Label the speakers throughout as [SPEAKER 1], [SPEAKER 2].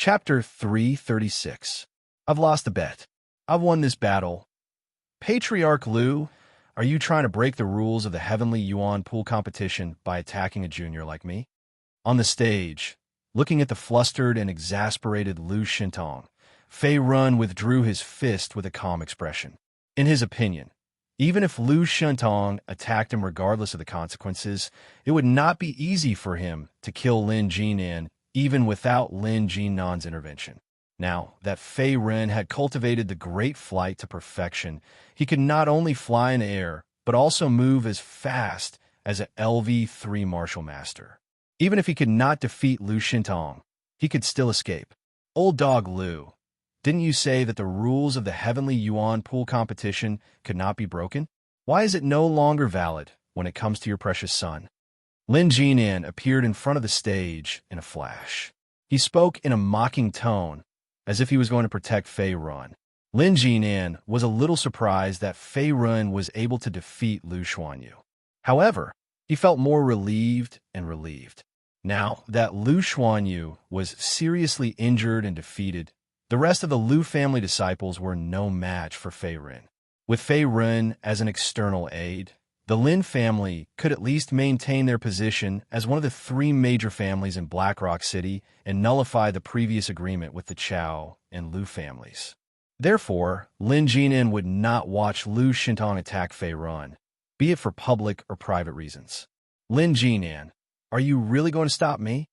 [SPEAKER 1] Chapter 336. I've lost the bet. I've won this battle. Patriarch Lu, are you trying to break the rules of the Heavenly Yuan pool competition by attacking a junior like me? On the stage, looking at the flustered and exasperated Lu Shintong, Fei Run withdrew his fist with a calm expression. In his opinion, even if Lu Shintong attacked him regardless of the consequences, it would not be easy for him to kill Lin Jinan even without Lin Jinan's intervention. Now that Fei Ren had cultivated the great flight to perfection, he could not only fly in air, but also move as fast as an LV3 martial master. Even if he could not defeat Lu Shintong, he could still escape. Old dog Lu, didn't you say that the rules of the Heavenly Yuan pool competition could not be broken? Why is it no longer valid when it comes to your precious son? Lin Jinan appeared in front of the stage in a flash. He spoke in a mocking tone, as if he was going to protect Fei Run. Lin Jinan was a little surprised that Fei Run was able to defeat Lu Xuanyu. However, he felt more relieved and relieved. Now that Lu Xuanyu was seriously injured and defeated, the rest of the Lu family disciples were no match for Fei Ren. With Fei Ren as an external aid, the Lin family could at least maintain their position as one of the three major families in Black Rock City and nullify the previous agreement with the Chao and Lu families. Therefore, Lin Jinan would not watch Lu Shintong attack Fei Run, be it for public or private reasons. Lin Jinan, are you really going to stop me?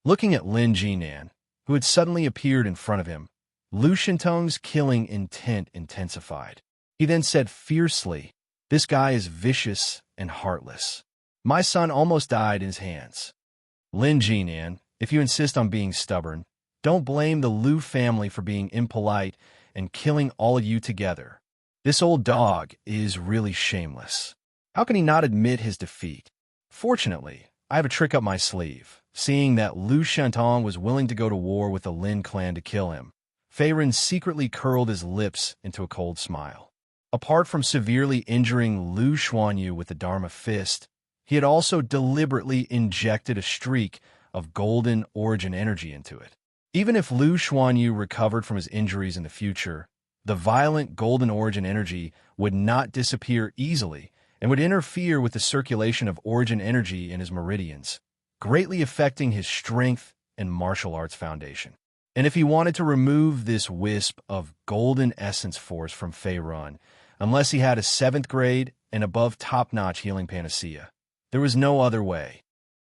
[SPEAKER 1] Looking at Lin Jinan, who had suddenly appeared in front of him, Lu Shintong's killing intent intensified. He then said fiercely, "This guy is vicious and heartless. My son almost died in his hands. Lin Jinan, if you insist on being stubborn, don't blame the Lu family for being impolite and killing all of you together. This old dog is really shameless. How can he not admit his defeat? Fortunately, I have a trick up my sleeve. Seeing that Lu Shintong was willing to go to war with the Lin clan to kill him, Fei Ren secretly curled his lips into a cold smile. Apart from severely injuring Lu Xuanyu with the Dharma fist, he had also deliberately injected a streak of golden origin energy into it. Even if Lu Xuanyu recovered from his injuries in the future, the violent golden origin energy would not disappear easily and would interfere with the circulation of origin energy in his meridians, greatly affecting his strength and martial arts foundation. And if he wanted to remove this wisp of golden essence force from Fei Run, unless he had a 7th grade and above top-notch healing panacea, there was no other way.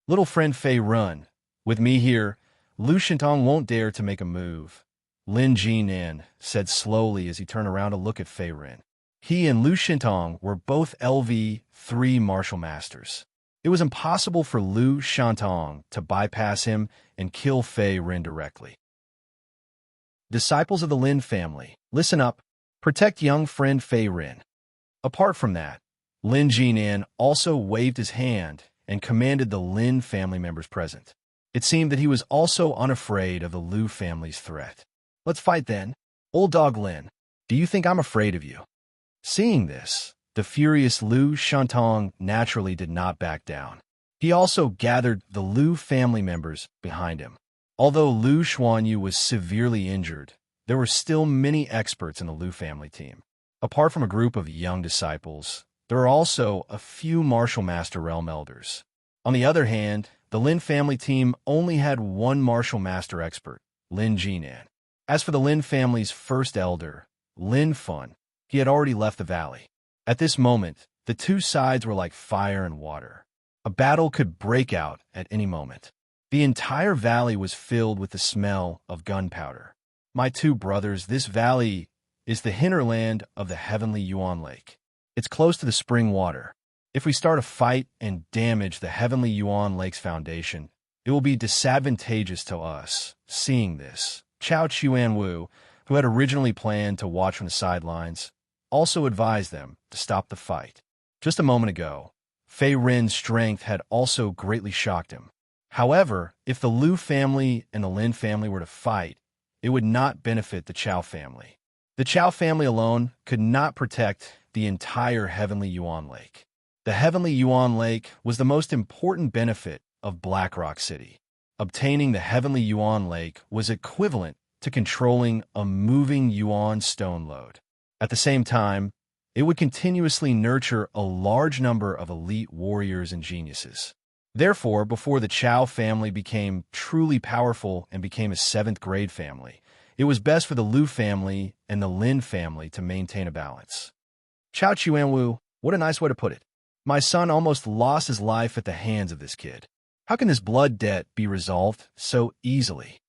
[SPEAKER 1] Little friend Fei Run, with me here, Lu Shintong won't dare to make a move, Lin Jinan said slowly as he turned around to look at Fei Ren. He and Lu Shintong were both LV3 martial masters. It was impossible for Lu Shintong to bypass him and kill Fei Ren directly. Disciples of the Lin family, listen up. Protect young friend Fei Ren. Apart from that, Lin Jinan also waved his hand and commanded the Lin family members present. It seemed that he was also unafraid of the Lu family's threat. Let's fight then. Old dog Lin, do you think I'm afraid of you? Seeing this, the furious Lu Shintong naturally did not back down. He also gathered the Lu family members behind him. Although Lu Xuanyu was severely injured, there were still many experts in the Lu family team. Apart from a group of young disciples, there are also a few martial master realm elders. On the other hand, the Lin family team only had one martial master expert, Lin Jinan. As for the Lin family's first elder, Lin Fun, he had already left the valley. At this moment, the two sides were like fire and water. A battle could break out at any moment. The entire valley was filled with the smell of gunpowder. My two brothers, this valley is the hinterland of the Heavenly Yuan Lake. It's close to the spring water. If we start a fight and damage the Heavenly Yuan Lake's foundation, it will be disadvantageous to us. Seeing this, Chao Chuan Wu, who had originally planned to watch from the sidelines, also advised them to stop the fight. Just a moment ago, Fei Ren's strength had also greatly shocked him. However, if the Lu family and the Lin family were to fight, it would not benefit the Chao family. The Chao family alone could not protect the entire Heavenly Yuan Lake. The Heavenly Yuan Lake was the most important benefit of Black Rock City. obtaining the heavenly Yuan lake was equivalent to controlling a moving Yuan stone lode. At the same time, it would continuously nurture a large number of elite warriors and geniuses. Therefore, before the Chao family became truly powerful and became a seventh-grade family, it was best for the Liu family and the Lin family to maintain a balance. Chao Chuanwu, what a nice way to put it. My son almost lost his life at the hands of this kid. How can this blood debt be resolved so easily?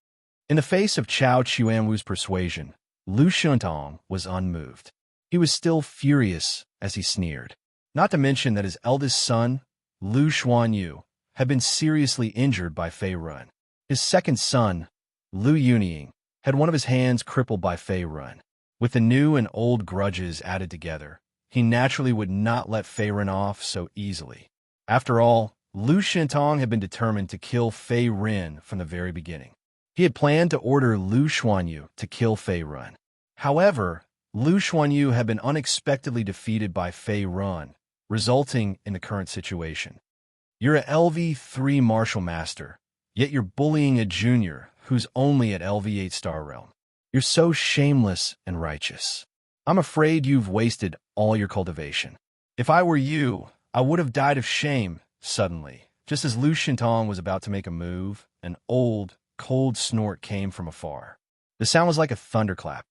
[SPEAKER 1] In the face of Chao Chuanwu's persuasion, Lu Xuntong was unmoved. He was still furious as he sneered. Not to mention that his eldest son, Lu Xuanyu, had been seriously injured by Fei Run. His second son, Lu Yunying, had one of his hands crippled by Fei Run. With the new and old grudges added together, he naturally would not let Fei Run off so easily. After all, Lu Shintong had been determined to kill Fei Rin from the very beginning. He had planned to order Lu Xuanyu to kill Fei Run. However, Lu Xuanyu had been unexpectedly defeated by Fei Run, resulting in the current situation. You're a LV3 Martial Master, yet you're bullying a junior who's only at LV8 Star Realm. You're so shameless and righteous. I'm afraid you've wasted all your cultivation. If I were you, I would have died of shame suddenly. Just as Lu Shintong was about to make a move, an old, cold snort came from afar. The sound was like a thunderclap.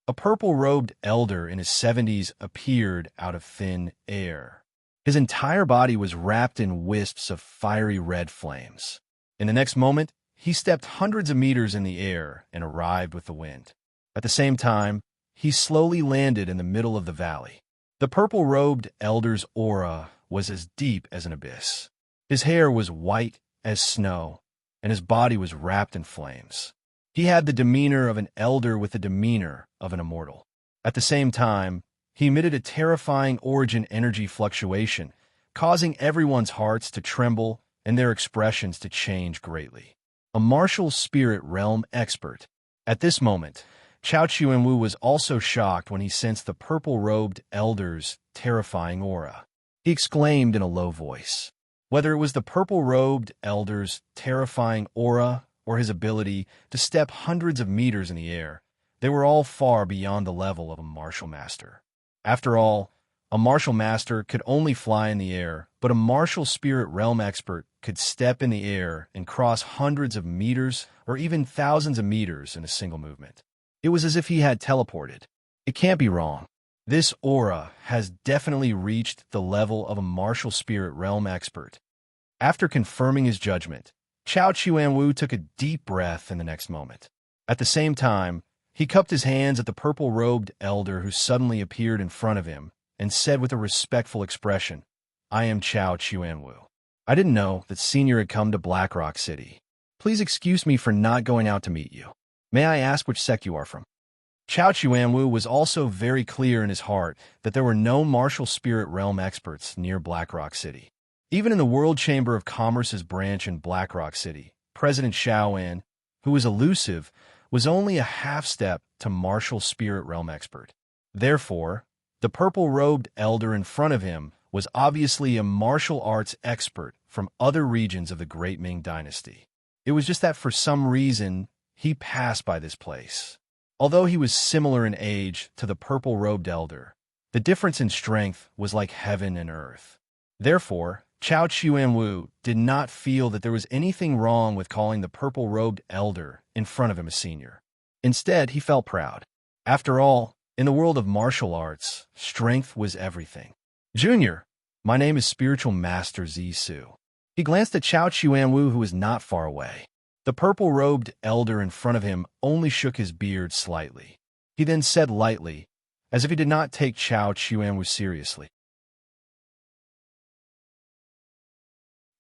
[SPEAKER 1] A purple-robed elder in his 70s appeared out of thin air. His entire body was wrapped in wisps of fiery red flames. In the next moment, he stepped hundreds of meters in the air and arrived with the wind. At the same time, he slowly landed in the middle of the valley. The purple-robed elder's aura was as deep as an abyss. His hair was white as snow, and his body was wrapped in flames. He had the demeanor of an elder with the demeanor of an immortal. At the same time, he emitted a terrifying origin energy fluctuation, causing everyone's hearts to tremble and their expressions to change greatly. A martial spirit realm expert. At this moment, Chao Chuanwu was also shocked when he sensed the purple-robed elder's terrifying aura. He exclaimed in a low voice. Whether it was the purple-robed elder's terrifying aura or his ability to step hundreds of meters in the air, they were all far beyond the level of a martial master. After all, a martial master could only fly in the air, but a martial spirit realm expert could step in the air and cross hundreds of meters or even thousands of meters in a single movement. It was as if he had teleported. It can't be wrong. This aura has definitely reached the level of a martial spirit realm expert. After confirming his judgment, Chao Chuanwu took a deep breath in the next moment. At the same time, he cupped his hands at the purple-robed elder who suddenly appeared in front of him and said with a respectful expression, "I am Chao Chuanwu. I didn't know that Senior had come to Blackrock City. Please excuse me for not going out to meet you. May I ask which sect you are from?" Chao Chuanwu was also very clear in his heart that there were no martial spirit realm experts near Blackrock City. Even in the World Chamber of Commerce's branch in Blackrock City, President Xiaoan, who was elusive, was only a half-step to martial spirit realm expert. Therefore, the purple-robed elder in front of him was obviously a martial arts expert from other regions of the Great Ming Dynasty. It was just that for some reason, he passed by this place. Although he was similar in age to the purple-robed elder, the difference in strength was like heaven and earth. Therefore, Chao Chuanwu did not feel that there was anything wrong with calling the purple-robed elder in front of him a senior. Instead, he felt proud. After all, in the world of martial arts, strength was everything. "Junior, my name is Spiritual Master Zisu." He glanced at Chao Chuanwu, who was not far away. The purple-robed elder in front of him only shook his beard slightly. He then said lightly, as if he did not take Chao Chuanwu seriously.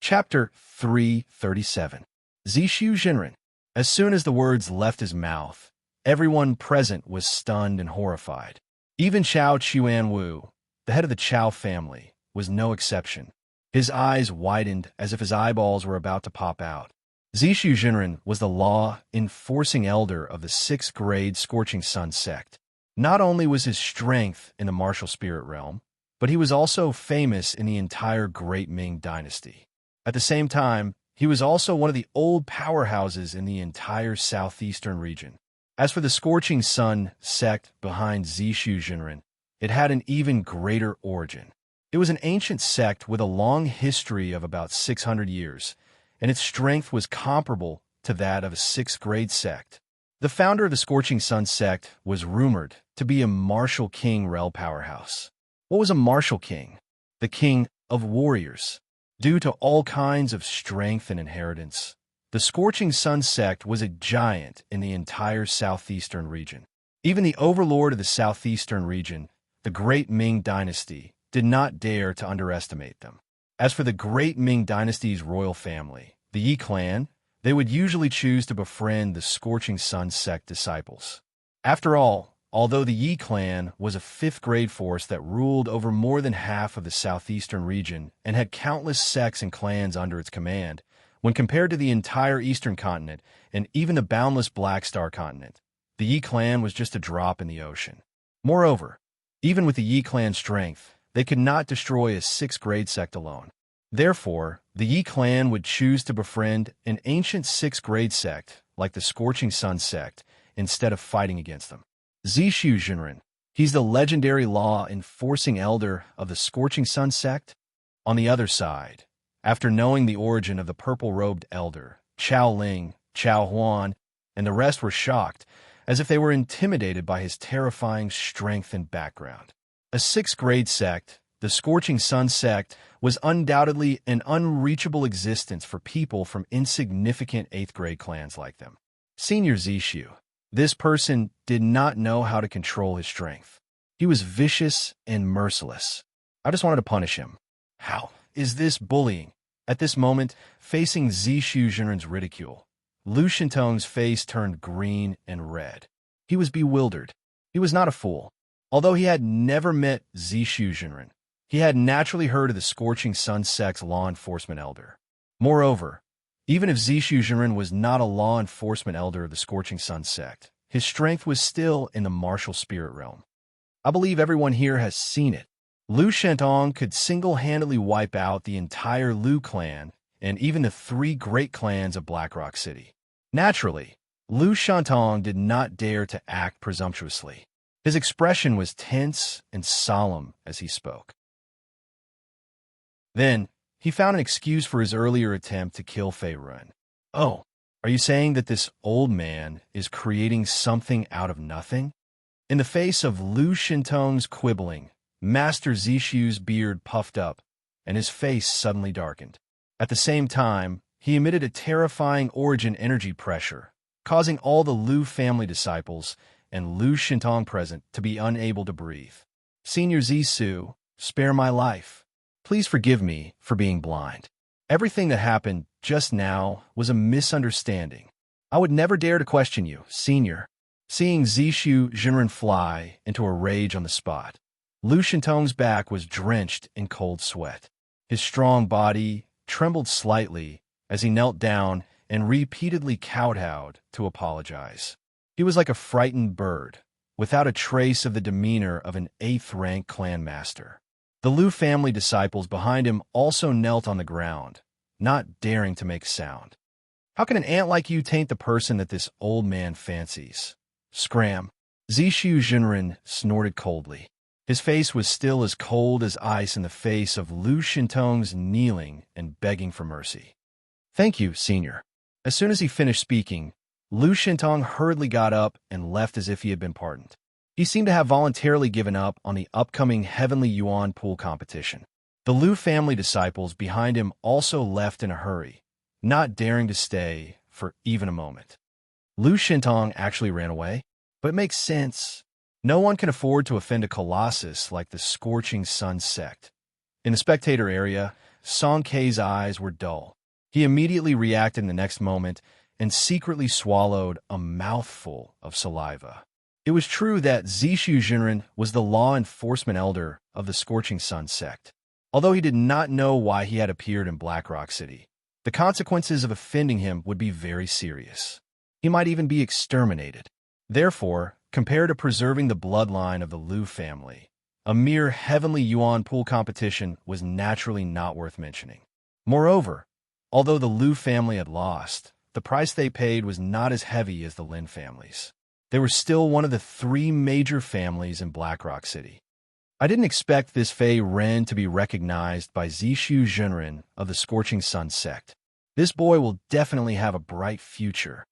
[SPEAKER 1] Chapter 337. Zishu Jinren. As soon as the words left his mouth, everyone present was stunned and horrified. Even Chao Chuanwu, the head of the Chao family, was no exception. His eyes widened as if his eyeballs were about to pop out. Zishu Jinren was the law-enforcing elder of the 6th grade Scorching Sun sect. Not only was his strength in the martial spirit realm, but he was also famous in the entire Great Ming Dynasty. At the same time, he was also one of the old powerhouses in the entire southeastern region. As for the Scorching Sun sect behind Zishu Jinren, it had an even greater origin. It was an ancient sect with a long history of about 600 years, and its strength was comparable to that of a sixth-grade sect. The founder of the Scorching Sun sect was rumored to be a martial king Rel powerhouse. What was a martial king? The king of warriors. Due to all kinds of strength and inheritance, the Scorching Sun sect was a giant in the entire southeastern region. Even the overlord of the southeastern region, the Great Ming Dynasty, did not dare to underestimate them. As for the Great Ming Dynasty's royal family, the Yi clan, they would usually choose to befriend the Scorching Sun sect disciples. After all, although the Yi clan was a fifth-grade force that ruled over more than half of the southeastern region and had countless sects and clans under its command, when compared to the entire eastern continent and even the boundless Black Star continent, the Yi clan was just a drop in the ocean. Moreover, even with the Yi clan's strength, they could not destroy a sixth-grade sect alone. Therefore, the Yi clan would choose to befriend an ancient sixth-grade sect like the Scorching Sun sect instead of fighting against them. Zishu Jinren, he's the legendary law-enforcing elder of the Scorching Sun sect. On the other side, after knowing the origin of the purple-robed elder, Chao Ling, Chao Huan, and the rest were shocked, as if they were intimidated by his terrifying strength and background. A sixth-grade sect, the Scorching Sun sect, was undoubtedly an unreachable existence for people from insignificant eighth-grade clans like them. Senior Zishu. This person did not know how to control his strength. He was vicious and merciless. I just wanted to punish him. How is this bullying? At this moment, facing Zishu Jinren's ridicule, Lu Shintong's face turned green and red. He was bewildered. He was not a fool. Although he had never met Zishu Jinren, he had naturally heard of the Scorching Sun sect's law enforcement elder. Moreover, even if Zishu Jinren was not a law enforcement elder of the Scorching Sun sect, his strength was still in the martial spirit realm. I believe everyone here has seen it. Lu Shentong could single-handedly wipe out the entire Lu clan and even the three great clans of Blackrock City. Naturally, Lu Shentong did not dare to act presumptuously. His expression was tense and solemn as he spoke. Then, he found an excuse for his earlier attempt to kill Fei Run. Oh, are you saying that this old man is creating something out of nothing? In the face of Lu Shintong's quibbling, Master Zishu's beard puffed up, and his face suddenly darkened. At the same time, he emitted a terrifying origin energy pressure, causing all the Lu family disciples and Lu Shintong present to be unable to breathe. Senior Zishu, spare my life. Please forgive me for being blind. Everything that happened just now was a misunderstanding. I would never dare to question you, Senior. Seeing Zishu Jinren fly into a rage on the spot, Lu Shintong's back was drenched in cold sweat. His strong body trembled slightly as he knelt down and repeatedly kowtowed to apologize. He was like a frightened bird, without a trace of the demeanor of an eighth-rank clan master. The Lu family disciples behind him also knelt on the ground, not daring to make sound. How can an ant like you taint the person that this old man fancies? Scram. Zishu Jinren snorted coldly. His face was still as cold as ice in the face of Lu Shintong's kneeling and begging for mercy. Thank you, Senior. As soon as he finished speaking, Lu Shintong hurriedly got up and left as if he had been pardoned. He seemed to have voluntarily given up on the upcoming Heavenly Yuan pool competition. The Lu family disciples behind him also left in a hurry, not daring to stay for even a moment. Lu Shintong actually ran away, but it makes sense. No one can afford to offend a colossus like the Scorching Sun sect. In the spectator area, Song Kei's eyes were dull. He immediately reacted in the next moment and secretly swallowed a mouthful of saliva. It was true that Zishu Jinren was the law enforcement elder of the Scorching Sun sect. Although he did not know why he had appeared in Blackrock City, the consequences of offending him would be very serious. He might even be exterminated. Therefore, compared to preserving the bloodline of the Lu family, a mere Heavenly Yuan pool competition was naturally not worth mentioning. Moreover, Although the Liu family had lost, the price they paid was not as heavy as the Lin families. They were still one of the three major families in Blackrock City. I didn't expect this Fei Ren to be recognized by Zishu Junren of the Scorching Sun sect. This boy will definitely have a bright future.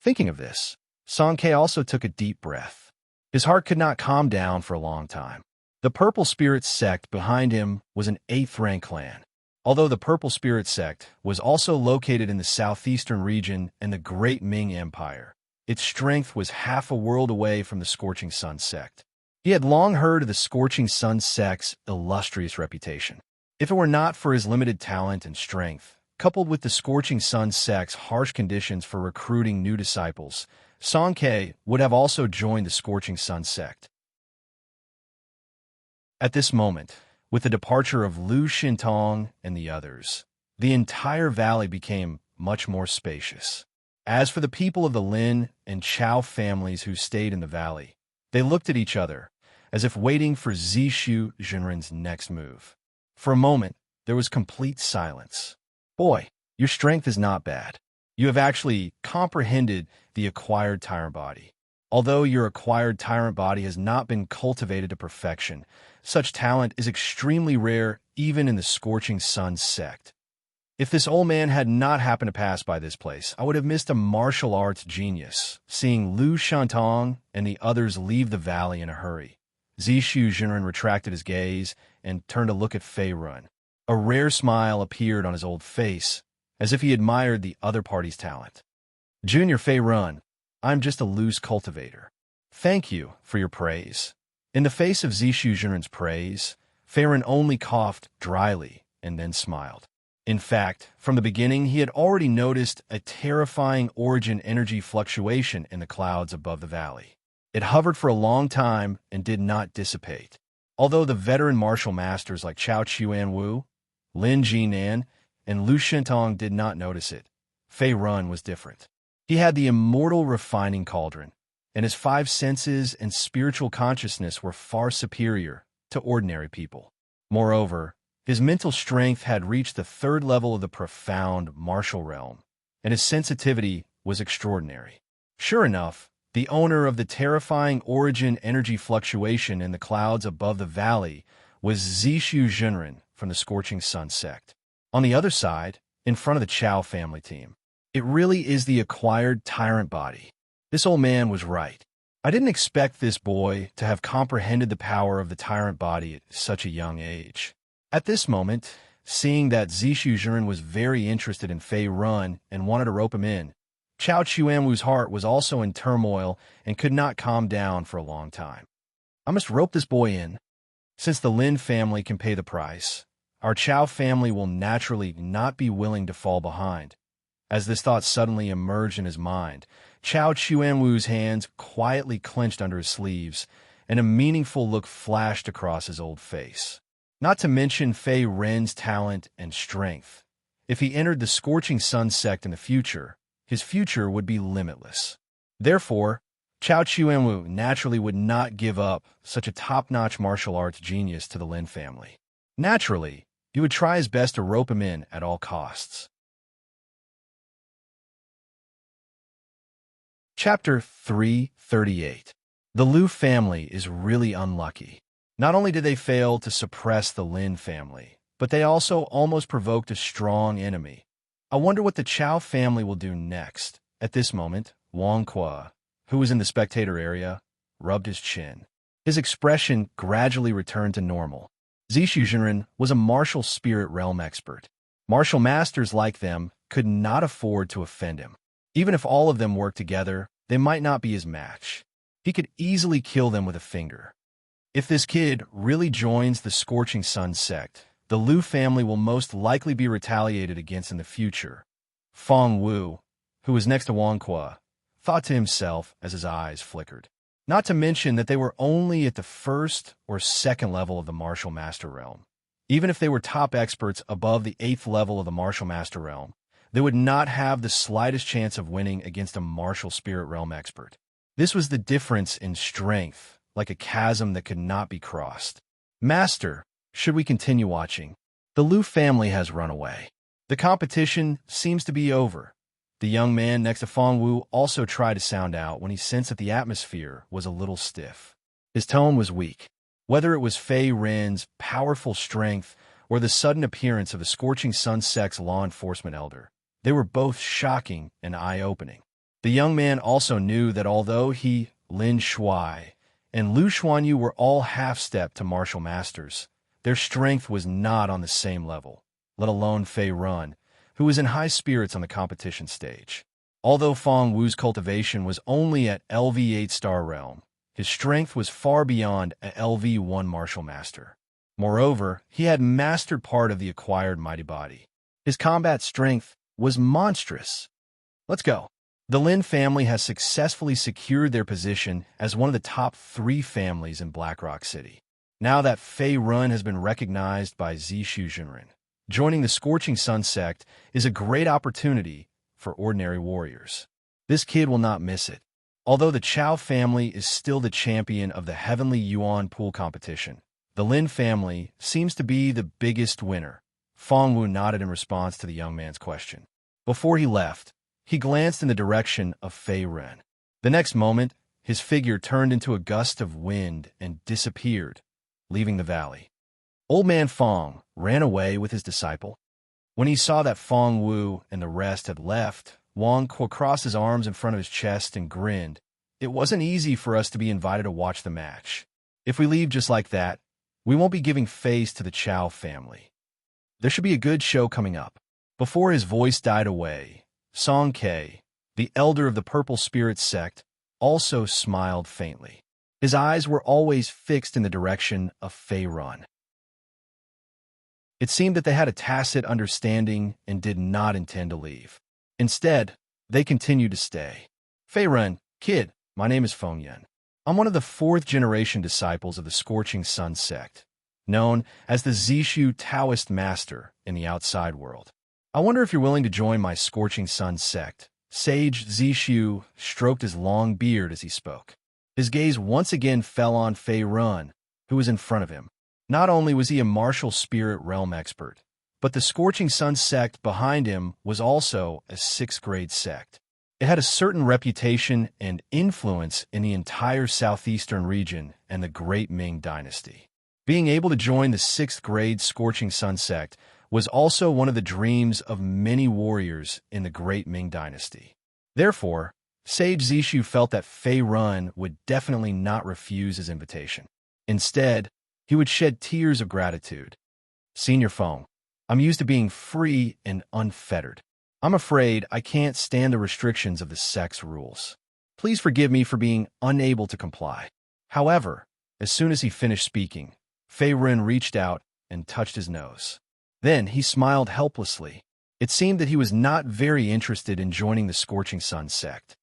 [SPEAKER 1] Thinking of this, Song Ke also took a deep breath. His heart could not calm down for a long time. The Purple Spirit sect behind him was an 8th-rank clan. Although the Purple Spirit sect was also located in the southeastern region and the Great Ming Empire, its strength was half a world away from the Scorching Sun sect. He had long heard of the Scorching Sun sect's illustrious reputation. If it were not for his limited talent and strength, coupled with the Scorching Sun sect's harsh conditions for recruiting new disciples, Song Ke would have also joined the Scorching Sun sect. At this moment, with the departure of Liu Xintong and the others, the entire valley became much more spacious. As for the people of the Lin and Chao families who stayed in the valley, they looked at each other, as if waiting for Zishu Junren's next move. For a moment, there was complete silence. Boy, your strength is not bad. You have actually comprehended the acquired tyrant body. Although your acquired tyrant body has not been cultivated to perfection, such talent is extremely rare even in the Scorching Sun sect. If this old man had not happened to pass by this place, I would have missed a martial arts genius, seeing Liu Shantong and the others leave the valley in a hurry. Zishu Junren retracted his gaze and turned to look at Fei Run. A rare smile appeared on his old face, as if he admired the other party's talent. Junior Fei Run, I'm just a loose cultivator. Thank you for your praise. In the face of Zishu Junren's praise, Fei Run only coughed dryly and then smiled. In fact, from the beginning, he had already noticed a terrifying origin energy fluctuation in the clouds above the valley. It hovered for a long time and did not dissipate. Although the veteran martial masters like Chao Chuan Wu, Lin Jinan, and Liu Shintong did not notice it, Fei Run was different. He had the immortal refining cauldron, and his 5 senses and spiritual consciousness were far superior to ordinary people. Moreover, his mental strength had reached the 3rd level of the profound martial realm, and his sensitivity was extraordinary. Sure enough, the owner of the terrifying origin energy fluctuation in the clouds above the valley was Zishu Junren from the Scorching Sun sect. On the other side, in front of the Chao family team, it really is the acquired tyrant body. This old man was right. I didn't expect this boy to have comprehended the power of the tyrant body at such a young age. At this moment, seeing that Zishu Junren was very interested in Fei Run and wanted to rope him in, Chao Chuanwu's heart was also in turmoil and could not calm down for a long time. I must rope this boy in. Since the Lin family can pay the price, our Chao family will naturally not be willing to fall behind. As this thought suddenly emerged in his mind, Chao Chuanwu's hands quietly clenched under his sleeves, and a meaningful look flashed across his old face. Not to mention Fei Ren's talent and strength. If he entered the Scorching Sun sect in the future, his future would be limitless. Therefore, Chao Chuanwu naturally would not give up such a top-notch martial arts genius to the Lin family. Naturally, he would try his best to rope him in at all costs. Chapter 338. The Liu family is really unlucky. Not only did they fail to suppress the Lin family, but they also almost provoked a strong enemy. I wonder what the Chao family will do next. At this moment, Wang Qua, who was in the spectator area, rubbed his chin. His expression gradually returned to normal. Zishu Junren was a martial spirit realm expert. Martial masters like them could not afford to offend him. Even if all of them worked together, they might not be his match. He could easily kill them with a finger. If this kid really joins the Scorching Sun sect, the Liu family will most likely be retaliated against in the future. Feng Wu, who was next to Wang Qua, thought to himself as his eyes flickered. Not to mention that they were only at the 1st or 2nd level of the martial master realm. Even if they were top experts above the 8th level of the martial master realm, they would not have the slightest chance of winning against a martial spirit realm expert. This was the difference in strength, like a chasm that could not be crossed. Master, should we continue watching? The Liu family has run away. The competition seems to be over. The young man next to Fong Wu also tried to sound out when he sensed that the atmosphere was a little stiff. His tone was weak. Whether it was Fei Rin's powerful strength or the sudden appearance of the Scorching Sun sect's law enforcement elder, they were both shocking and eye-opening. The young man also knew that although he, Lin Shuai, and Lu Xuanyu were all half-step to martial masters, their strength was not on the same level, let alone Fei Run, who was in high spirits on the competition stage. Although Fong Wu's cultivation was only at LV 8-star realm, his strength was far beyond a LV1 martial master. Moreover, he had mastered part of the acquired mighty body. His combat strength was monstrous. Let's go. The Lin family has successfully secured their position as one of the top 3 families in Blackrock City. Now that Fei Run has been recognized by Zishu Junren, joining the Scorching Sun sect is a great opportunity for ordinary warriors. This kid will not miss it. Although the Chao family is still the champion of the Heavenly Yuan pool competition, the Lin family seems to be the biggest winner. Fong Wu nodded in response to the young man's question. Before he left, he glanced in the direction of Fei Ren. The next moment, his figure turned into a gust of wind and disappeared, leaving the valley. Old man Fong ran away with his disciple. When he saw that Fong Wu and the rest had left, Wang Kuo crossed his arms in front of his chest and grinned. It wasn't easy for us to be invited to watch the match. If we leave just like that, we won't be giving face to the Chao family. There should be a good show coming up. Before his voice died away, Song Ke, the elder of the Purple Spirit sect, also smiled faintly. His eyes were always fixed in the direction of Fei Run. It seemed that they had a tacit understanding and did not intend to leave. Instead, they continued to stay. Fei Run, kid, my name is Feng Yan. I'm one of the 4th-generation disciples of the Scorching Sun sect, known as the Zishu Taoist master in the outside world. I wonder if you're willing to join my Scorching Sun sect. Sage Zishu stroked his long beard as he spoke. His gaze once again fell on Fei Run, who was in front of him. Not only was he a martial spirit realm expert, but the Scorching Sun sect behind him was also a 6th-grade sect. It had a certain reputation and influence in the entire southeastern region and the Great Ming Dynasty. Being able to join the 6th-grade Scorching Sun sect was also one of the dreams of many warriors in the Great Ming Dynasty. Therefore, Sage Zishu felt that Fei Run would definitely not refuse his invitation. Instead, he would shed tears of gratitude. Senior Feng, I'm used to being free and unfettered. I'm afraid I can't stand the restrictions of the sect's rules. Please forgive me for being unable to comply. However, as soon as he finished speaking, Fei Ren reached out and touched his nose. Then he smiled helplessly. It seemed that he was not very interested in joining the Scorching Sun sect.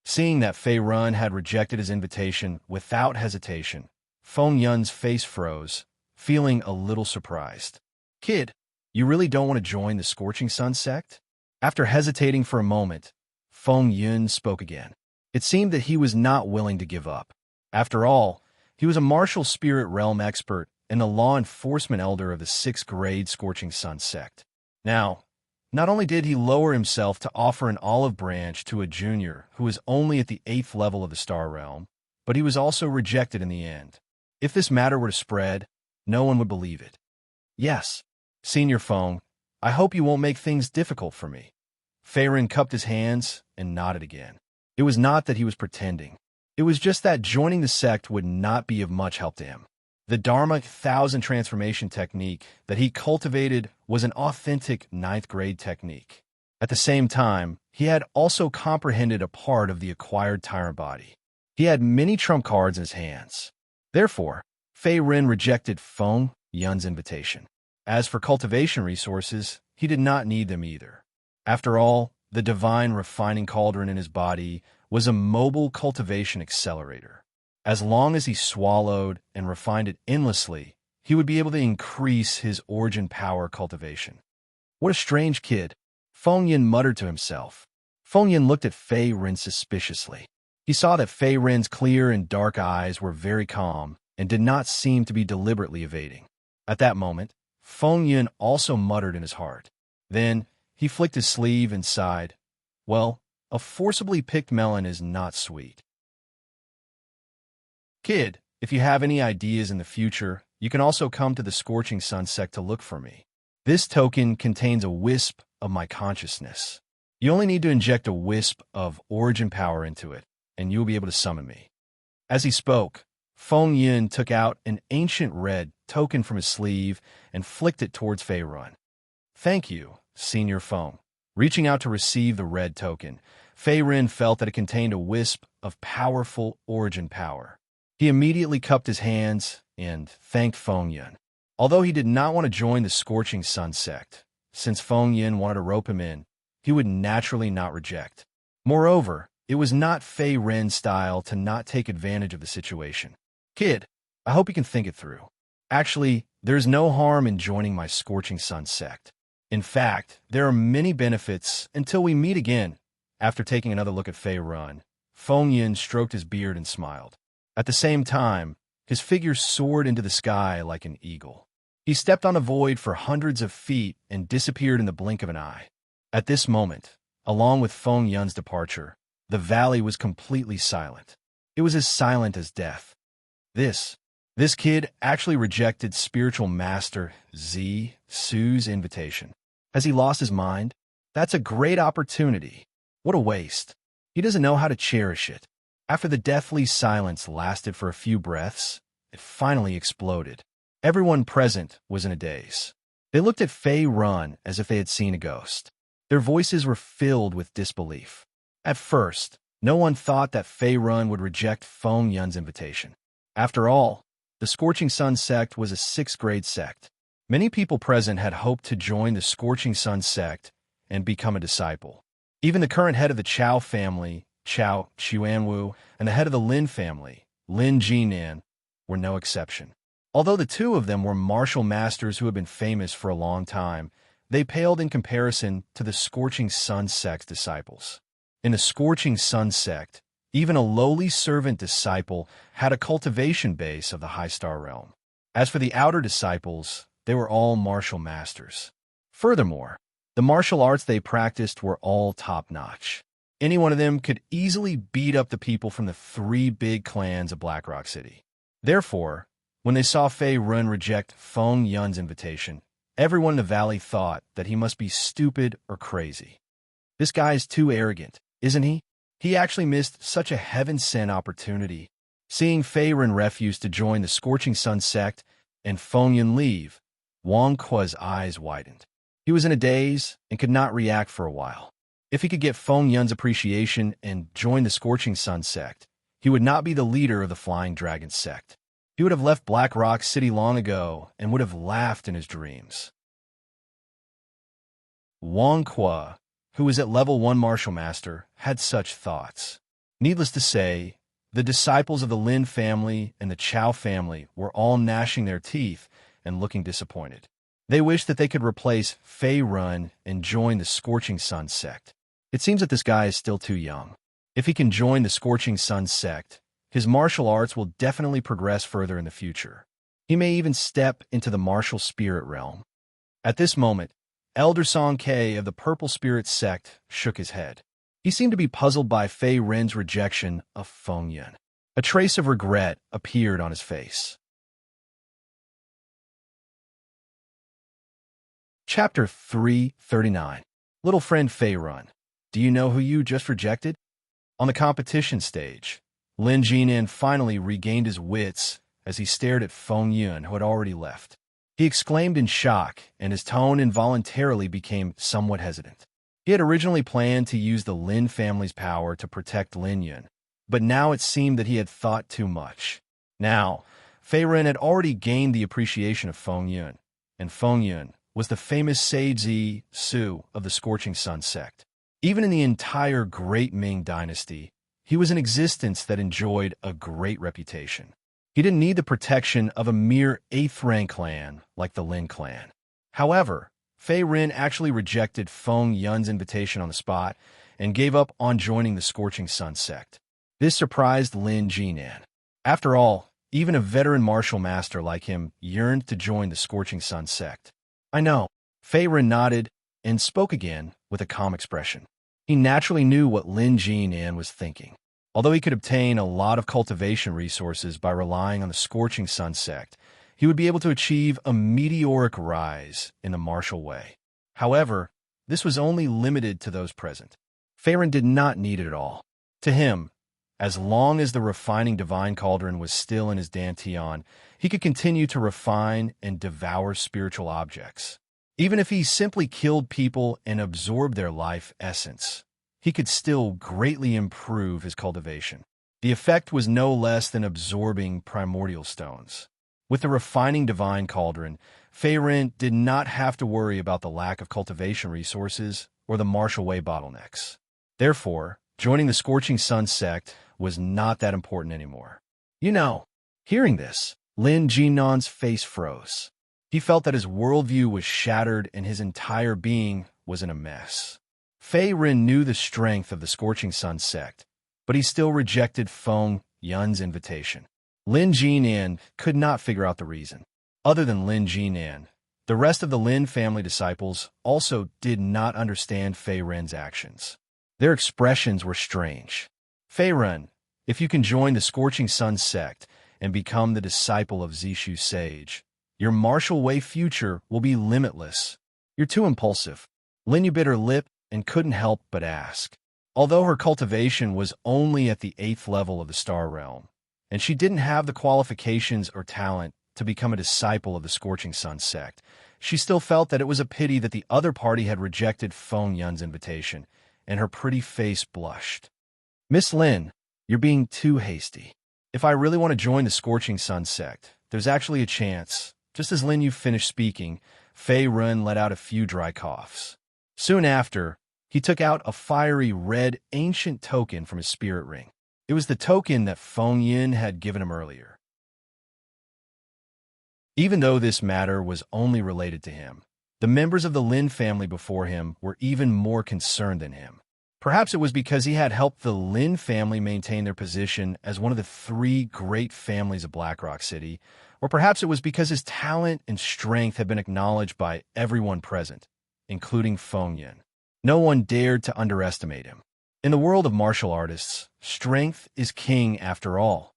[SPEAKER 1] Seeing that Fei Run had rejected his invitation without hesitation, Feng Yun's face froze, feeling a little surprised. Kid, you really don't want to join the Scorching Sun sect? After hesitating for a moment, Feng Yun spoke again. It seemed that he was not willing to give up. After all, he was a martial spirit realm expert and the law enforcement elder of the 6th-grade Scorching Sun sect. Now, not only did he lower himself to offer an olive branch to a junior who was only at the 8th level of the Star Realm, but he was also rejected in the end. If this matter were to spread, no one would believe it. Yes, Senior Feng, I hope you won't make things difficult for me. Fei Ren cupped his hands and nodded again. It was not that he was pretending. It was just that joining the sect would not be of much help to him. The Dharma 1000 transformation technique that he cultivated was an authentic 9th-grade technique. At the same time, he had also comprehended a part of the acquired tyrant body. He had many trump cards in his hands. Therefore, Fei Ren rejected Feng Yun's invitation. As for cultivation resources, he did not need them either. After all, the divine refining cauldron in his body was a mobile cultivation accelerator. As long as he swallowed and refined it endlessly, he would be able to increase his origin power cultivation. What a strange kid, Feng Yun muttered to himself. Feng Yun looked at Fei Ren suspiciously. He saw that Fei Ren's clear and dark eyes were very calm and did not seem to be deliberately evading. At that moment, Feng Yun also muttered in his heart. Then, he flicked his sleeve and sighed. Well, a forcibly picked melon is not sweet. Kid, if you have any ideas in the future, you can also come to the Scorching Sun sect to look for me. This token contains a wisp of my consciousness. You only need to inject a wisp of origin power into it, and you'll be able to summon me. As he spoke, Feng Yun took out an ancient red token from his sleeve and flicked it towards Fei Run. Thank you, Senior Feng. Reaching out to receive the red token, Fei Ren felt that it contained a wisp of powerful origin power. He immediately cupped his hands and thanked Feng Yun. Although he did not want to join the Scorching Sun sect, since Feng Yun wanted to rope him in, he would naturally not reject. Moreover, it was not Fei Ren's style to not take advantage of the situation. Kid, I hope you can think it through. Actually, there's no harm in joining my Scorching Sun sect. In fact, there are many benefits until we meet again. After taking another look at Fei Run, Feng Yun stroked his beard and smiled. At the same time, his figure soared into the sky like an eagle. He stepped on the void for hundreds of feet and disappeared in the blink of an eye. At this moment, along with Feng Yun's departure, the valley was completely silent. It was as silent as death. This kid actually rejected spiritual master Z Su's invitation. Has he lost his mind? That's a great opportunity. What a waste. He doesn't know how to cherish it. After the deathly silence lasted for a few breaths, it finally exploded. Everyone present was in a daze. They looked at Fei Run as if they had seen a ghost. Their voices were filled with disbelief. At first, no one thought that Fei Run would reject Feng Yun's invitation. After all, the Scorching Sun sect was a 6th grade sect. Many people present had hoped to join the Scorching Sun sect and become a disciple. Even the current head of the Chao family, Chao Chuanwu, and the head of the Lin family, Lin Jinan, were no exception. Although the two of them were martial masters who had been famous for a long time, they paled in comparison to the Scorching Sun sect's disciples. In the Scorching Sun sect, even a lowly servant disciple had a cultivation base of the high star realm. As for the outer disciples, they were all martial masters. Furthermore, the martial arts they practiced were all top-notch. Any one of them could easily beat up the people from the 3 big clans of Blackrock City. Therefore, when they saw Fei Run reject Feng Yun's invitation, everyone in the valley thought that he must be stupid or crazy. This guy is too arrogant, isn't he? He actually missed such a heaven-sent opportunity. Seeing Fei Run refuse to join the Scorching Sun sect and Feng Yun leave, Wang Kuo's eyes widened. He was in a daze and could not react for a while. If he could get Feng Yun's appreciation and join the Scorching Sun sect, he would not be the leader of the Flying Dragon sect. He would have left Black Rock City long ago and would have laughed in his dreams. Wang Kuo, who was at level 1 martial master, had such thoughts. Needless to say, the disciples of the Lin family and the Chao family were all gnashing their teeth and looking disappointed. They wished that they could replace Fei Run and join the Scorching Sun sect. It seems that this guy is still too young. If he can join the Scorching Sun sect, his martial arts will definitely progress further in the future. He may even step into the martial spirit realm. At this moment, Elder Song Ke of the Purple Spirit sect shook his head. He seemed to be puzzled by Fei Ren's rejection of Feng Yun. A trace of regret appeared on his face. Chapter 339. Little friend Fei Run, do you know who you just rejected? On the competition stage, Lin Jinan finally regained his wits as he stared at Feng Yun, who had already left. He exclaimed in shock, and his tone involuntarily became somewhat hesitant. He had originally planned to use the Lin family's power to protect Lin Yun, but now it seemed that he had thought too much. Now, Fei Ren had already gained the appreciation of Feng Yun, and Feng Yun was the famous sage Z Su of the Scorching Sun sect. Even in the entire Great Ming dynasty, he was an existence that enjoyed a great reputation. He didn't need the protection of a mere 8th rank clan like the Lin clan. However, Fei Ren actually rejected Feng Yun's invitation on the spot and gave up on joining the Scorching Sun sect. This surprised Lin Jinan. After all, even a veteran martial master like him yearned to join the Scorching Sun sect. I know. Fei Ren nodded and spoke again with a calm expression. He naturally knew what Lin Jian was thinking. Although he could obtain a lot of cultivation resources by relying on the Scorching Sun sect, he would be able to achieve a meteoric rise in the martial way. However, this was only limited to those present. Faerun did not need it at all. To him, as long as the refining divine cauldron was still in his dantian, he could continue to refine and devour spiritual objects. Even if he simply killed people and absorbed their life essence, he could still greatly improve his cultivation. The effect was no less than absorbing primordial stones. With the refining divine cauldron, Faerun did not have to worry about the lack of cultivation resources or the martial way bottlenecks. Therefore, joining the Scorching Sun sect was not that important anymore. Hearing this, Lin Jinan's face froze. He felt that his worldview was shattered and his entire being was in a mess. Faerun knew the strength of the Scorching Sun sect, but he still rejected Feng Yun's invitation. Lin Jinan could not figure out the reason. Other than Lin Jinan, the rest of the Lin family disciples also did not understand Faerun's actions. Their expressions were strange. Faerun, if you can join the Scorching Sun sect and become the disciple of Zishu Sage, your martial way future will be limitless. You're too impulsive. Lin bit her lip and couldn't help but ask. Although her cultivation was only at the 8th level of the Star Realm, and she didn't have the qualifications or talent to become a disciple of the Scorching Sun sect, she still felt that it was a pity that the other party had rejected Feng Yun's invitation, and her pretty face blushed. Miss Lin, you're being too hasty. If I really want to join the Scorching Sun sect, there's actually a chance. Just as Lin Yu finished speaking, Faerun let out a few dry coughs. Soon after, he took out a fiery red ancient token from his spirit ring. It was the token that Feng Yun had given him earlier. Even though this matter was only related to him, the members of the Lin family before him were even more concerned than him. Perhaps it was because he had helped the Lin family maintain their position as one of the 3 great families of Blackrock City, or perhaps it was because his talent and strength had been acknowledged by everyone present, including Feng Yun. No one dared to underestimate him. In the world of martial artists, strength is king after all.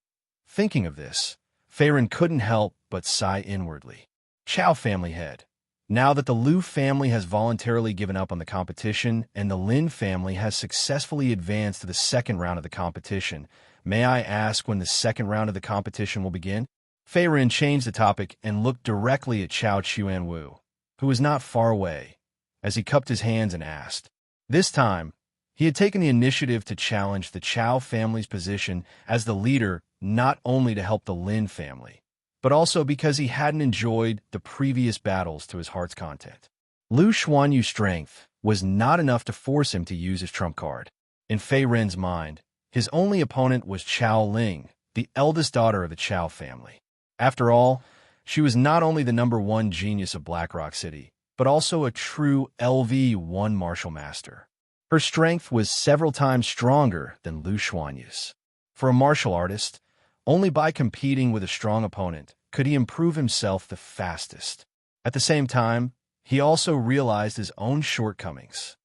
[SPEAKER 1] Thinking of this, Faerun couldn't help but sigh inwardly. Chao family head. Now that the Liu family has voluntarily given up on the competition and the Lin family has successfully advanced to the 2nd round of the competition, may I ask when the 2nd round of the competition will begin? Faerun changed the topic and looked directly at Chao Chuanwu, who was not far away, as he cupped his hands and asked. This time, he had taken the initiative to challenge the Chao family's position as the leader, not only to help the Lin family, but also because he hadn't enjoyed the previous battles to his heart's content. Liu Xuanyu's strength was not enough to force him to use his trump card. In Faerun's mind, his only opponent was Chao Ling, the eldest daughter of the Chao family. After all, she was not only the #1 genius of Blackrock City, but also a true LV1 martial master. Her strength was several times stronger than Liu Xuanyu's. For a martial artist, only by competing with a strong opponent could he improve himself the fastest. At the same time, he also realized his own shortcomings.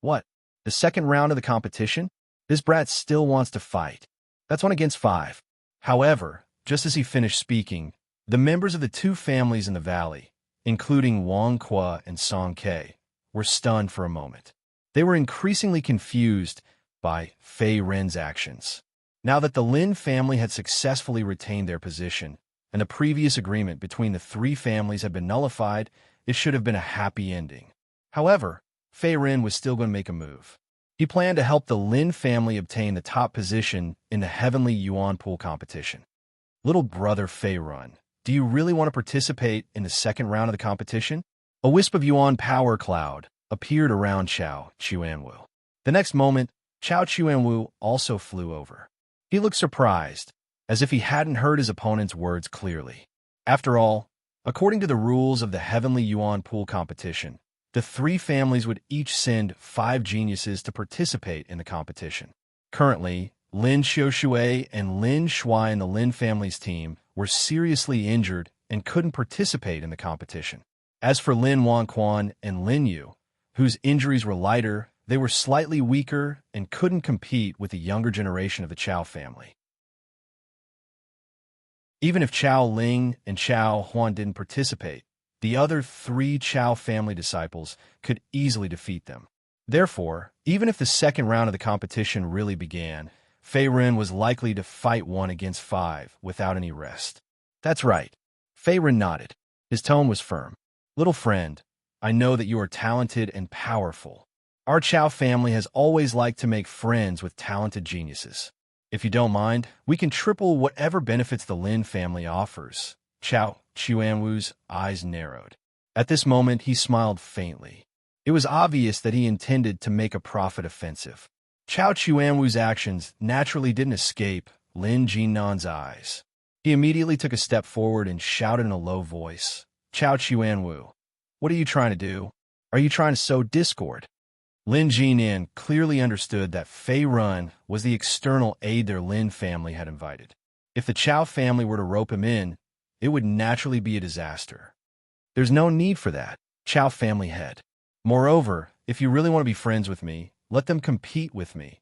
[SPEAKER 1] What? The 2nd round of the competition? This brat still wants to fight. That's 1 against 5. However, just as he finished speaking, the members of the 2 families in the valley, including Wang Qua and Song Ke, were stunned for a moment. They were increasingly confused by Faerun's actions. Now that the Lin family had successfully retained their position, and the previous agreement between the 3 families had been nullified, it should have been a happy ending. However, Faerun was still going to make a move. He planned to help the Lin family obtain the top position in the Heavenly Yuan Pool competition. Little brother Faerun, do you really want to participate in the 2nd round of the competition? A wisp of Yuan power cloud appeared around Chao Chuanwu. The next moment, Chao Chuanwu also flew over. He looked surprised, as if he hadn't heard his opponent's words clearly. After all, according to the rules of the Heavenly Yuan Pool competition, the 3 families would each send 5 geniuses to participate in the competition. Currently, Lin Xiaoshui and Lin Shuai in the Lin family's team were seriously injured and couldn't participate in the competition. As for Lin Wangquan and Lin Yu, whose injuries were lighter, they were slightly weaker and couldn't compete with the younger generation of the Chao family. Even if Chao Ling and Chao Huan didn't participate, the other three Chao family disciples could easily defeat them. Therefore, even if the second round of the competition really began, Fei Ren was likely to fight 1 against 5 without any rest. That's right. Fei Ren nodded. His tone was firm. Little friend, I know that you are talented and powerful. Our Chao family has always liked to make friends with talented geniuses. If you don't mind, we can triple whatever benefits the Lin family offers. Chao Chuanwu's eyes narrowed. At this moment, he smiled faintly. It was obvious that he intended to make a profit offensive. Chao Chuanwu's actions naturally didn't escape Lin Jinnan's eyes. He immediately took a step forward and shouted in a low voice, Chao Chuanwu, what are you trying to do? Are you trying to sow discord? Lin Jinnan clearly understood that Fei Ren was the external aid their Lin family had invited. If the Chao family were to rope him in, it would naturally be a disaster. There's no need for that, Chao family head. Moreover, if you really want to be friends with me, let them compete with me.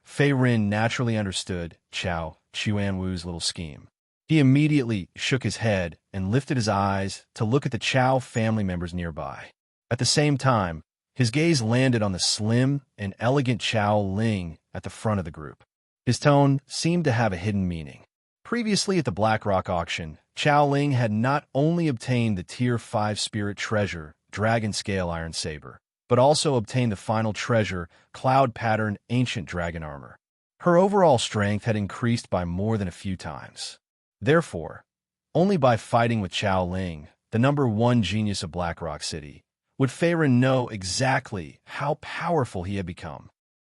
[SPEAKER 1] Fei Ren naturally understood Chao Chuanwu's little scheme. He immediately shook his head and lifted his eyes to look at the Chao family members nearby. At the same time, his gaze landed on the slim and elegant Chao Ling at the front of the group. His tone seemed to have a hidden meaning. Previously at the Black Rock auction, Chao Ling had not only obtained the Tier 5 Spirit Treasure, Dragon Scale Iron Saber, but also obtained the final treasure, Cloud Pattern Ancient Dragon Armor. Her overall strength had increased by more than a few times. Therefore, only by fighting with Chao Ling, the #1 genius of Black Rock City, would Fei Ren know exactly how powerful he had become.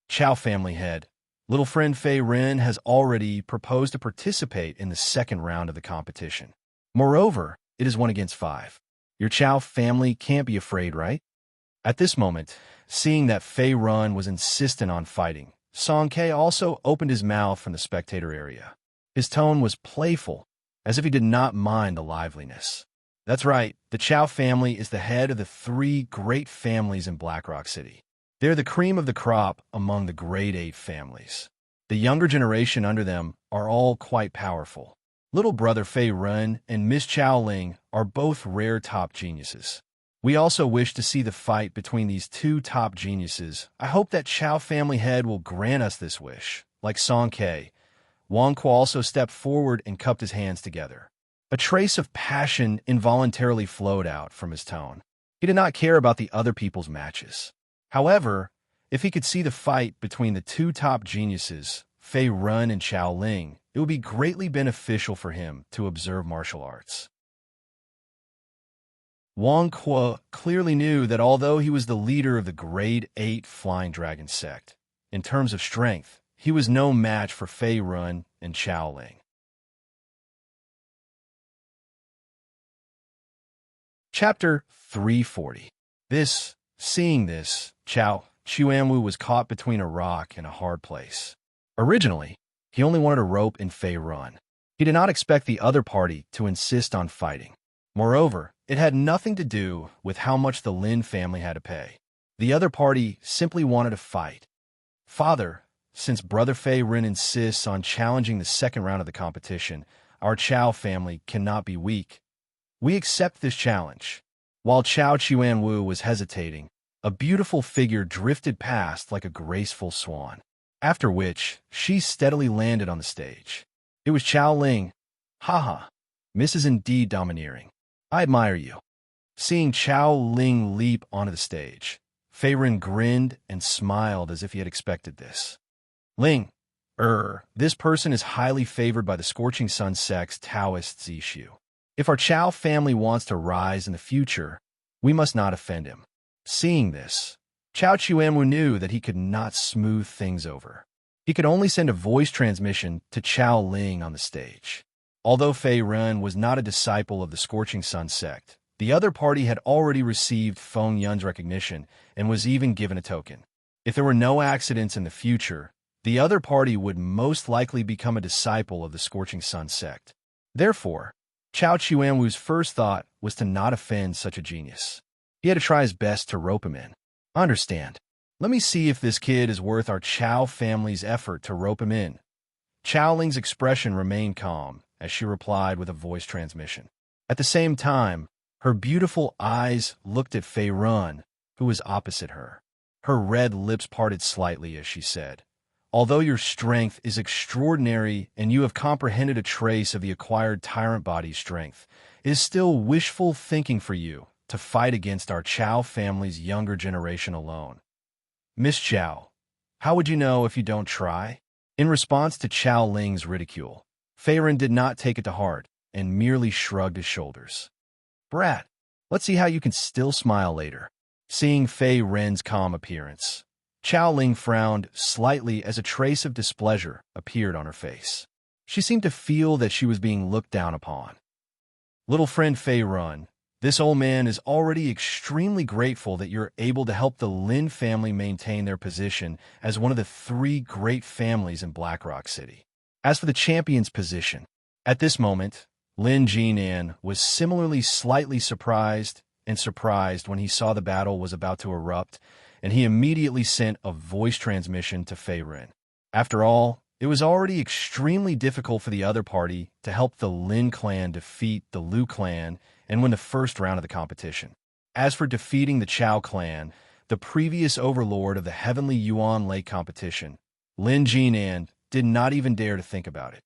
[SPEAKER 1] Chao family head, little friend Fei Ren has already proposed to participate in the second round of the competition. Moreover, it is 1 against 5. Your Chao family can't be afraid, right? At this moment, seeing that Fei Ren was insistent on fighting, Song Ke also opened his mouth from the spectator area. His tone was playful, as if he did not mind the liveliness. That's right, the Chao family is the head of the 3 great families in Black Rock City. They're the cream of the crop among the Grade 8 families. The younger generation under them are all quite powerful. Little brother Fei Ren and Miss Chao Ling are both rare top geniuses. We also wish to see the fight between these 2 top geniuses. I hope that Chao family head will grant us this wish. Like Song Ke, Wang Kuo also stepped forward and cupped his hands together. A trace of passion involuntarily flowed out from his tone. He did not care about the other people's matches. However, if he could see the fight between the 2 top geniuses, Fei Ren and Chao Ling, it would be greatly beneficial for him to observe martial arts. Wang Kuo clearly knew that although he was the leader of the Grade 8 Flying Dragon sect, in terms of strength, he was no match for Fei Ren and Chao Ling. Chapter 340. Seeing this, Chao Chuanwu was caught between a rock and a hard place. Originally, he only wanted a rope in Fei Ren. He did not expect the other party to insist on fighting. Moreover, it had nothing to do with how much the Lin family had to pay. The other party simply wanted to fight. Father, since Brother Fei Ren insists on challenging the second round of the competition, our Chao family cannot be weak. We accept this challenge. While Chao Chuanwu was hesitating, a beautiful figure drifted past like a graceful swan, after which she steadily landed on the stage. It was Chao Ling. Haha, Miss is indeed domineering. I admire you. Seeing Chao Ling leap onto the stage, Fei Ren grinned and smiled as if he had expected this. Ling, this person is highly favored by the Scorching Sun sect's Taoist Zishu. If our Chao family wants to rise in the future, we must not offend him. Seeing this, Chao Chuanwu knew that he could not smooth things over. He could only send a voice transmission to Chao Ling on the stage. Although Fei Ren was not a disciple of the Scorching Sun sect, the other party had already received Feng Yun's recognition and was even given a token. If there were no accidents in the future, the other party would most likely become a disciple of the Scorching Sun sect. Therefore, Chao Chuanwu's first thought was to not offend such a genius. He had to try his best to rope him in. Understand. Let me see if this kid is worth our Chow family's effort to rope him in. Chow Ling's expression remained calm as she replied with a voice transmission. At the same time, her beautiful eyes looked at Fei Run, who was opposite her. Her red lips parted slightly as she said, "Although your strength is extraordinary and you have comprehended a trace of the acquired tyrant body's strength, it is still wishful thinking for you to fight against our Chow family's younger generation alone. Miss Chow, how would you know if you don't try?" In response to Chow Ling's ridicule, Fei Ren did not take it to heart and merely shrugged his shoulders. "Brat, let's see how you can still smile later." Seeing Fei Ren's calm appearance, Chow Ling frowned slightly as a trace of displeasure appeared on her face. She seemed to feel that she was being looked down upon. "Little friend Fei Run, this old man is already extremely grateful that you're able to help the Lin family maintain their position as one of the 3 great families in Blackrock City. As for the champion's position, at this moment, Lin Jinan was similarly slightly surprised when he saw the battle was about to erupt, and he immediately sent a voice transmission to Fei Ren. After all, it was already extremely difficult for the other party to help the Lin clan defeat the Liu clan and win the first round of the competition. As for defeating the Chow clan, the previous overlord of the Heavenly Yuan Lake competition, Lin Jinan did not even dare to think about it.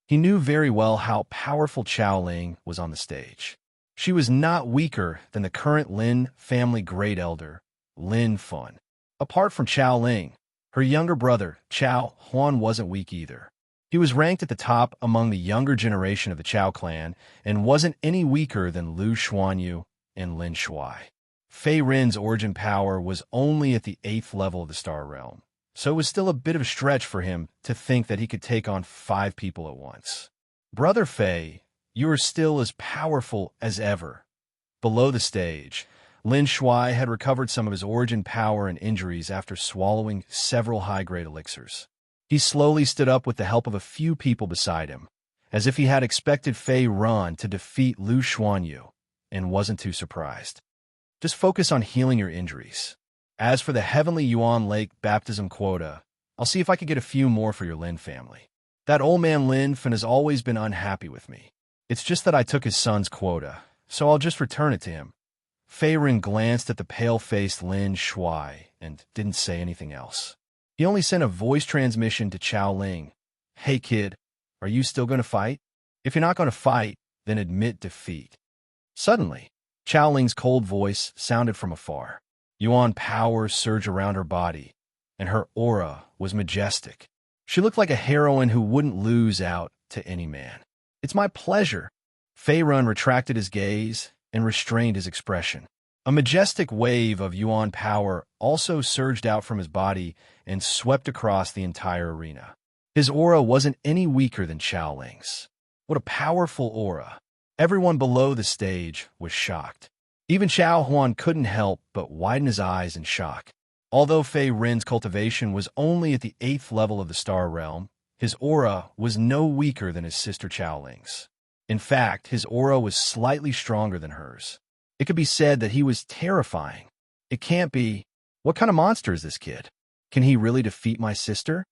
[SPEAKER 1] He knew very well how powerful Chow Ling was on the stage. She was not weaker than the current Lin family great elder, Lin Fun. Apart from Chow Ling, her younger brother, Chow Huan, wasn't weak either. He was ranked at the top among the younger generation of the Chow clan and wasn't any weaker than Liu Xuanyu and Lin Shuai. Fei Ren's origin power was only at the 8th level of the Star Realm, so it was still a bit of a stretch for him to think that he could take on 5 people at once. "Brother Fei, you are still as powerful as ever." Below the stage, Lin Shuai had recovered some of his origin power and injuries after swallowing several high-grade elixirs. He slowly stood up with the help of a few people beside him, as if he had expected Fei Run to defeat Liu Xuanyu, and wasn't too surprised. "Just focus on healing your injuries. As for the Heavenly Yuan Lake baptism quota, I'll see if I can get a few more for your Lin family. That old man Lin Fin has always been unhappy with me. It's just that I took his son's quota, so I'll just return it to him." Fei Ren glanced at the pale-faced Lin Shuai and didn't say anything else. He only sent a voice transmission to Chow Ling. "Hey kid, are you still going to fight? If you're not going to fight, then admit defeat." Suddenly, Chow Ling's cold voice sounded from afar. Yuan power surged around her body, and her aura was majestic. She looked like a heroine who wouldn't lose out to any man. "It's my pleasure." Fei Run retracted his gaze and restrained his expression. A majestic wave of Yuan power also surged out from his body and swept across the entire arena. His aura wasn't any weaker than Chow Ling's. What a powerful aura. Everyone below the stage was shocked. Even Chow Huan couldn't help but widen his eyes in shock. Although Fei Ren's cultivation was only at the 8th level of the Star Realm, his aura was no weaker than his sister Chow Ling's. In fact, his aura was slightly stronger than hers. It could be said that he was terrifying. It can't be. What kind of monster is this kid? Can he really defeat my sister?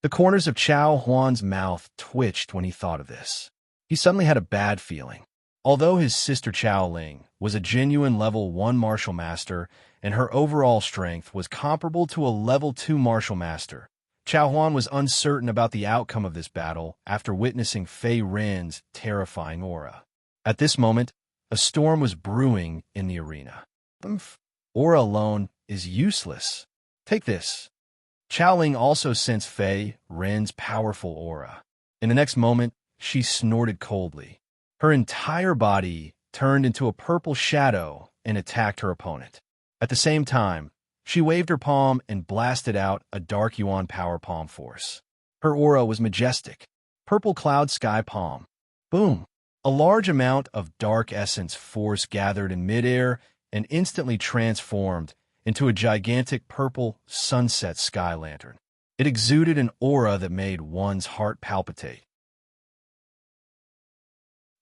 [SPEAKER 1] The corners of Chow Huan's mouth twitched when he thought of this. He suddenly had a bad feeling. Although his sister Chow Ling was a genuine level 1 martial master and her overall strength was comparable to a level 2 martial master, Chow Huan was uncertain about the outcome of this battle after witnessing Fei Ren's terrifying aura. At this moment, a storm was brewing in the arena. Aura alone is useless. Take this. Chow Ling also sensed Fei Ren's powerful aura. In the next moment, she snorted coldly. Her entire body turned into a purple shadow and attacked her opponent. At the same time, she waved her palm and blasted out a dark Yuan power palm force. Her aura was majestic. Purple cloud sky palm. Boom! A large amount of dark essence force gathered in midair and instantly transformed into a gigantic purple sunset sky lantern. It exuded an aura that made one's heart palpitate.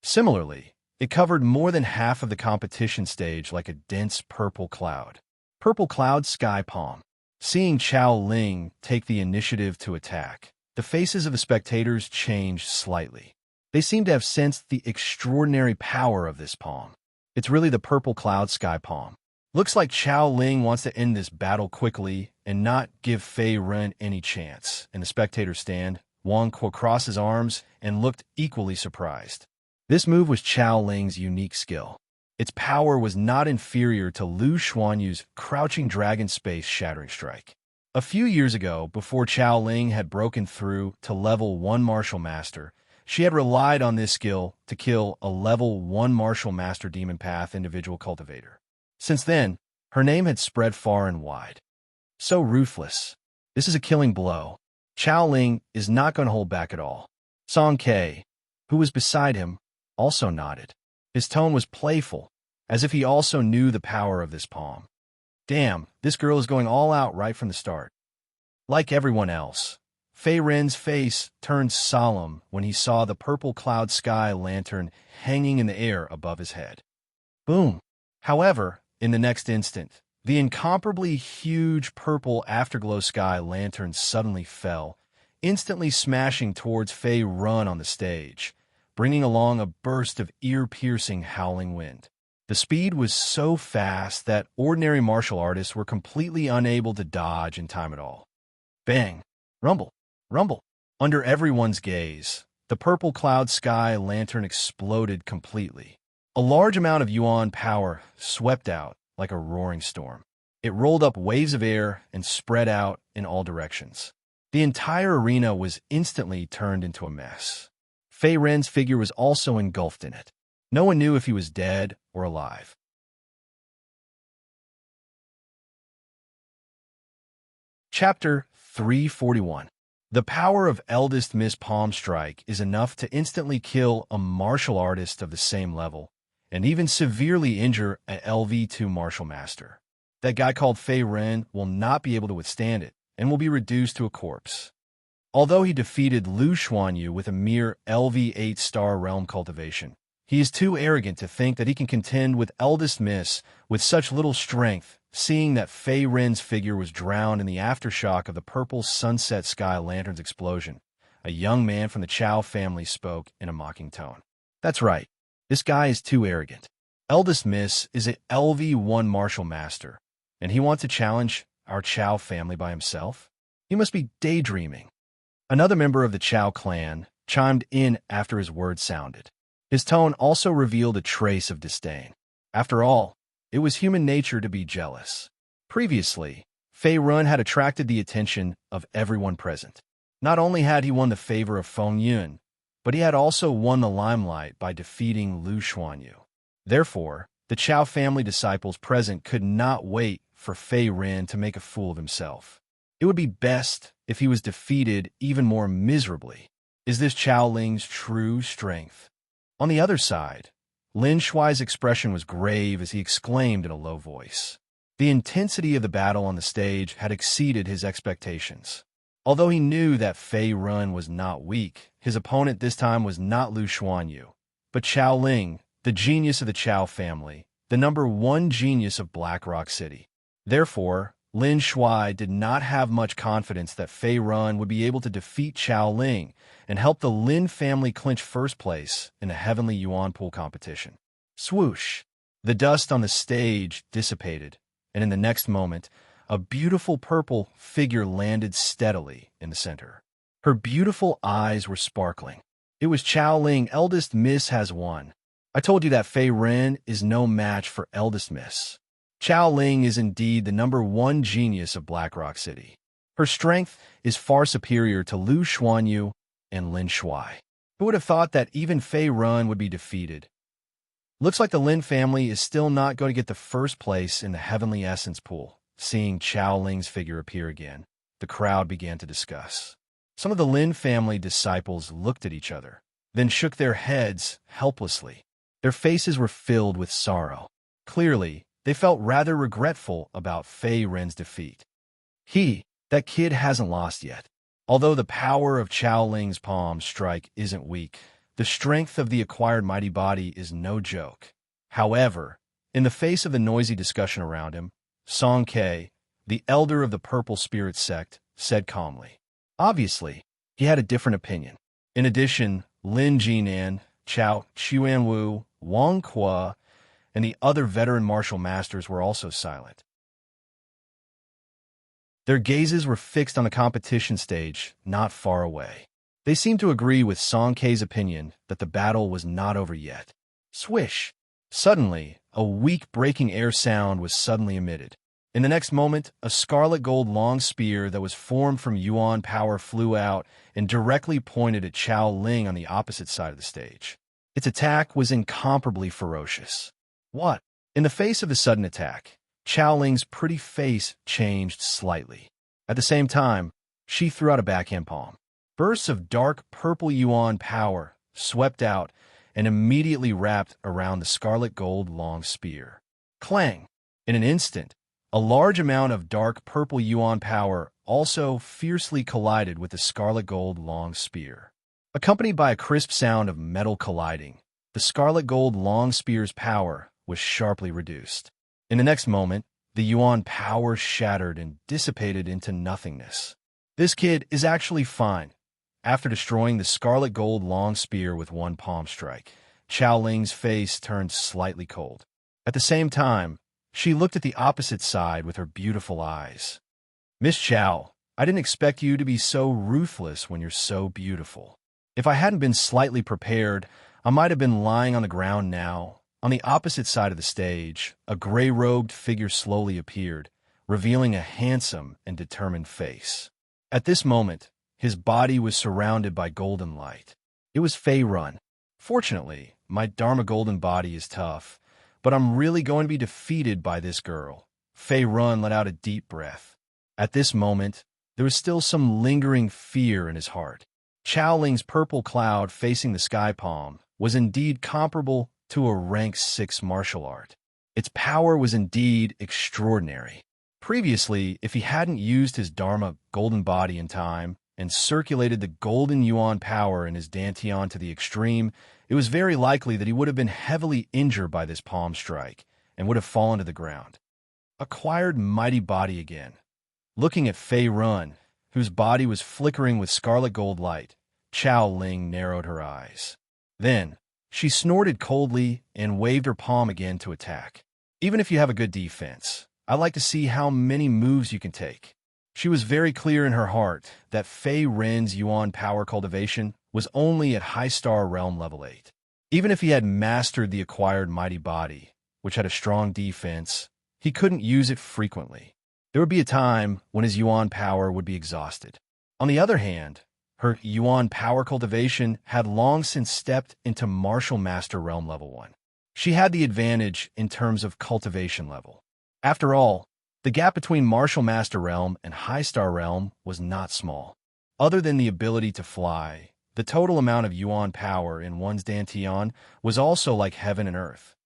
[SPEAKER 1] Similarly, It covered more than half of the competition stage like a dense purple cloud. Purple cloud sky palm. Seeing Chao Ling take the initiative to attack, the faces of the spectators changed slightly. They seemed to have sensed the extraordinary power of this palm. It's really the purple cloud sky palm. Looks like Chao Ling wants to end this battle quickly and not give Fei Ren any chance. In the spectator stand, Wang Kuo crossed his arms and looked equally surprised. This move was Chao Ling's unique skill. Its power was not inferior to Lu Xuanyu's crouching dragon space shattering strike. A few years ago, before Chao Ling had broken through to level 1 martial master, she had relied on this skill to kill a level 1 martial master demon path individual cultivator. Since then, her name had spread far and wide. So ruthless. This is a killing blow. Chao Ling is not going to hold back at all. Song Ke, who was beside him, also nodded. His tone was playful, as if he also knew the power of this palm. Damn, this girl is going all out right from the start. Like everyone else, Fei Ren's face turned solemn when he saw the purple cloud sky lantern hanging in the air above his head. Boom! However, in the next instant, the incomparably huge purple afterglow sky lantern suddenly fell, instantly smashing towards Fei Ren on the stage, bringing along a burst of ear-piercing howling wind. The speed was so fast that ordinary martial artists were completely unable to dodge in time at all. Bang! Rumble! Rumble! Under everyone's gaze, the purple cloud sky lantern exploded completely. A large amount of yuan power swept out like a roaring storm. It rolled up waves of air and spread out in all directions. The entire arena was instantly turned into a mess. Fei Ren's figure was also engulfed in it. No one knew if he was dead or alive. Chapter 341. The power of Eldest Miss Palm Strike is enough to instantly kill a martial artist of the same level, and even severely injure an LV2 martial master. That guy called Fei Ren will not be able to withstand it, and will be reduced to a corpse. Although he defeated Lu Xuanyu with a mere LV8 star realm cultivation, he is too arrogant to think that he can contend with Eldest Miss with such little strength, seeing that Fei Ren's figure was drowned in the aftershock of the purple sunset sky lantern's explosion. A young man from the Chao family spoke in a mocking tone. That's right. This guy is too arrogant. Eldest Miss is an LV1 martial master, and he wants to challenge our Chao family by himself? He must be daydreaming. Another member of the Chao clan chimed in after his words sounded. His tone also revealed a trace of disdain. After all, it was human nature to be jealous. Previously, Fei Ren had attracted the attention of everyone present. Not only had he won the favor of Feng Yun, but he had also won the limelight by defeating Lu Xuanyu. Therefore, the Chao family disciples present could not wait for Fei Ren to make a fool of himself. It would be best if he was defeated even more miserably. Is this Chao Ling's true strength? On the other side, Lin Shuai's expression was grave as he exclaimed in a low voice. The intensity of the battle on the stage had exceeded his expectations. Although he knew that Fei Ren was not weak, his opponent this time was not Lu Xuanyu, but Chao Ling, the genius of the Chao family, the #1 genius of Black Rock City. Therefore, Lin Shuai did not have much confidence that Fei Ren would be able to defeat Chao Ling and help the Lin family clinch first place in the Heavenly Yuan Pool competition. Swoosh! The dust on the stage dissipated, and in the next moment, a beautiful purple figure landed steadily in the center. Her beautiful eyes were sparkling. It was Chao Ling. Eldest Miss has won. I told you that Fei Ren is no match for Eldest Miss. Chao Ling is indeed the #1 genius of Black Rock City. Her strength is far superior to Lu Xuanyu and Lin Shuai. Who would have thought that even Fei Ren would be defeated? Looks like the Lin family is still not going to get the first place in the Heavenly Essence Pool. Seeing Chao Ling's figure appear again, the crowd began to discuss. Some of the Lin family disciples looked at each other, then shook their heads helplessly. Their faces were filled with sorrow. Clearly, they felt rather regretful about Fei Ren's defeat. That kid hasn't lost yet. Although the power of Chao Ling's palm strike isn't weak, The strength of the acquired mighty body is no joke. However, in the face of the noisy discussion around him, Song Ke, the elder of the Purple Spirit sect, said calmly. Obviously, he had a different opinion. In addition, Lin Jinan, Chao Chuanwu, Wang Kua, and the other veteran martial masters were also silent. Their gazes were fixed on the competition stage, not far away. They seemed to agree with Song Ke's opinion that the battle was not over yet. Swish! Suddenly, a weak breaking air sound was suddenly emitted. In the next moment, a scarlet gold long spear that was formed from Yuan power flew out and directly pointed at Chao Ling on the opposite side of the stage. Its attack was incomparably ferocious. What? In the face of the sudden attack, Chao Ling's pretty face changed slightly. At the same time, she threw out a backhand palm. Bursts of dark purple Yuan power swept out and immediately wrapped around the scarlet gold long spear. Clang! In an instant, a large amount of dark purple Yuan power also fiercely collided with the scarlet gold long spear. Accompanied by a crisp sound of metal colliding, the scarlet gold long spear's power was sharply reduced. In the next moment, the Yuan power shattered and dissipated into nothingness. This kid is actually fine. After destroying the scarlet gold long spear with one palm strike, Chao Ling's face turned slightly cold. At the same time, she looked at the opposite side with her beautiful eyes. Miss Chao, I didn't expect you to be so ruthless when you're so beautiful. If I hadn't been slightly prepared, I might have been lying on the ground now. On the opposite side of the stage, a gray-robed figure slowly appeared, revealing a handsome and determined face. At this moment, his body was surrounded by golden light. It was Fei Run. Fortunately, my Dharma golden body is tough, but I'm really going to be defeated by this girl. Fei Run let out a deep breath. At this moment, there was still some lingering fear in his heart. Chao Ling's purple cloud facing the sky palm was indeed comparable to a rank 6 martial art. Its power was indeed extraordinary. Previously, if he hadn't used his Dharma golden body in time and circulated the golden Yuan power in his Dantian to the extreme, it was very likely that he would have been heavily injured by this palm strike and would have fallen to the ground. Acquired mighty body again. Looking at Fei Run, whose body was flickering with scarlet gold light, Chao Ling narrowed her eyes. Then, she snorted coldly and waved her palm again to attack. Even if you have a good defense, I like to see how many moves you can take. She was very clear in her heart that Fei Ren's Yuan power cultivation was only at High Star Realm level 8. Even if he had mastered the acquired mighty body, which had a strong defense, he couldn't use it frequently. There would be a time when his Yuan power would be exhausted. On the other hand, her Yuan power cultivation had long since stepped into Martial Master Realm level 1. She had the advantage in terms of cultivation level. After all, the gap between Martial Master Realm and High Star Realm was not small. Other than the ability to fly, the total amount of Yuan power in one's Dantian was also like heaven and earth.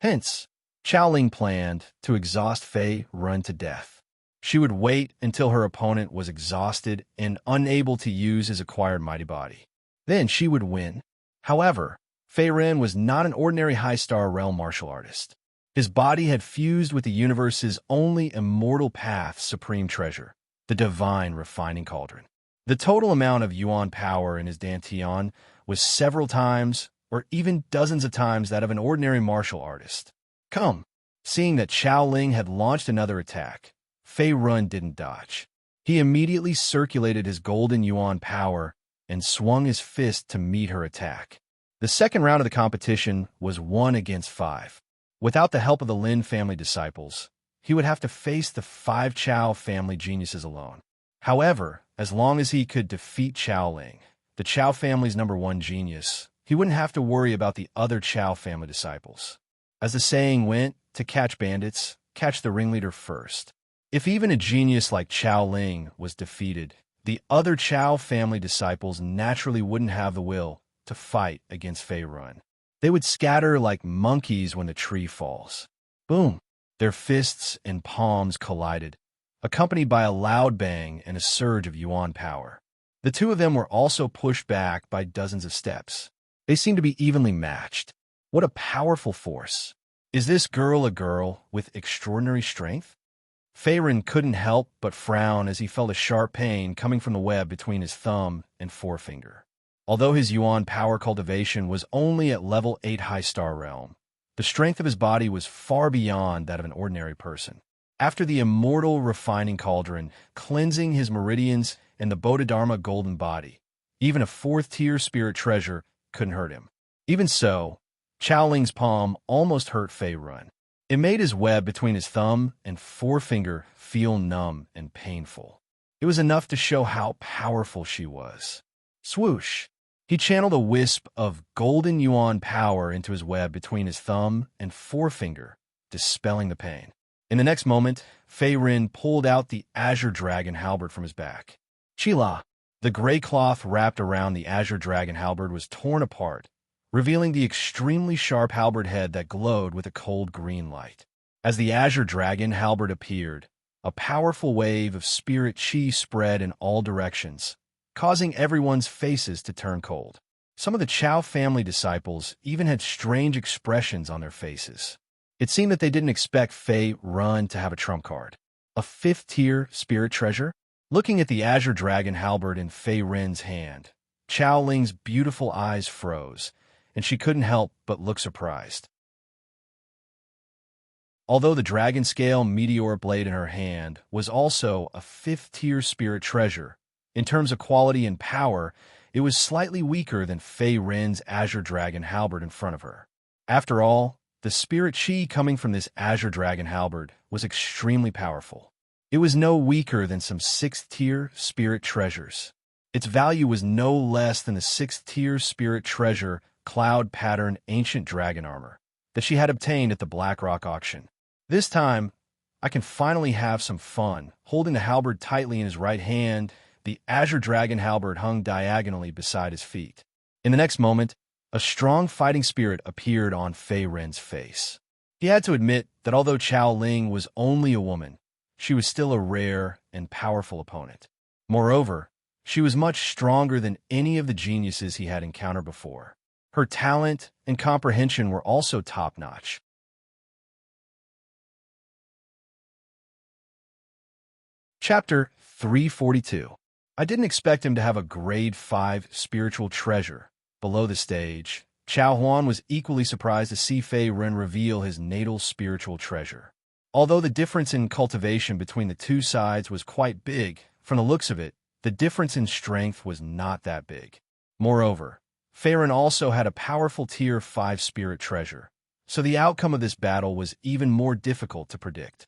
[SPEAKER 1] Hence, Chao Ling planned to exhaust Fei Run to death. She would wait until her opponent was exhausted and unable to use his acquired mighty body. Then she would win. However, Fei Ren was not an ordinary High Star Realm martial artist. His body had fused with the universe's only immortal path supreme treasure, the divine refining cauldron. The total amount of Yuan power in his Dantian was several times or even dozens of times that of an ordinary martial artist. Come, seeing that Chao Ling had launched another attack, Fei Run didn't dodge. He immediately circulated his golden Yuan power and swung his fist to meet her attack. The second round of the competition was 1 against 5. Without the help of the Lin family disciples, he would have to face the 5 Chao family geniuses alone. However, as long as he could defeat Chao Ling, the Chao family's #1 genius, he wouldn't have to worry about the other Chao family disciples. As the saying went, to catch bandits, catch the ringleader first. If even a genius like Chao Ling was defeated, the other Chao family disciples naturally wouldn't have the will to fight against Fei Run. They would scatter like monkeys when the tree falls. Boom! Their fists and palms collided, accompanied by a loud bang and a surge of Yuan power. The two of them were also pushed back by dozens of steps. They seemed to be evenly matched. What a powerful force. Is this girl a girl with extraordinary strength? Feyrin couldn't help but frown as he felt a sharp pain coming from the web between his thumb and forefinger. Although his yuan power cultivation was only at level 8 high star realm, the strength of his body was far beyond that of an ordinary person. After the immortal refining cauldron, cleansing his meridians and the Bodhidharma golden body, even a 4th-tier spirit treasure couldn't hurt him. Even so, Qiaoling's palm almost hurt Feyrin. It made his web between his thumb and forefinger feel numb and painful. It was enough to show how powerful she was. Swoosh! He channeled a wisp of golden yuan power into his web between his thumb and forefinger, dispelling the pain. In the next moment, Feyrin pulled out the azure dragon halberd from his back. Chila! The gray cloth wrapped around the azure dragon halberd was torn apart, revealing the extremely sharp halberd head that glowed with a cold green light. As the azure dragon halberd appeared, a powerful wave of spirit chi spread in all directions, causing everyone's faces to turn cold. Some of the Qiao family disciples even had strange expressions on their faces. It seemed that they didn't expect Feyrin to have a trump card. A 5th-tier spirit treasure? Looking at the azure dragon halberd in Feyrin's hand, Qiaoling's beautiful eyes froze, and she couldn't help but look surprised. Although the dragon scale meteor blade in her hand was also a 5th-tier spirit treasure, in terms of quality and power, it was slightly weaker than Feyrin's azure dragon halberd in front of her. After all, the spirit chi coming from this azure dragon halberd was extremely powerful. It was no weaker than some 6th-tier spirit treasures. Its value was no less than the 6th-tier spirit treasure cloud pattern ancient dragon armor that she had obtained at the Blackrock auction. This time, I can finally have some fun. Holding the halberd tightly in his right hand, the azure dragon halberd hung diagonally beside his feet. In the next moment, a strong fighting spirit appeared on Feyrin's face. He had to admit that although Qiaoling was only a woman, she was still a rare and powerful opponent. Moreover, she was much stronger than any of the geniuses he had encountered before. Her talent and comprehension were also top-notch. Chapter 342. I didn't expect him to have a grade 5 spiritual treasure. Below the stage, Qiao Huan was equally surprised to see Feyrin reveal his natal spiritual treasure. Although the difference in cultivation between the two sides was quite big, from the looks of it, the difference in strength was not that big. Moreover, Feyrin also had a powerful tier 5 spirit treasure, so the outcome of this battle was even more difficult to predict.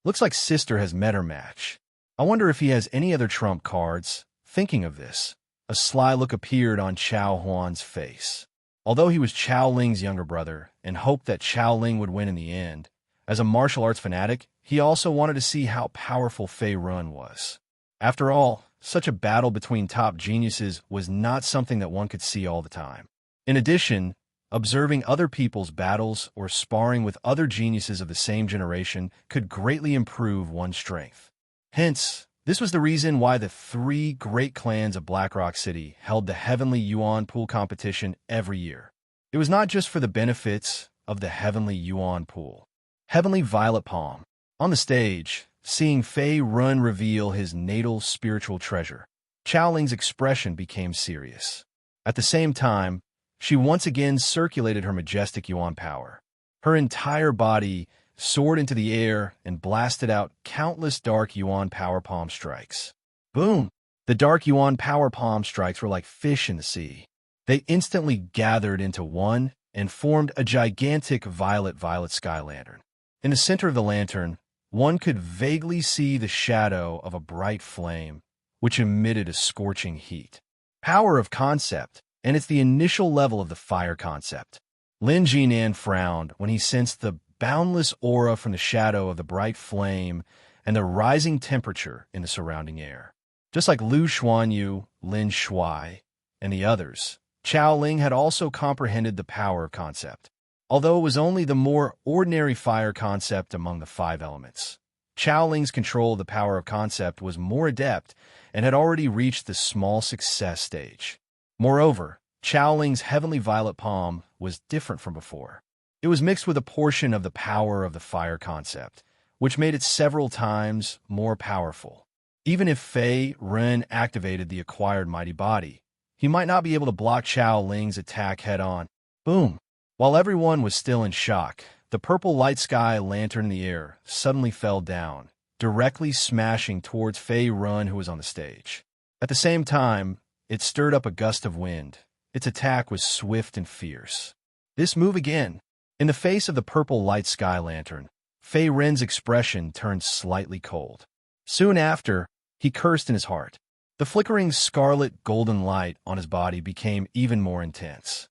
[SPEAKER 1] Looks like Sister has met her match. I wonder if he has any other trump cards. Thinking of this, a sly look appeared on Qiao Huan's face. Although he was Qiaoling's younger brother and hoped that Qiaoling would win in the end, as a martial arts fanatic, he also wanted to see how powerful Feyrin was. After all, such a battle between top geniuses was not something that one could see all the time. In addition, observing other people's battles or sparring with other geniuses of the same generation could greatly improve one's strength. Hence, this was the reason why the 3 great clans of Blackrock City held the Heavenly Yuan Pool competition every year. It was not just for the benefits of the Heavenly Yuan Pool. Heavenly Violet Palm. On the stage, seeing Feyrin reveal his natal spiritual treasure, Qiaoling's expression became serious. At the same time, she once again circulated her majestic yuan power. Her entire body soared into the air and blasted out countless dark yuan power palm strikes. Boom! The dark yuan power palm strikes were like fish in the sea. They instantly gathered into one and formed a gigantic violet sky lantern. In the center of the lantern, one could vaguely see the shadow of a bright flame, which emitted a scorching heat. Power of concept, and it's the initial level of the fire concept. Lin Jinan frowned when he sensed the boundless aura from the shadow of the bright flame and the rising temperature in the surrounding air. Just like Lu Xuanyu, Lin Shuai, and the others, Qiaoling had also comprehended the power of concept. Although it was only the more ordinary fire concept among the 5 elements, Chao Ling's control of the power of concept was more adept and had already reached the small success stage. Moreover, Chao Ling's heavenly violet palm was different from before. It was mixed with a portion of the power of the fire concept, which made it several times more powerful. Even if Fei Ren activated the acquired mighty body, he might not be able to block Chao Ling's attack head-on. Boom! While everyone was still in shock, the purple light sky lantern in the air suddenly fell down, directly smashing towards Fei Ren, who was on the stage. At the same time, it stirred up a gust of wind. Its attack was swift and fierce. This move again. In the face of the purple light sky lantern, Fei Ren's expression turned slightly cold. Soon after, he cursed in his heart. The flickering scarlet golden light on his body became even more intense.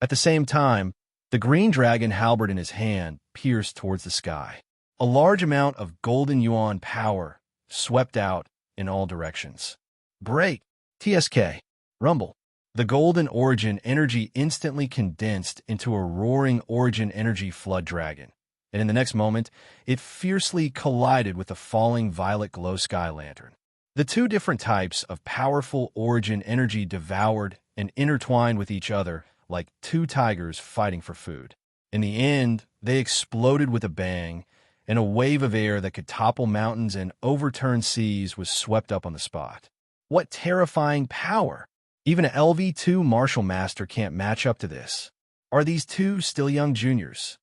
[SPEAKER 1] At the same time, the green dragon halberd in his hand pierced towards the sky. A large amount of golden yuan power swept out in all directions. Break! TSK! Rumble! The golden origin energy instantly condensed into a roaring origin energy flood dragon, and in the next moment, it fiercely collided with the falling violet glow sky lantern. The two different types of powerful origin energy devoured and intertwined with each other like two tigers fighting for food. In the end, they exploded with a bang, and a wave of air that could topple mountains and overturn seas was swept up on the spot. What terrifying power! Even an LV2 Martial Master can't match up to this. Are these two still young juniors?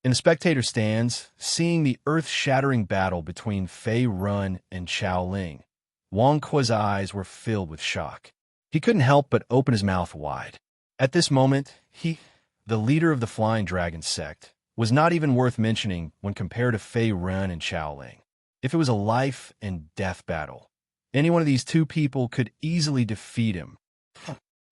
[SPEAKER 1] In the spectator stands, seeing the earth-shattering battle between Fei Ren and Chao Ling, Wang Kuo's eyes were filled with shock. He couldn't help but open his mouth wide. At this moment, he, the leader of the Flying Dragon sect, was not even worth mentioning when compared to Fei Ren and Chao Ling. If it was a life and death battle, any one of these two people could easily defeat him.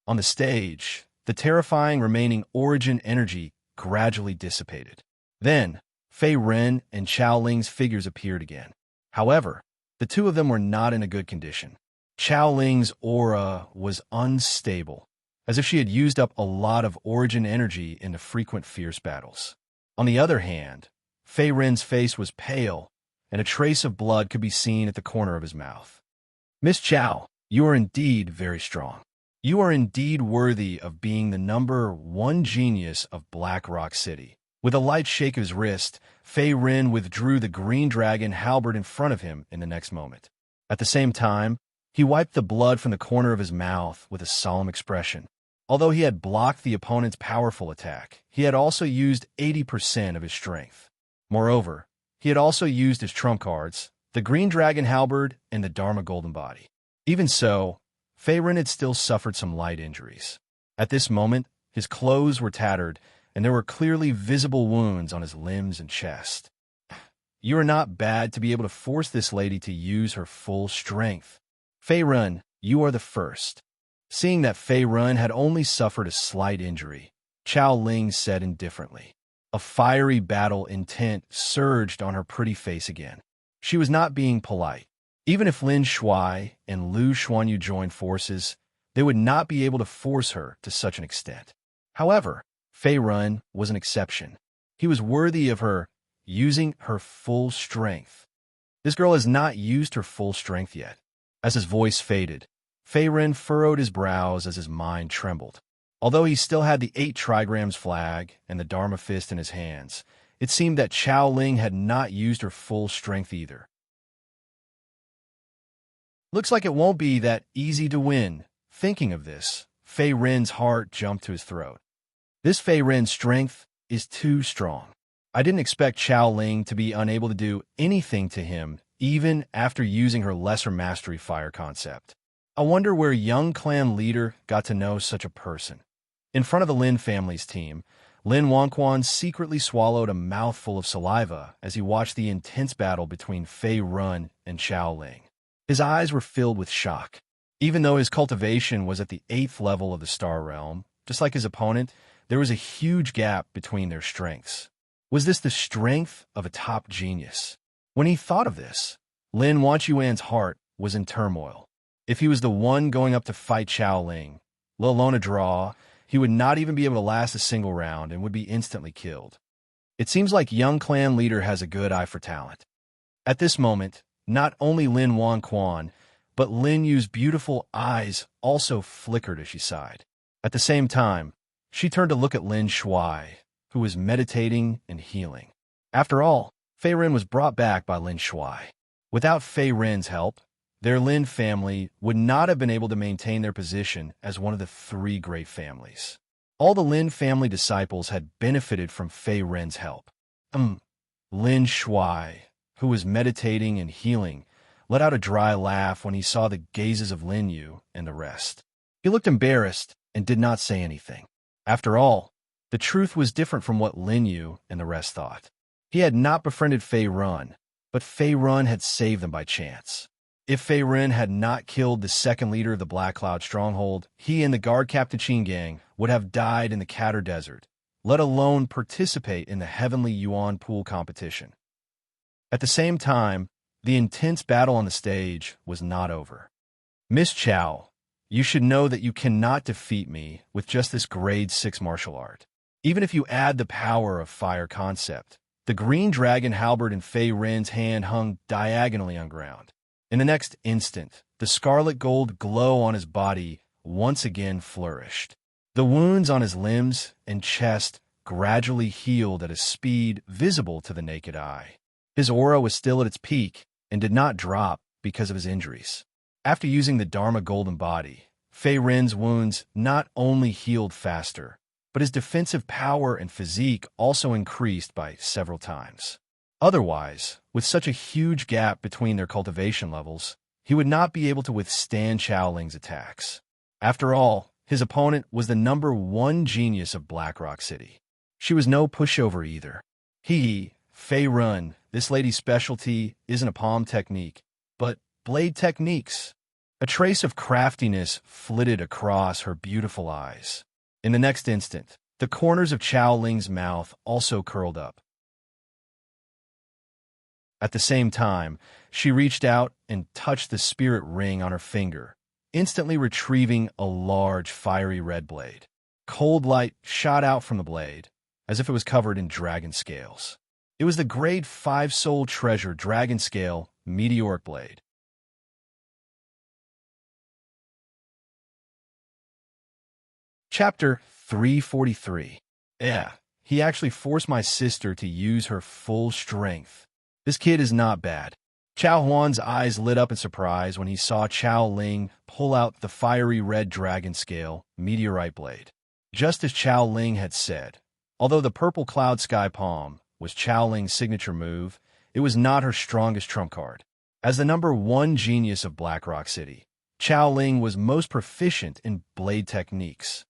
[SPEAKER 1] On the stage, the terrifying remaining origin energy gradually dissipated. Then, Fei Ren and Chao Ling's figures appeared again. However, the two of them were not in a good condition. Chao Ling's aura was unstable, as if she had used up a lot of origin energy in the frequent fierce battles. On the other hand, Fei Ren's face was pale, and a trace of blood could be seen at the corner of his mouth. Miss Chao, you are indeed very strong. You are indeed worthy of being the #1 genius of Black Rock City. With a light shake of his wrist, Fei Ren withdrew the green dragon halberd in front of him in the next moment. At the same time, he wiped the blood from the corner of his mouth with a solemn expression. Although he had blocked the opponent's powerful attack, he had also used 80% of his strength. Moreover, he had also used his trump cards, the green dragon halberd and the Dharma golden body. Even so, Fei Ren had still suffered some light injuries. At this moment, his clothes were tattered, and there were clearly visible wounds on his limbs and chest. You are not bad to be able to force this lady to use her full strength. Fei Ren, you are the first. Seeing that Fei Ren had only suffered a slight injury, Chao Ling said indifferently. A fiery battle intent surged on her pretty face again. She was not being polite. Even if Lin Shuai and Lu Xuanyu joined forces, they would not be able to force her to such an extent. However, Fei Ren was an exception. He was worthy of her using her full strength. This girl has not used her full strength yet. As his voice faded, Fei Ren furrowed his brows as his mind trembled. Although he still had the 8 trigrams flag and the Dharma fist in his hands, it seemed that Chao Ling had not used her full strength either. Looks like it won't be that easy to win. Thinking of this, Fei Ren's heart jumped to his throat. This Fei Ren's strength is too strong. I didn't expect Chao Ling to be unable to do anything to him, even after using her lesser mastery fire concept. I wonder where young clan leader got to know such a person. In front of the Lin family's team, Lin Wangquan secretly swallowed a mouthful of saliva as he watched the intense battle between Fei Ren and Chao Ling. His eyes were filled with shock. Even though his cultivation was at the 8th level of the Star Realm, just like his opponent, there was a huge gap between their strengths. Was this the strength of a top genius? When he thought of this, Lin Wanquan's heart was in turmoil. If he was the one going up to fight Chao Ling, let alone a draw, he would not even be able to last a single round and would be instantly killed. It seems like young clan leader has a good eye for talent. At this moment, not only Lin Wan Quan, but Lin Yu's beautiful eyes also flickered as she sighed. At the same time, she turned to look at Lin Shuai, who was meditating and healing. After all, Fei Ren was brought back by Lin Shuai. Without Fei Ren's help, their Lin family would not have been able to maintain their position as one of the three great families. All the Lin family disciples had benefited from Fei Ren's help. Lin Shuai, who was meditating and healing, let out a dry laugh when he saw the gazes of Lin Yu and the rest. He looked embarrassed and did not say anything. After all, the truth was different from what Lin Yu and the rest thought. He had not befriended Fei Ren, but Fei Ren had saved them by chance. If Fei Ren had not killed the second leader of the Black Cloud Stronghold, he and the guard Captain Qin Gang would have died in the Katter Desert, let alone participate in the Heavenly Yuan Pool competition. At the same time, the intense battle on the stage was not over. Miss Chow, you should know that you cannot defeat me with just this grade 6 martial art. Even if you add the power of fire concept, the green dragon halberd in Fei Ren's hand hung diagonally on ground. In the next instant, the scarlet gold glow on his body once again flourished. The wounds on his limbs and chest gradually healed at a speed visible to the naked eye. His aura was still at its peak and did not drop because of his injuries. After using the Dharma Golden Body, Fei Ren's wounds not only healed faster, but his defensive power and physique also increased by several times. Otherwise, with such a huge gap between their cultivation levels, he would not be able to withstand Xiaoling's attacks. After all, his opponent was the #1 genius of Black Rock City. She was no pushover either. Fei Ren, this lady's specialty isn't a palm technique, but blade techniques. A trace of craftiness flitted across her beautiful eyes. In the next instant, the corners of Xiaoling's mouth also curled up. At the same time, she reached out and touched the spirit ring on her finger, instantly retrieving a large fiery red blade. Cold light shot out from the blade, as if it was covered in dragon scales. It was the grade 5 soul treasure dragon scale meteoric blade. Chapter 343. He actually forced my sister to use her full strength. This kid is not bad. Chao Huan's eyes lit up in surprise when he saw Chao Ling pull out the fiery red dragon scale meteorite blade. Just as Chao Ling had said, although the purple cloud sky palm was Chao Ling's signature move, it was not her strongest trump card. As the #1 genius of Black Rock City, Chao Ling was most proficient in blade techniques.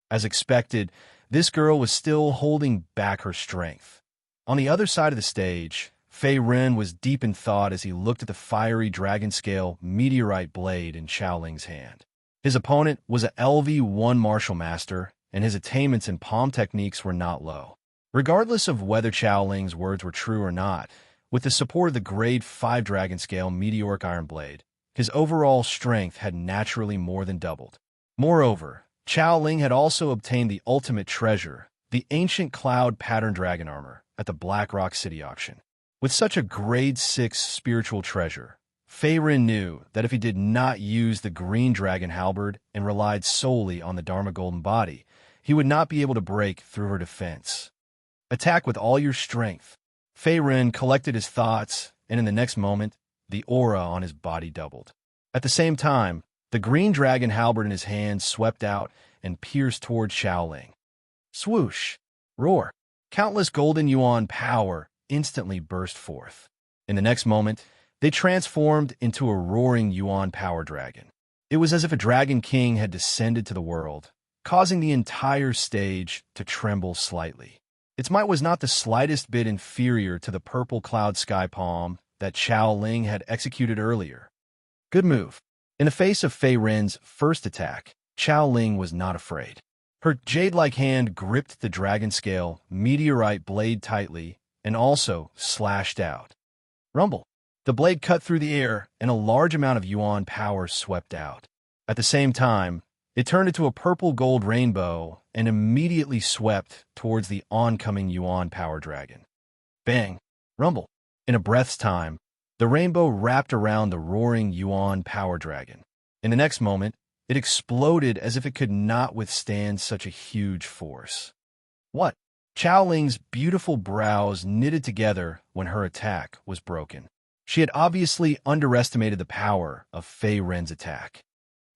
[SPEAKER 1] As expected, this girl was still holding back her strength. On the other side of the stage, Fei Ren was deep in thought as he looked at the fiery dragon scale meteorite blade in Xiaoling's hand. His opponent was a LV1 martial master, and his attainments in palm techniques were not low. Regardless of whether Xiaoling's words were true or not, with the support of the grade 5 dragon scale meteoric iron blade, his overall strength had naturally more than doubled. Moreover, Xiaoling had also obtained the ultimate treasure, the ancient cloud pattern dragon armor, at the Black Rock City auction. With such a grade 6 spiritual treasure, Fei Ren knew that if he did not use the green dragon halberd and relied solely on the Dharma Golden Body, he would not be able to break through her defense. Attack with all your strength. Fei Ren collected his thoughts, and in the next moment, the aura on his body doubled. At the same time, the green dragon halberd in his hand swept out and pierced toward Xiaoling. Swoosh! Roar! Countless golden yuan power instantly burst forth. In the next moment, they transformed into a roaring yuan power dragon. It was as if a dragon king had descended to the world, causing the entire stage to tremble slightly. Its might was not the slightest bit inferior to the purple cloud sky palm that Xiaoling had executed earlier. Good move. In the face of Fei Ren's first attack, Xiaoling was not afraid. Her jade-like hand gripped the dragon scale meteorite blade tightly and also slashed out. Rumble. The blade cut through the air, and a large amount of yuan power swept out. At the same time, It turned into a purple-gold rainbow and immediately swept towards the oncoming Yuan power dragon. Bang! Rumble! In a breath's time, the rainbow wrapped around the roaring Yuan power dragon. In the next moment, it exploded as if it could not withstand such a huge force. What? Chao Ling's beautiful brows knitted together when her attack was broken. She had obviously underestimated the power of Fei Ren's attack.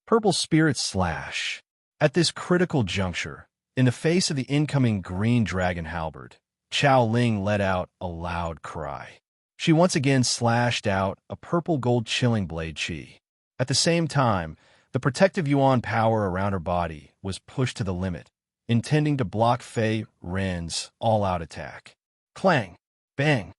[SPEAKER 1] Purple Spirit Slash. At this critical juncture, in the face of the incoming green dragon halberd, Chao Ling let out a loud cry. She once again slashed out a purple-gold chilling blade chi. At the same time, the protective Yuan power around her body was pushed to the limit, intending to block Fei Ren's all-out attack. Clang! Bang!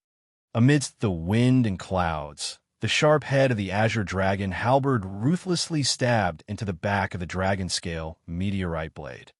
[SPEAKER 1] Amidst the wind and clouds, the sharp head of the azure dragon halberd ruthlessly stabbed into the back of the dragon-scale meteorite blade.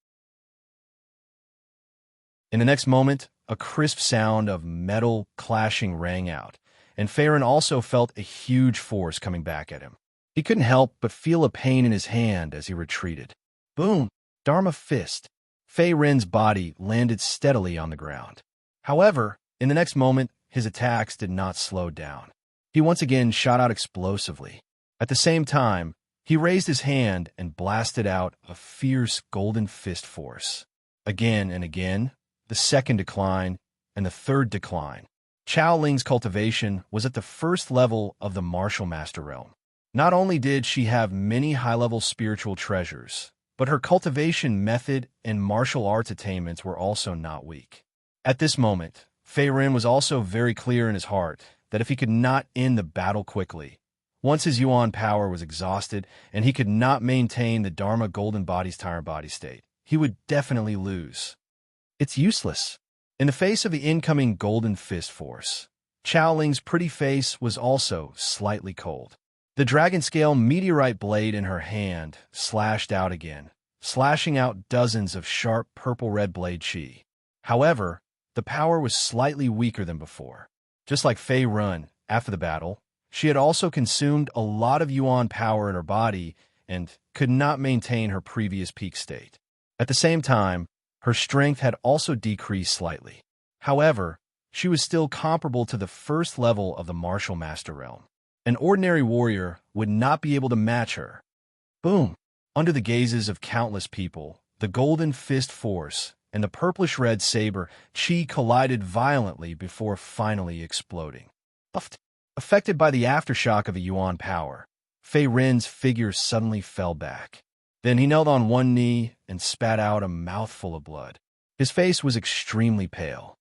[SPEAKER 1] In the next moment, a crisp sound of metal clashing rang out, and Fei Ren also felt a huge force coming back at him. He couldn't help but feel a pain in his hand as he retreated. Boom! Dharma fist. Fei Ren's body landed steadily on the ground. However, in the next moment, his attacks did not slow down. He once again shot out explosively. At the same time, he raised his hand and blasted out a fierce golden fist force. Again and again, the second decline and the third decline. Chao Ling's cultivation was at the first level of the martial master realm. Not only did she have many high-level spiritual treasures, but her cultivation method and martial arts attainments were also not weak. At this moment, Fei Ren was also very clear in his heart that if he could not end the battle quickly, once his Yuan power was exhausted and he could not maintain the Dharma Golden Body's tyrant body state, he would definitely lose. It's useless. In the face of the incoming Golden Fist force, Chao Ling's pretty face was also slightly cold. The dragon-scale meteorite blade in her hand slashed out again, slashing out dozens of sharp purple-red blade chi. However, the power was slightly weaker than before. Just like Fei Ren, after the battle, she had also consumed a lot of Yuan power in her body and could not maintain her previous peak state. At the same time, her strength had also decreased slightly. However, she was still comparable to the first level of the martial master realm. An ordinary warrior would not be able to match her. Boom! Under the gazes of countless people, the golden fist force and the purplish-red saber chi collided violently before finally exploding. Affected by the aftershock of the Yuan power, Fei Ren's figure suddenly fell back. Then he knelt on one knee and spat out a mouthful of blood. His face was extremely pale.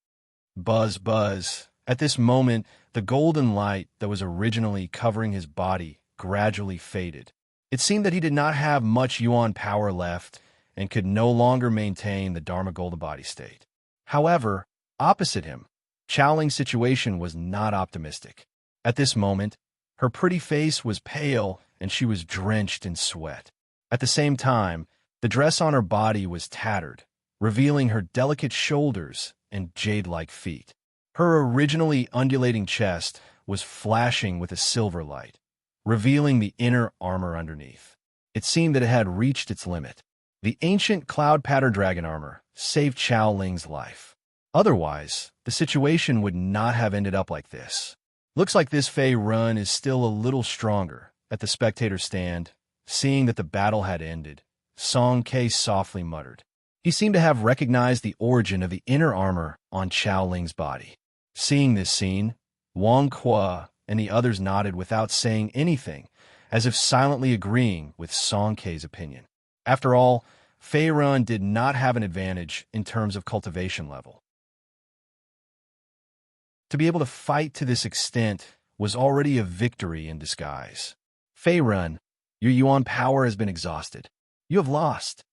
[SPEAKER 1] Buzz, buzz. At this moment, the golden light that was originally covering his body gradually faded. It seemed that he did not have much Yuan power left and could no longer maintain the Dharma Golden Body state. However, opposite him, Chao Ling's situation was not optimistic. At this moment, her pretty face was pale and she was drenched in sweat. At the same time, the dress on her body was tattered, revealing her delicate shoulders and jade-like feet. Her originally undulating chest was flashing with a silver light, revealing the inner armor underneath. It seemed that it had reached its limit. The ancient cloud pattern dragon armor saved Chao Ling's life. Otherwise, the situation would not have ended up like this. Looks like this Fei Ren is still a little stronger. At the spectator stand, seeing that the battle had ended, Song Ke softly muttered. He seemed to have recognized the origin of the inner armor on Chao Ling's body. Seeing this scene, Wang Kua and the others nodded without saying anything, as if silently agreeing with Song Ke's opinion. After all, Fei Ren did not have an advantage in terms of cultivation level. To be able to fight to this extent was already a victory in disguise. Fei Ren, your Yuan power has been exhausted. You have lost.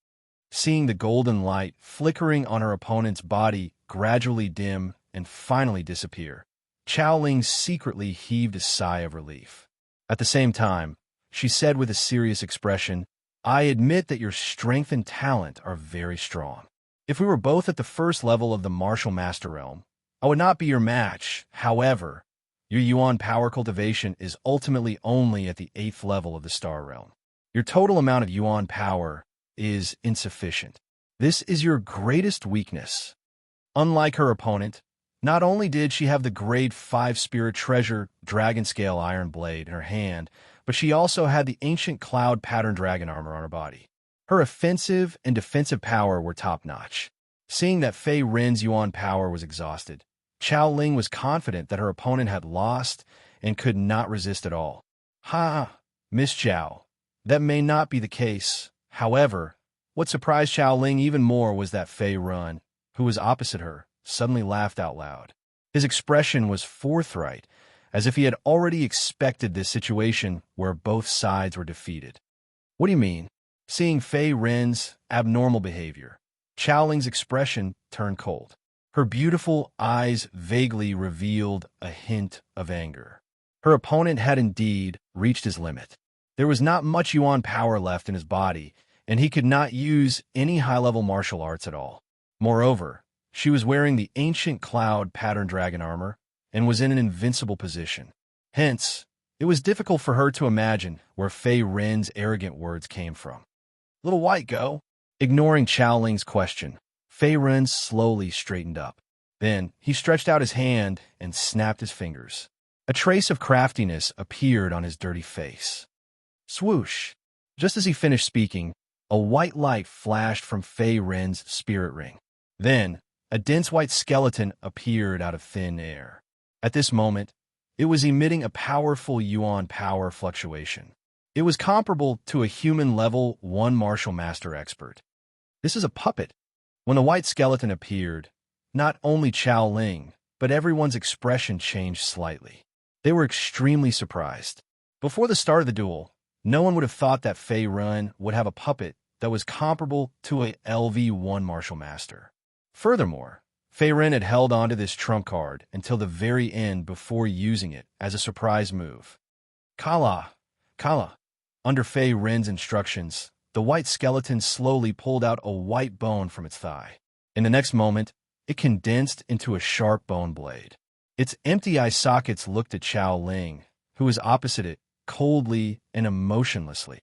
[SPEAKER 1] Seeing the golden light flickering on her opponent's body gradually dim and finally disappear, Chao Ling secretly heaved a sigh of relief. At the same time, she said with a serious expression, I admit that your strength and talent are very strong. If we were both at the first level of the martial master realm, I would not be your match. However, your Yuan power cultivation is ultimately only at the 8th level of the star realm. Your total amount of Yuan power is insufficient. This is your greatest weakness. Unlike her opponent, not only did she have the grade 5 spirit treasure dragon scale iron blade in her hand, but she also had the ancient cloud pattern dragon armor on her body. Her offensive and defensive power were top-notch. Seeing that Fei Rin's Yuan power was exhausted, Chao Ling was confident that her opponent had lost and could not resist at all. Ha! Miss Chao. That may not be the case. However, what surprised Chao Ling even more was that Fei Rin, who was opposite her, suddenly laughed out loud. His expression was forthright, as if he had already expected this situation where both sides were defeated. What do you mean? Seeing Fei Rin's abnormal behavior, Chao Ling's expression turned cold. Her beautiful eyes vaguely revealed a hint of anger. Her opponent had indeed reached his limit. There was not much Yuan power left in his body, and he could not use any high-level martial arts at all. Moreover, she was wearing the ancient cloud pattern dragon armor and was in an invincible position. Hence, it was difficult for her to imagine where Fei Rin's arrogant words came from. Little white go? Ignoring Chao Ling's question, Fei Rin slowly straightened up. Then, he stretched out his hand and snapped his fingers. A trace of craftiness appeared on his dirty face. Swoosh! Just as he finished speaking, a white light flashed from Fei Rin's spirit ring. Then, a dense white skeleton appeared out of thin air. At this moment, it was emitting a powerful Yuan power fluctuation. It was comparable to a human level 1 martial master expert. This is a puppet. When the white skeleton appeared, not only Chao Ling, but everyone's expression changed slightly. They were extremely surprised. Before the start of the duel, no one would have thought that Fei Rin would have a puppet that was comparable to a LV1 martial master. Furthermore, Fei Rin had held onto this trump card until the very end before using it as a surprise move. Kala! Under Fei Rin's instructions, the white skeleton slowly pulled out a white bone from its thigh. In the next moment, it condensed into a sharp bone blade. Its empty eye sockets looked at Chao Ling, who was opposite it, coldly and emotionlessly.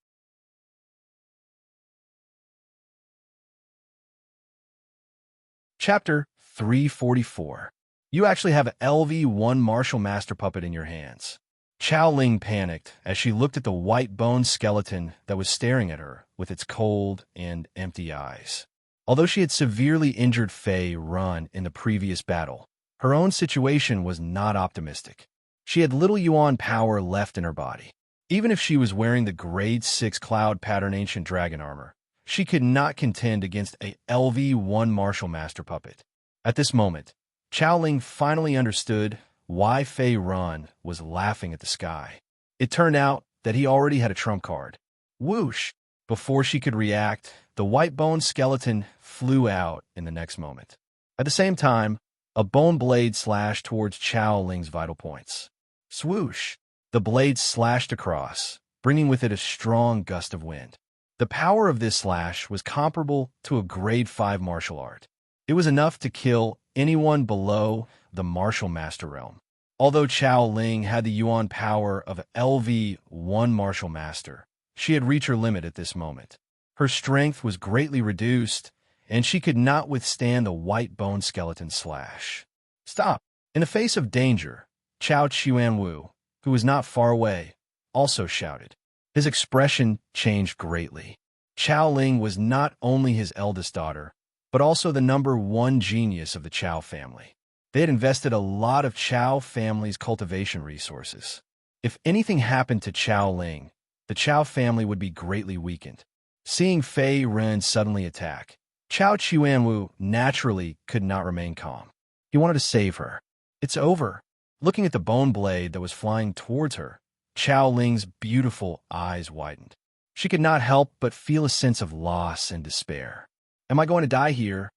[SPEAKER 1] Chapter 344. You actually have an LV1 martial master puppet in your hands. Chao Ling panicked as she looked at the white bone skeleton that was staring at her with its cold and empty eyes. Although she had severely injured Fei Rin in the previous battle, her own situation was not optimistic. She had little Yuan power left in her body. Even if she was wearing the grade 6 cloud pattern ancient dragon armor, she could not contend against a LV1 martial master puppet. At this moment, Chao Ling finally understood why Fei Rin was laughing at the sky. It turned out that he already had a trump card. Whoosh! Before she could react, the white bone skeleton flew out in the next moment. At the same time, a bone blade slashed towards Chao Ling's vital points. Swoosh! The blade slashed across, bringing with it a strong gust of wind. The power of this slash was comparable to a grade 5 martial art. It was enough to kill anyone below the martial master realm. Although Chao Ling had the Yuan power of an LV1 martial master, she had reached her limit at this moment. Her strength was greatly reduced, and she could not withstand the white bone skeleton slash. Stop! In the face of danger, Chao Chuanwu, who was not far away, also shouted. His expression changed greatly. Chao Ling was not only his eldest daughter, but also the number 1 genius of the Chao family. They had invested a lot of Chao family's cultivation resources. If anything happened to Chao Ling, the Chao family would be greatly weakened. Seeing Fei Rin suddenly attack, Chao Chuanwu naturally could not remain calm. He wanted to save her. It's over. Looking at the bone blade that was flying towards her, Chao Ling's beautiful eyes widened. She could not help but feel a sense of loss and despair. Am I going to die here?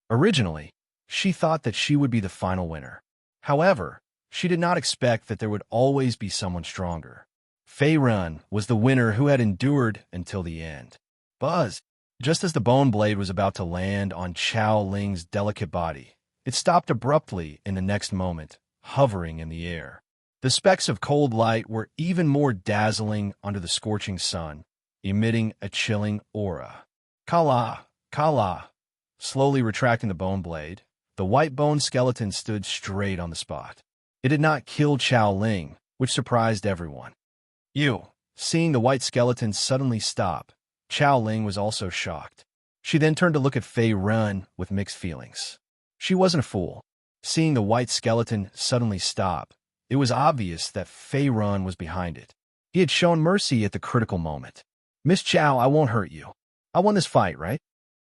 [SPEAKER 1] Originally, she thought that she would be the final winner. However, she did not expect that there would always be someone stronger. Fei Rin was the winner who had endured until the end. Buzz! Just as the bone blade was about to land on Chao Ling's delicate body, it stopped abruptly in the next moment, hovering in the air. The specks of cold light were even more dazzling under the scorching sun, emitting a chilling aura. Kala, Kala. Slowly retracting the bone blade, the white bone skeleton stood straight on the spot. It did not kill Chao Ling, which surprised everyone. You. Seeing the white skeleton suddenly stop, Chao Ling was also shocked. She then turned to look at Fei Run with mixed feelings. She wasn't a fool. Seeing the white skeleton suddenly stop, it was obvious that Fei Run was behind it. He had shown mercy at the critical moment. Miss Chao, I won't hurt you. I won this fight, right?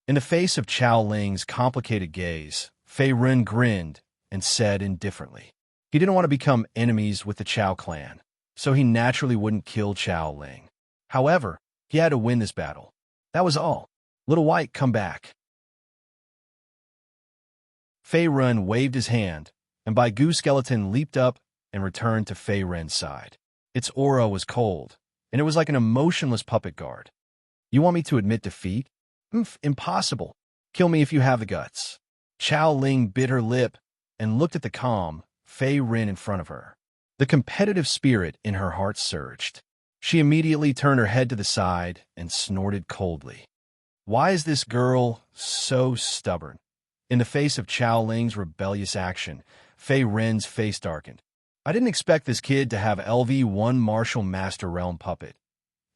[SPEAKER 1] In the face of Chao Ling's complicated gaze, Fei Run grinned and said indifferently. He didn't want to become enemies with the Chao clan, so he naturally wouldn't kill Chao Ling. However, he had to win this battle. That was all. Little White, come back. Fei Run waved his hand, and Bai Gu skeleton leaped up and returned to Fei Ren's side. Its aura was cold, and it was like an emotionless puppet guard. You want me to admit defeat? Impossible. Kill me if you have the guts. Chao Ling bit her lip and looked at the calm Fei Ren in front of her. The competitive spirit in her heart surged. She immediately turned her head to the side and snorted coldly. Why is this girl so stubborn? In the face of Chao Ling's rebellious action, Fei Ren's face darkened. I didn't expect this kid to have LV1 Martial Master Realm puppet.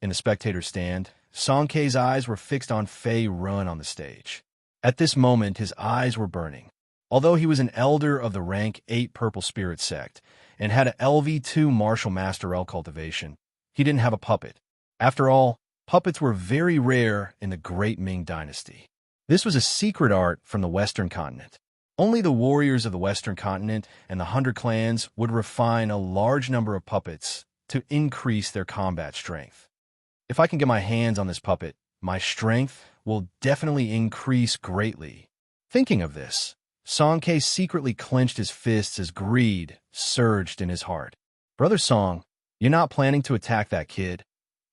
[SPEAKER 1] In the spectator stand, Song Kei's eyes were fixed on Fei Run on the stage. At this moment, his eyes were burning. Although he was an elder of the rank 8 Purple Spirit sect and had a LV2 Martial Master Realm cultivation, he didn't have a puppet. After all, puppets were very rare in the Great Ming Dynasty. This was a secret art from the Western continent. Only the warriors of the Western continent and the 100 clans would refine a large number of puppets to increase their combat strength. If I can get my hands on this puppet, my strength will definitely increase greatly. Thinking of this, Song Kei secretly clenched his fists as greed surged in his heart. Brother Song, you're not planning to attack that kid,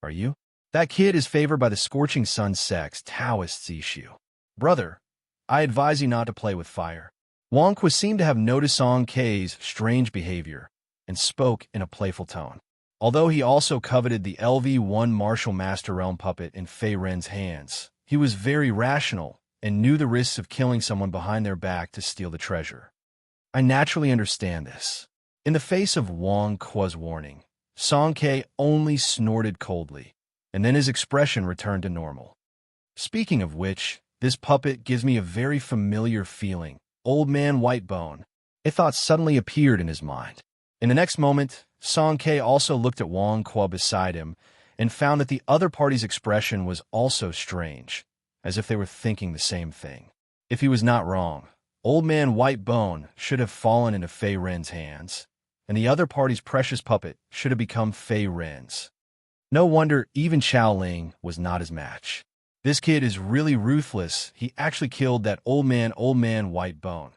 [SPEAKER 1] are you? That kid is favored by the Scorching Sun sect's Taoist issue. Brother, I advise you not to play with fire. Wang Kui seemed to have noticed Song Kei's strange behavior and spoke in a playful tone. Although he also coveted the LV1 Martial Master Realm puppet in Fei Ren's hands, he was very rational and knew the risks of killing someone behind their back to steal the treasure. I naturally understand this. In the face of Wang Kui's warning, Song Kei only snorted coldly, and then his expression returned to normal. Speaking of which, this puppet gives me a very familiar feeling. Old Man Whitebone. A thought suddenly appeared in his mind. In the next moment, Song Kei also looked at Wang Kui beside him and found that the other party's expression was also strange, as if they were thinking the same thing. If he was not wrong, Old Man Whitebone should have fallen into Fei Ren's hands, and the other party's precious puppet should have become Fei Ren's. No wonder even Chao Ling was not his match. This kid is really ruthless. He actually killed that old man Whitebone.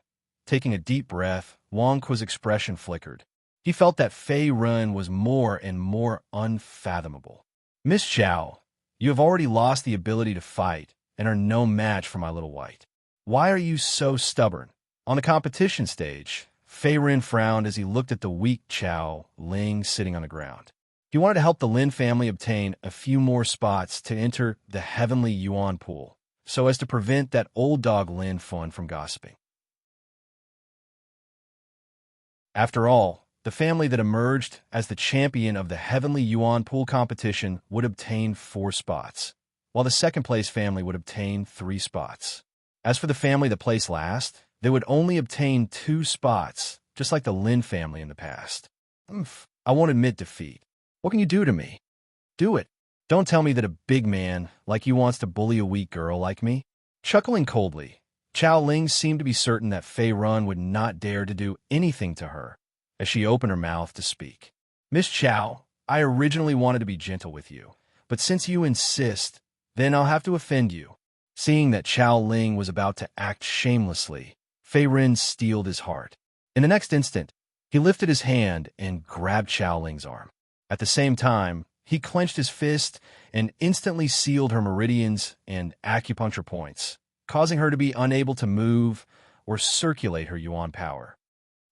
[SPEAKER 1] Taking a deep breath, Wang Kui's expression flickered. He felt that Fei Run was more and more unfathomable. Miss Chao, you have already lost the ability to fight and are no match for my little white. Why are you so stubborn? On the competition stage, Fei Ren frowned as he looked at the weak Chao Ling sitting on the ground. He wanted to help the Lin family obtain a few more spots to enter the Heavenly Yuan pool, so as to prevent that old dog Lin Fun from gossiping. After all, the family that emerged as the champion of the Heavenly Yuan pool competition would obtain 4 spots, while the second-place family would obtain 3 spots. As for the family that placed last, they would only obtain 2 spots, just like the Lin family in the past. I won't admit defeat. What can you do to me? Do it. Don't tell me that a big man like you wants to bully a weak girl like me. Chuckling coldly, Chao Ling seemed to be certain that Fei Run would not dare to do anything to her as she opened her mouth to speak. Miss Chao, I originally wanted to be gentle with you, but since you insist, then I'll have to offend you. Seeing that Chao Ling was about to act shamelessly, Fei Ren steeled his heart. In the next instant, he lifted his hand and grabbed Chao Ling's arm. At the same time, he clenched his fist and instantly sealed her meridians and acupuncture points, causing her to be unable to move or circulate her yuan power.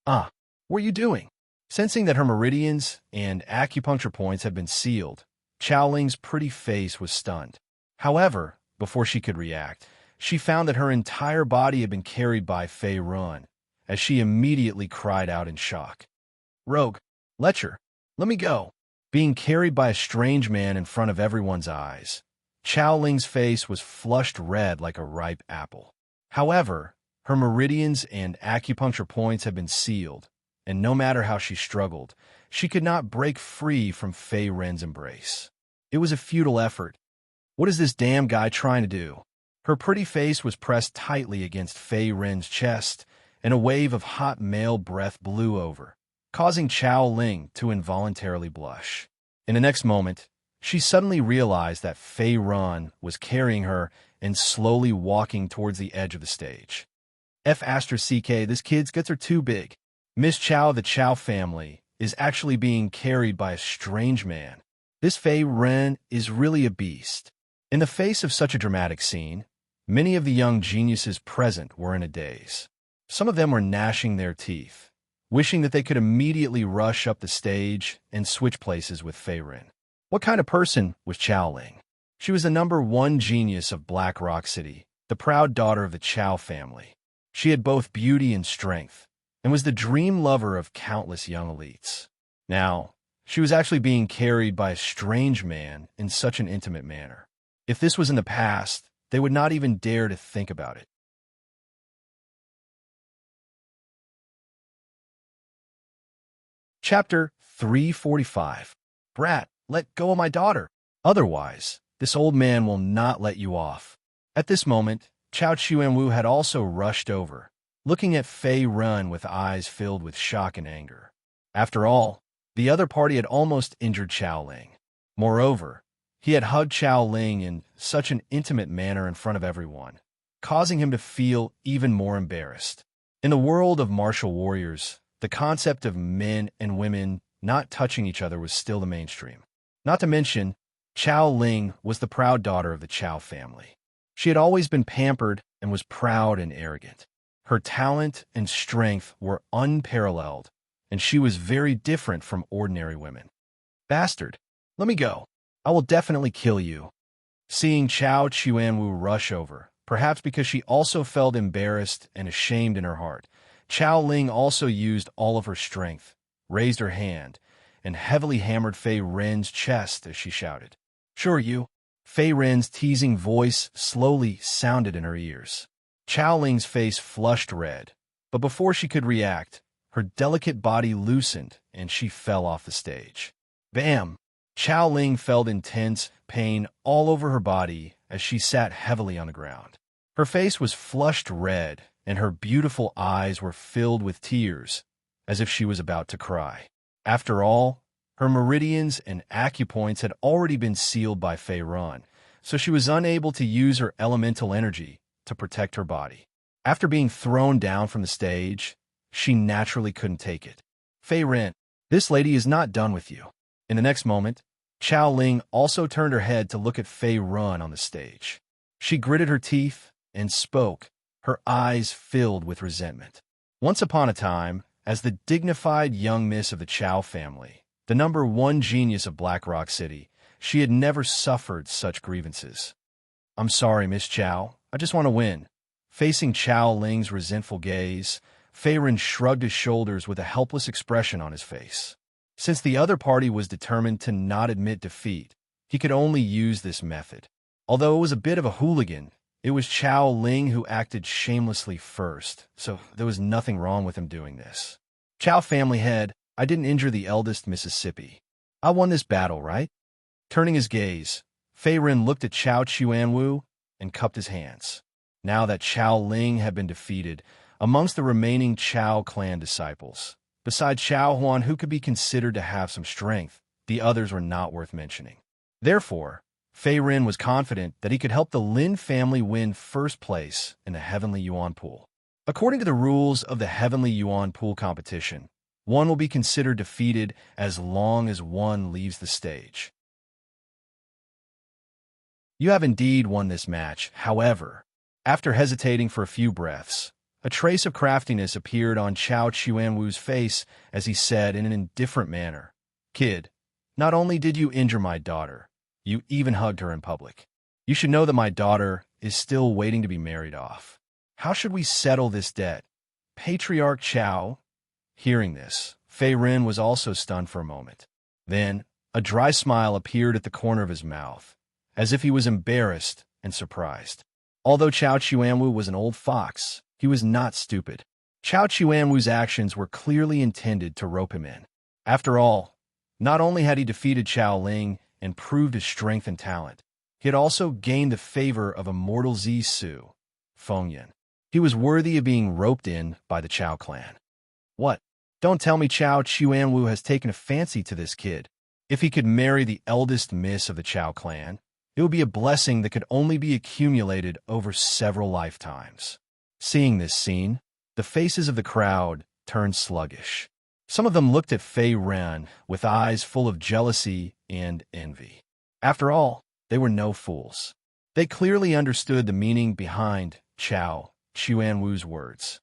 [SPEAKER 1] What are you doing? Sensing that her meridians and acupuncture points had been sealed, Chao Ling's pretty face was stunned. However, Before she could react, she found that her entire body had been carried by Fei Run, as she immediately cried out in shock. Rogue, lecher, let me go. Being carried by a strange man in front of everyone's eyes, Chao Ling's face was flushed red like a ripe apple. However, her meridians and acupuncture points had been sealed, and no matter how she struggled, she could not break free from Fei Ren's embrace. It was a futile effort. What is this damn guy trying to do? Her pretty face was pressed tightly against Fei Ren's chest, and a wave of hot male breath blew over, causing Chao Ling to involuntarily blush. In the next moment, she suddenly realized that Fei Ren was carrying her and slowly walking towards the edge of the stage. F***, this kid's guts are too big. Miss Chao, the Chao family, is actually being carried by a strange man. This Fei Ren is really a beast. In the face of such a dramatic scene, many of the young geniuses present were in a daze. Some of them were gnashing their teeth, wishing that they could immediately rush up the stage and switch places with Fei Ren. What kind of person was Chao Ling? She was the #1 genius of Black Rock City, the proud daughter of the Chao family. She had both beauty and strength, and was the dream lover of countless young elites. Now, she was actually being carried by a strange man in such an intimate manner. If this was in the past, they would not even dare to think about it. Chapter 345. Brat, let go of my daughter. Otherwise, this old man will not let you off. At this moment, Chao Chuanwu had also rushed over, looking at Fei Ren with eyes filled with shock and anger. After all, the other party had almost injured Chao Ling. Moreover, he had hugged Chao Ling in such an intimate manner in front of everyone, causing him to feel even more embarrassed. In the world of martial warriors, the concept of men and women not touching each other was still the mainstream. Not to mention, Chao Ling was the proud daughter of the Chao family. She had always been pampered and was proud and arrogant. Her talent and strength were unparalleled, and she was very different from ordinary women. Bastard, let me go. I will definitely kill you. Seeing Chao Chuanwu rush over, perhaps because she also felt embarrassed and ashamed in her heart, Chao Ling also used all of her strength, raised her hand, and heavily hammered Fei Ren's chest as she shouted, "Sure you." Fei Ren's teasing voice slowly sounded in her ears. Chao Ling's face flushed red, but before she could react, her delicate body loosened and she fell off the stage. Bam! Chao Ling felt intense pain all over her body as she sat heavily on the ground. Her face was flushed red, and her beautiful eyes were filled with tears, as if she was about to cry. After all, her meridians and acupoints had already been sealed by Fei Ren, so she was unable to use her elemental energy to protect her body. After being thrown down from the stage, she naturally couldn't take it. Fei Ren, this lady is not done with you. In the next moment, Chao Ling also turned her head to look at Fei Ren on the stage. She gritted her teeth and spoke, her eyes filled with resentment. Once upon a time, as the dignified young miss of the Chao family, the #1 genius of Black Rock City, she had never suffered such grievances. I'm sorry, Miss Chao. I just want to win. Facing Chao Ling's resentful gaze, Fei Ren shrugged his shoulders with a helpless expression on his face. Since the other party was determined to not admit defeat, he could only use this method. Although it was a bit of a hooligan, it was Chao Ling who acted shamelessly first, so there was nothing wrong with him doing this. Chao family head, I didn't injure the eldest Mississippi. I won this battle, right? Turning his gaze, Fei Ren looked at Chao Chuanwu and cupped his hands. Now that Chao Ling had been defeated, amongst the remaining Chao clan disciples, besides Chao Huan, who could be considered to have some strength, the others were not worth mentioning. Therefore, Fei Ren was confident that he could help the Lin family win first place in the Heavenly Yuan Pool. According to the rules of the Heavenly Yuan Pool competition, one will be considered defeated as long as one leaves the stage. You have indeed won this match. However, after hesitating for a few breaths, a trace of craftiness appeared on Chao Chuanwu's face as he said in an indifferent manner, Kid, not only did you injure my daughter, you even hugged her in public. You should know that my daughter is still waiting to be married off. How should we settle this debt? Patriarch Chow. Hearing this, Fei Ren was also stunned for a moment. Then, a dry smile appeared at the corner of his mouth, as if he was embarrassed and surprised. Although Chao Chuanwu was an old fox, he was not stupid. Chao Chuanwu's actions were clearly intended to rope him in. After all, not only had he defeated Chao Ling and proved his strength and talent, he had also gained the favor of Immortal Zisu, Fengyan. He was worthy of being roped in by the Chao clan. What? Don't tell me Chao Chuanwu has taken a fancy to this kid. If he could marry the eldest miss of the Chao clan, it would be a blessing that could only be accumulated over several lifetimes. Seeing this scene, the faces of the crowd turned sluggish. Some of them looked at Fei Ren with eyes full of jealousy and envy. After all, they were no fools. They clearly understood the meaning behind Chao Chuanwu's words.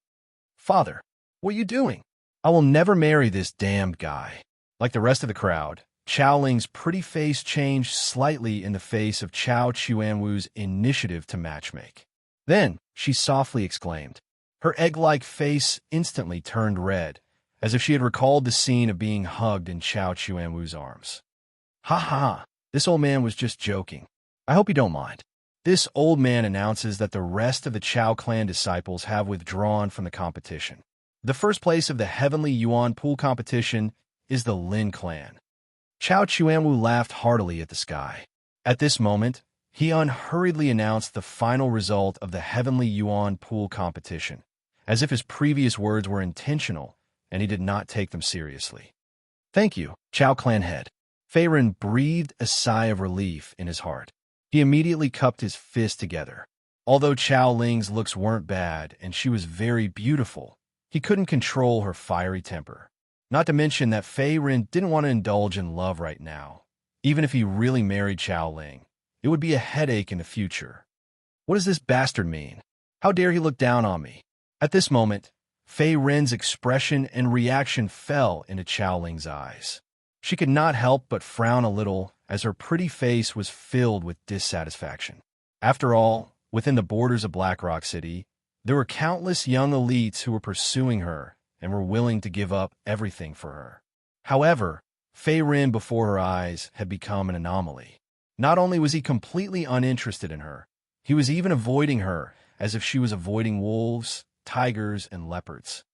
[SPEAKER 1] Father, what are you doing? I will never marry this damned guy. Like the rest of the crowd, Chao Ling's pretty face changed slightly in the face of Chao Chuanwu's initiative to matchmake. Then, she softly exclaimed. Her egg-like face instantly turned red, as if she had recalled the scene of being hugged in Chao Chuanwu's arms. Ha ha, this old man was just joking. I hope you don't mind. This old man announces that the rest of the Chao clan disciples have withdrawn from the competition. The first place of the Heavenly Yuan Pool competition is the Lin clan. Chao Chuanwu laughed heartily at the sky. At this moment, he unhurriedly announced the final result of the Heavenly Yuan Pool competition, as if his previous words were intentional and he did not take them seriously. Thank you, Chao clan head. Fei Ren breathed a sigh of relief in his heart. He immediately cupped his fist together. Although Chao Ling's looks weren't bad and she was very beautiful, he couldn't control her fiery temper. Not to mention that Fei Ren didn't want to indulge in love right now. Even if he really married Chao Ling, it would be a headache in the future. What does this bastard mean? How dare he look down on me? At this moment, Fei Ren's expression and reaction fell into Chao Ling's eyes. She could not help but frown a little as her pretty face was filled with dissatisfaction. After all, within the borders of Blackrock City, there were countless young elites who were pursuing her and were willing to give up everything for her. However, Fei Ren before her eyes had become an anomaly. Not only was he completely uninterested in her, he was even avoiding her as if she was avoiding wolves, tigers, and leopards.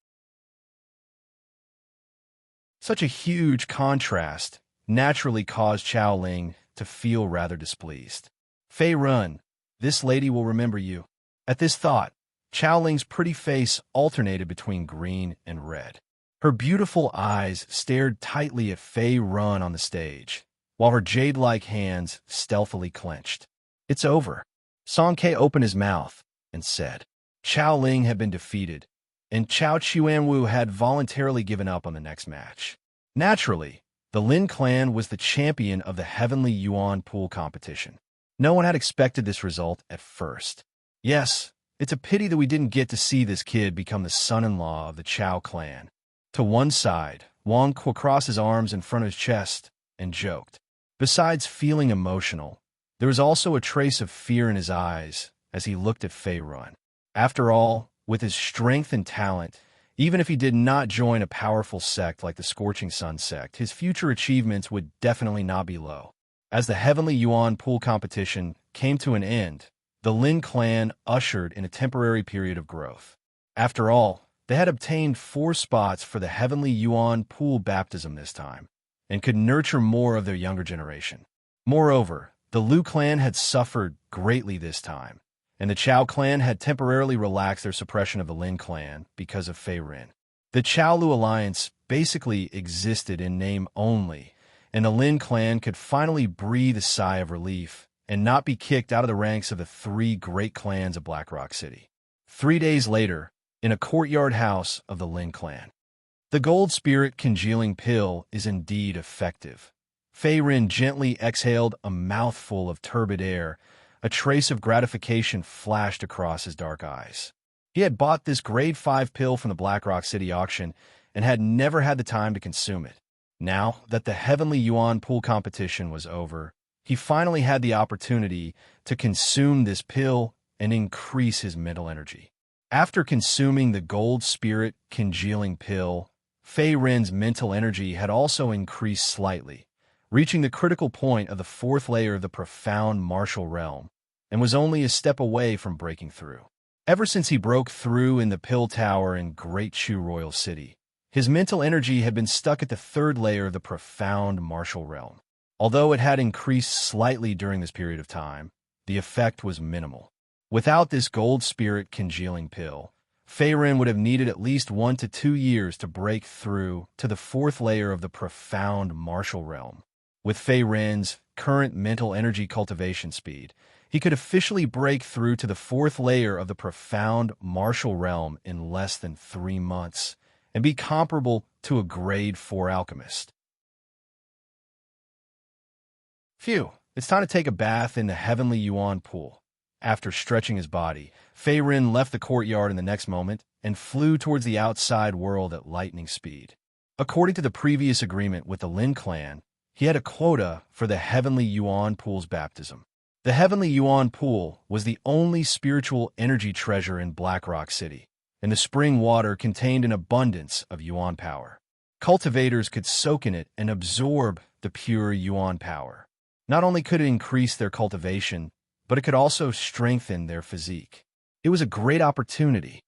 [SPEAKER 1] Such a huge contrast naturally caused Chao Ling to feel rather displeased. Fei Ren, this lady will remember you. At this thought, Chao Ling's pretty face alternated between green and red. Her beautiful eyes stared tightly at Fei Ren on the stage, while her jade-like hands stealthily clenched. It's over. Song Ke opened his mouth and said, Chao Ling had been defeated, and Chao Chuanwu had voluntarily given up on the next match. Naturally, the Lin clan was the champion of the Heavenly Yuan Pool competition. No one had expected this result at first. Yes, it's a pity that we didn't get to see this kid become the son-in-law of the Chao clan. To one side, Wang Kuo crossed his arms in front of his chest and joked. Besides feeling emotional, there was also a trace of fear in his eyes as he looked at Fei Ren. After all, with his strength and talent, even if he did not join a powerful sect like the Scorching Sun sect, his future achievements would definitely not be low. As the Heavenly Yuan Pool competition came to an end, the Lin clan ushered in a temporary period of growth. After all, they had obtained 4 spots for the Heavenly Yuan Pool baptism this time, and could nurture more of their younger generation. Moreover, the Liu clan had suffered greatly this time, and the Chao clan had temporarily relaxed their suppression of the Lin clan because of Fei Ren. The Chao-Liu alliance basically existed in name only, and the Lin clan could finally breathe a sigh of relief and not be kicked out of the ranks of the 3 great clans of Blackrock City. 3 days later, in a courtyard house of the Lin clan. The gold spirit congealing pill is indeed effective. Fei Ren gently exhaled a mouthful of turbid air. A trace of gratification flashed across his dark eyes. He had bought this grade 5 pill from the Blackrock City auction and had never had the time to consume it. Now that the Heavenly Yuan Pool competition was over, he finally had the opportunity to consume this pill and increase his mental energy. After consuming the gold spirit congealing pill, Fei Rin's mental energy had also increased slightly, reaching the critical point of the fourth layer of the profound martial realm, and was only a step away from breaking through. Ever since he broke through in the Pill Tower in Great Shu Royal City, his mental energy had been stuck at the third layer of the profound martial realm. Although it had increased slightly during this period of time, the effect was minimal. Without this gold spirit congealing pill, Fei Rin would have needed at least 1 to 2 years to break through to the fourth layer of the profound martial realm. With Fei Rin's current mental energy cultivation speed, he could officially break through to the fourth layer of the profound martial realm in less than 3 months and be comparable to a grade 4 alchemist. Phew, it's time to take a bath in the heavenly Yuan pool. After stretching his body, Fei Rin left the courtyard in the next moment and flew towards the outside world at lightning speed. According to the previous agreement with the Lin clan, he had a quota for the heavenly Yuan pool's baptism. The heavenly Yuan pool was the only spiritual energy treasure in Blackrock City, and the spring water contained an abundance of Yuan power. Cultivators could soak in it and absorb the pure Yuan power. Not only could it increase their cultivation, but it could also strengthen their physique. It was a great opportunity.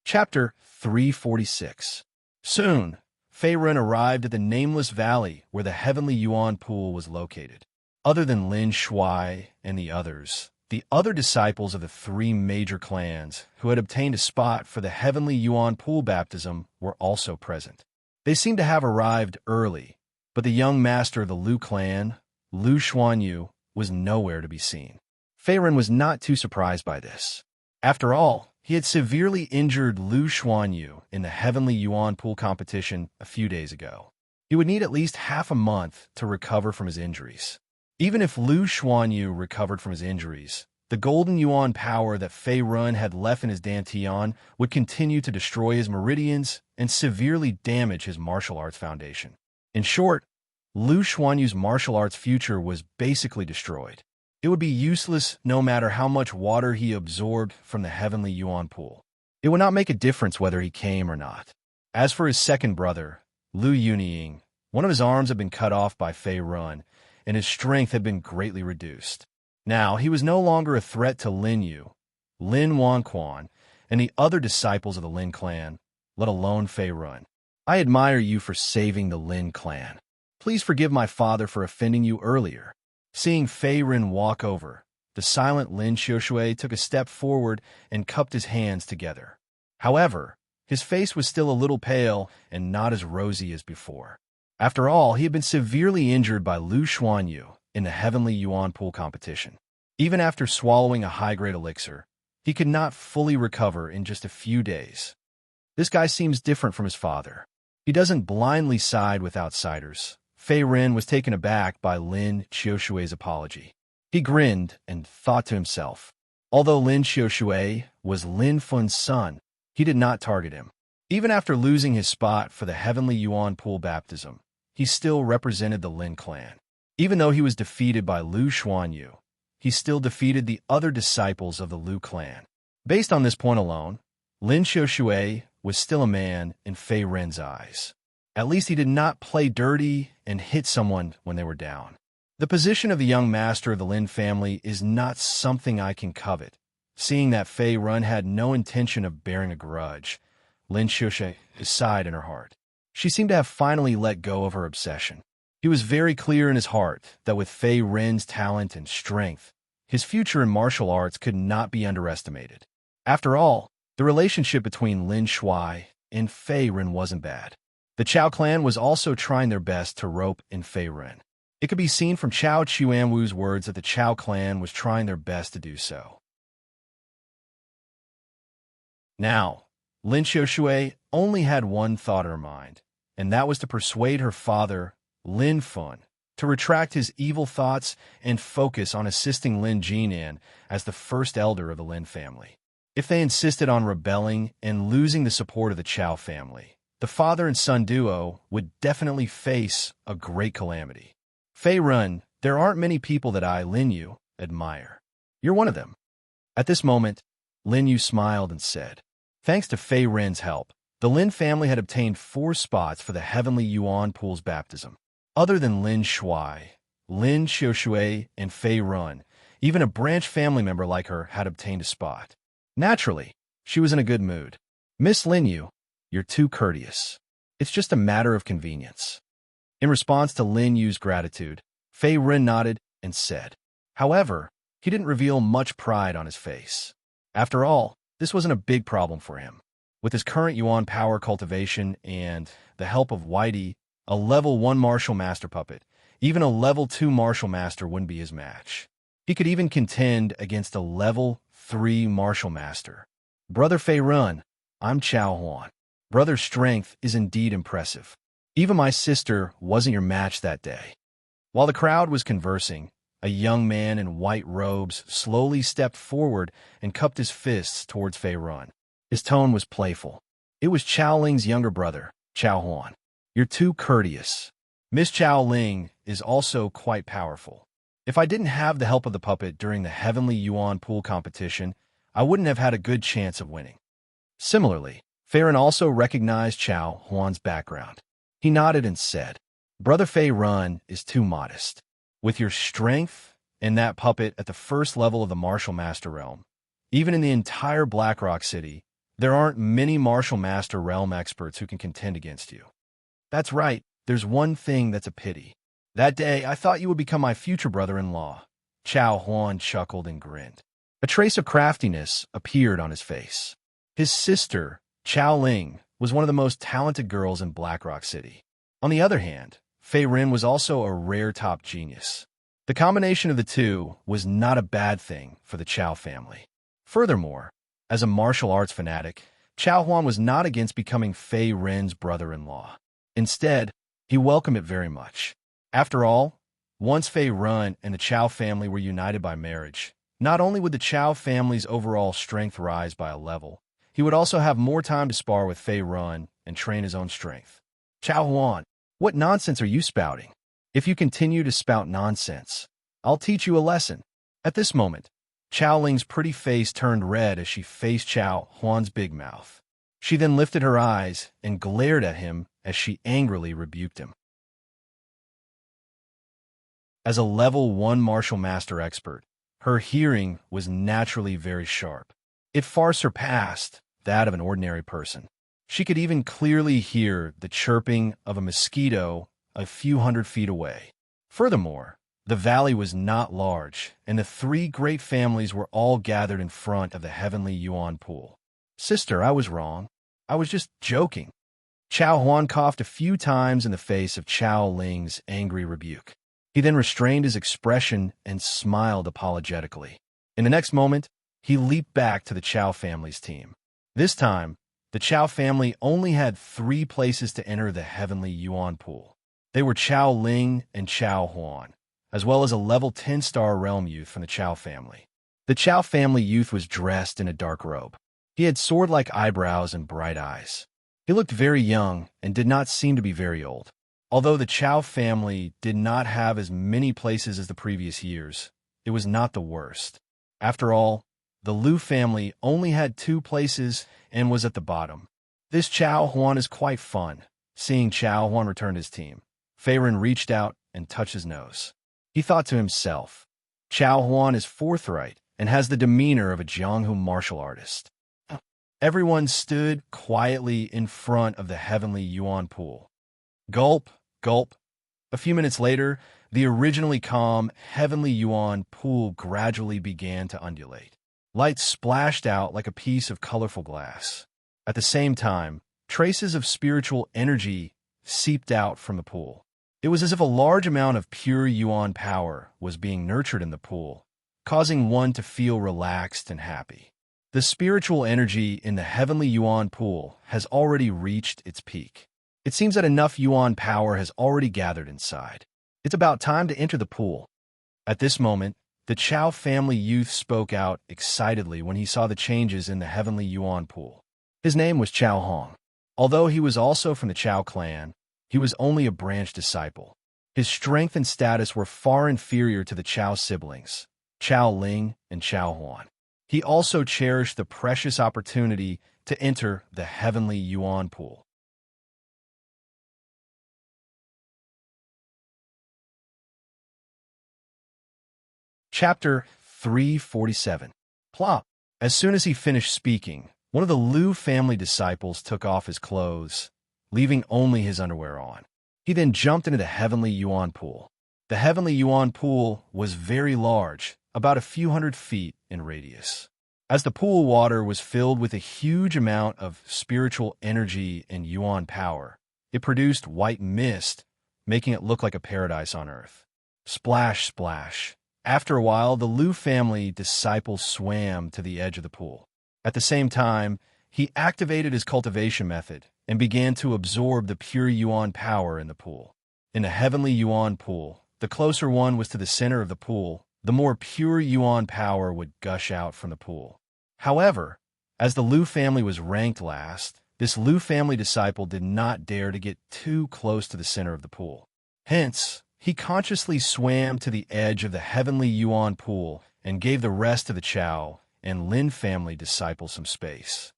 [SPEAKER 1] Chapter 346. Soon, Fei Rin arrived at the nameless valley where the heavenly Yuan pool was located. Other than Lin Shuai and the other disciples of the 3 major clans who had obtained a spot for the heavenly Yuan pool baptism were also present. They seemed to have arrived early, but the young master of the Lu clan, Lu Xuanyu, was nowhere to be seen. Fei Rin was not too surprised by this. After all, he had severely injured Lu Xuanyu in the heavenly Yuan pool competition a few days ago. He would need at least half a month to recover from his injuries. Even if Lu Xuanyu recovered from his injuries, the golden Yuan power that Fei Rin had left in his dantian would continue to destroy his meridians and severely damage his martial arts foundation. In short, Lu Xuanyu's martial arts future was basically destroyed. It would be useless no matter how much water he absorbed from the heavenly Yuan pool. It would not make a difference whether he came or not. As for his second brother, Lu Yunying, one of his arms had been cut off by Fei Rin, and his strength had been greatly reduced. Now, he was no longer a threat to Lin Yu, Lin Wanquan, and the other disciples of the Lin clan, let alone Fei Rin. I admire you for saving the Lin clan. Please forgive my father for offending you earlier. Seeing Fei Rin walk over, the silent Lin Xiushui took a step forward and cupped his hands together. However, his face was still a little pale and not as rosy as before. After all, he had been severely injured by Lu Xuanyu in the heavenly Yuan pool competition. Even after swallowing a high-grade elixir, he could not fully recover in just a few days. This guy seems different from his father. He doesn't blindly side with outsiders. Fei Rin was taken aback by Lin Xiushui's apology. He grinned and thought to himself, although Lin Xiushui was Lin Fun's son, he did not target him. Even after losing his spot for the heavenly Yuan pool baptism, he still represented the Lin clan. Even though he was defeated by Lu Xuanyu, he still defeated the other disciples of the Lu clan. Based on this point alone, Lin Xiushui was still a man in Fei Rin's eyes. At least he did not play dirty and hit someone when they were down. The position of the young master of the Lin family is not something I can covet. Seeing that Fei Rin had no intention of bearing a grudge, Lin Xiushui sighed in her heart. She seemed to have finally let go of her obsession. He was very clear in his heart that with Fei Rin's talent and strength, his future in martial arts could not be underestimated. After all, the relationship between Lin Shuai and Fei Rin wasn't bad. The Chao clan was also trying their best to rope in Fei Rin. It could be seen from Chao Chuanwu's words that the Chao clan was trying their best to do so. Now, Lin Xiushui only had one thought in her mind, and that was to persuade her father, Lin Fun, to retract his evil thoughts and focus on assisting Lin Jinan as the first elder of the Lin family. If they insisted on rebelling and losing the support of the Chao family, the father and son duo would definitely face a great calamity. Fei Run, there aren't many people that Lin Yu, admire. You're one of them. At this moment, Lin Yu smiled and said, thanks to Fei Ren's help, the Lin family had obtained 4 spots for the Heavenly Yuan Pool's baptism. Other than Lin Shuai, Lin Xiushui, and Fei Run, even a branch family member like her had obtained a spot. Naturally, she was in a good mood. Miss Lin Yu, you're too courteous. It's just a matter of convenience. In response to Lin Yu's gratitude, Fei Ren nodded and said. However, he didn't reveal much pride on his face. After all, this wasn't a big problem for him. With his current Yuan power cultivation and the help of Whitey, a level 1 martial master puppet, even a level 2 martial master wouldn't be his match. He could even contend against a level 3 martial master. Brother Fei Run, I'm Chao Huan. Brother's strength is indeed impressive. Even my sister wasn't your match that day. While the crowd was conversing, a young man in white robes slowly stepped forward and cupped his fists towards Fei Run. His tone was playful. It was Chao Ling's younger brother, Chao Huan. You're too courteous. Miss Chao Ling is also quite powerful. If I didn't have the help of the puppet during the Heavenly Yuan Pool competition, I wouldn't have had a good chance of winning. Similarly, Fei Run also recognized Chao Huan's background. He nodded and said, Brother Fei Run is too modest. With your strength and that puppet at the first level of the Martial Master Realm, even in the entire Blackrock City, there aren't many Martial Master Realm experts who can contend against you. That's right, there's one thing that's a pity. That day, I thought you would become my future brother-in-law. Chao Huan chuckled and grinned. A trace of craftiness appeared on his face. His sister, Chao Ling, was one of the most talented girls in Blackrock City. On the other hand, Fei Ren was also a rare top genius. The combination of the two was not a bad thing for the Chao family. Furthermore, as a martial arts fanatic, Chao Huan was not against becoming Fei Ren's brother-in-law. Instead, he welcomed it very much. After all, once Fei Ren and the Chao family were united by marriage, not only would the Chao family's overall strength rise by a level, he would also have more time to spar with Fei Ren and train his own strength. Chao Huan, what nonsense are you spouting? If you continue to spout nonsense, I'll teach you a lesson. At this moment, Chao Ling's pretty face turned red as she faced Chao Huan's big mouth. She then lifted her eyes and glared at him as she angrily rebuked him. As a level 1 martial master expert, her hearing was naturally very sharp. It far surpassed that of an ordinary person. She could even clearly hear the chirping of a mosquito a few hundred feet away. Furthermore, the valley was not large, and the 3 great families were all gathered in front of the Heavenly Yuan Pool. Sister, I was wrong. I was just joking. Chao Huan coughed a few times in the face of Chao Ling's angry rebuke. He then restrained his expression and smiled apologetically. In the next moment, he leaped back to the Chao family's team. This time, the Chao family only had 3 places to enter the Heavenly Yuan Pool. They were Chao Ling and Chao Huan, as well as a level 10-star realm youth from the Chao family. The Chao family youth was dressed in a dark robe. He had sword-like eyebrows and bright eyes. He looked very young and did not seem to be very old. Although the Chao family did not have as many places as the previous years, it was not the worst. After all, the Liu family only had 2 places and was at the bottom. This Chao Huan is quite fun. Seeing Chao Huan return to his team, Fei Ren reached out and touched his nose. He thought to himself, Chao Huan is forthright and has the demeanor of a Jianghu martial artist. Everyone stood quietly in front of the Heavenly Yuan Pool. Gulp, gulp. A few minutes later, the originally calm Heavenly Yuan Pool gradually began to undulate. Light splashed out like a piece of colorful glass. At the same time, traces of spiritual energy seeped out from the pool. It was as if a large amount of pure Yuan power was being nurtured in the pool, causing one to feel relaxed and happy. The spiritual energy in the Heavenly Yuan Pool has already reached its peak. It seems that enough Yuan power has already gathered inside. It's about time to enter the pool. At this moment, the Chao family youth spoke out excitedly when he saw the changes in the Heavenly Yuan Pool. His name was Chao Hong. Although he was also from the Chao clan, he was only a branch disciple. His strength and status were far inferior to the Chao siblings, Chao Ling and Chao Huan. He also cherished the precious opportunity to enter the heavenly Yuan pool. Chapter 347. Plop. As soon as he finished speaking, one of the Liu family disciples took off his clothes, leaving only his underwear on. He then jumped into the heavenly Yuan pool. The heavenly Yuan pool was very large, about a few hundred feet in radius. As the pool water was filled with a huge amount of spiritual energy and Yuan power, it produced white mist, making it look like a paradise on earth. Splash, splash. After a while, the Liu family disciple swam to the edge of the pool. At the same time, he activated his cultivation method and began to absorb the pure Yuan power in the pool. In the heavenly Yuan pool, the closer one was to the center of the pool, the more pure Yuan power would gush out from the pool. However, as the Liu family was ranked last, this Liu family disciple did not dare to get too close to the center of the pool. Hence, he consciously swam to the edge of the heavenly Yuan pool and gave the rest of the Chao and Lin family disciples some space.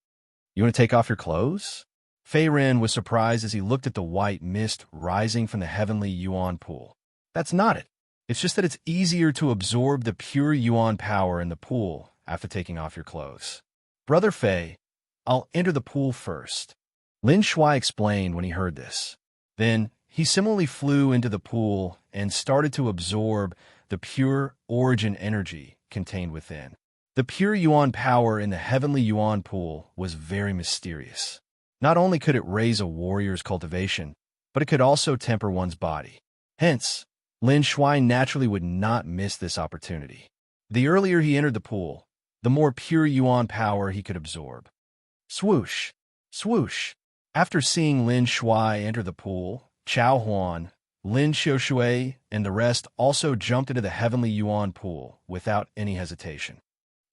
[SPEAKER 1] "You want to take off your clothes?" Fei Ren was surprised as he looked at the white mist rising from the heavenly Yuan pool. "That's not it. It's just that it's easier to absorb the pure Yuan power in the pool after taking off your clothes." "Brother Fei, I'll enter the pool first," Lin Shuai explained when he heard this. Then he similarly flew into the pool and started to absorb the pure origin energy contained within. The pure Yuan power in the heavenly Yuan pool was very mysterious. Not only could it raise a warrior's cultivation, but it could also temper one's body. Hence, Lin Shuai naturally would not miss this opportunity. The earlier he entered the pool, the more pure Yuan power he could absorb. Swoosh! Swoosh! After seeing Lin Shuai enter the pool, Chao Huan, Lin Xiushui, and the rest also jumped into the heavenly Yuan pool without any hesitation.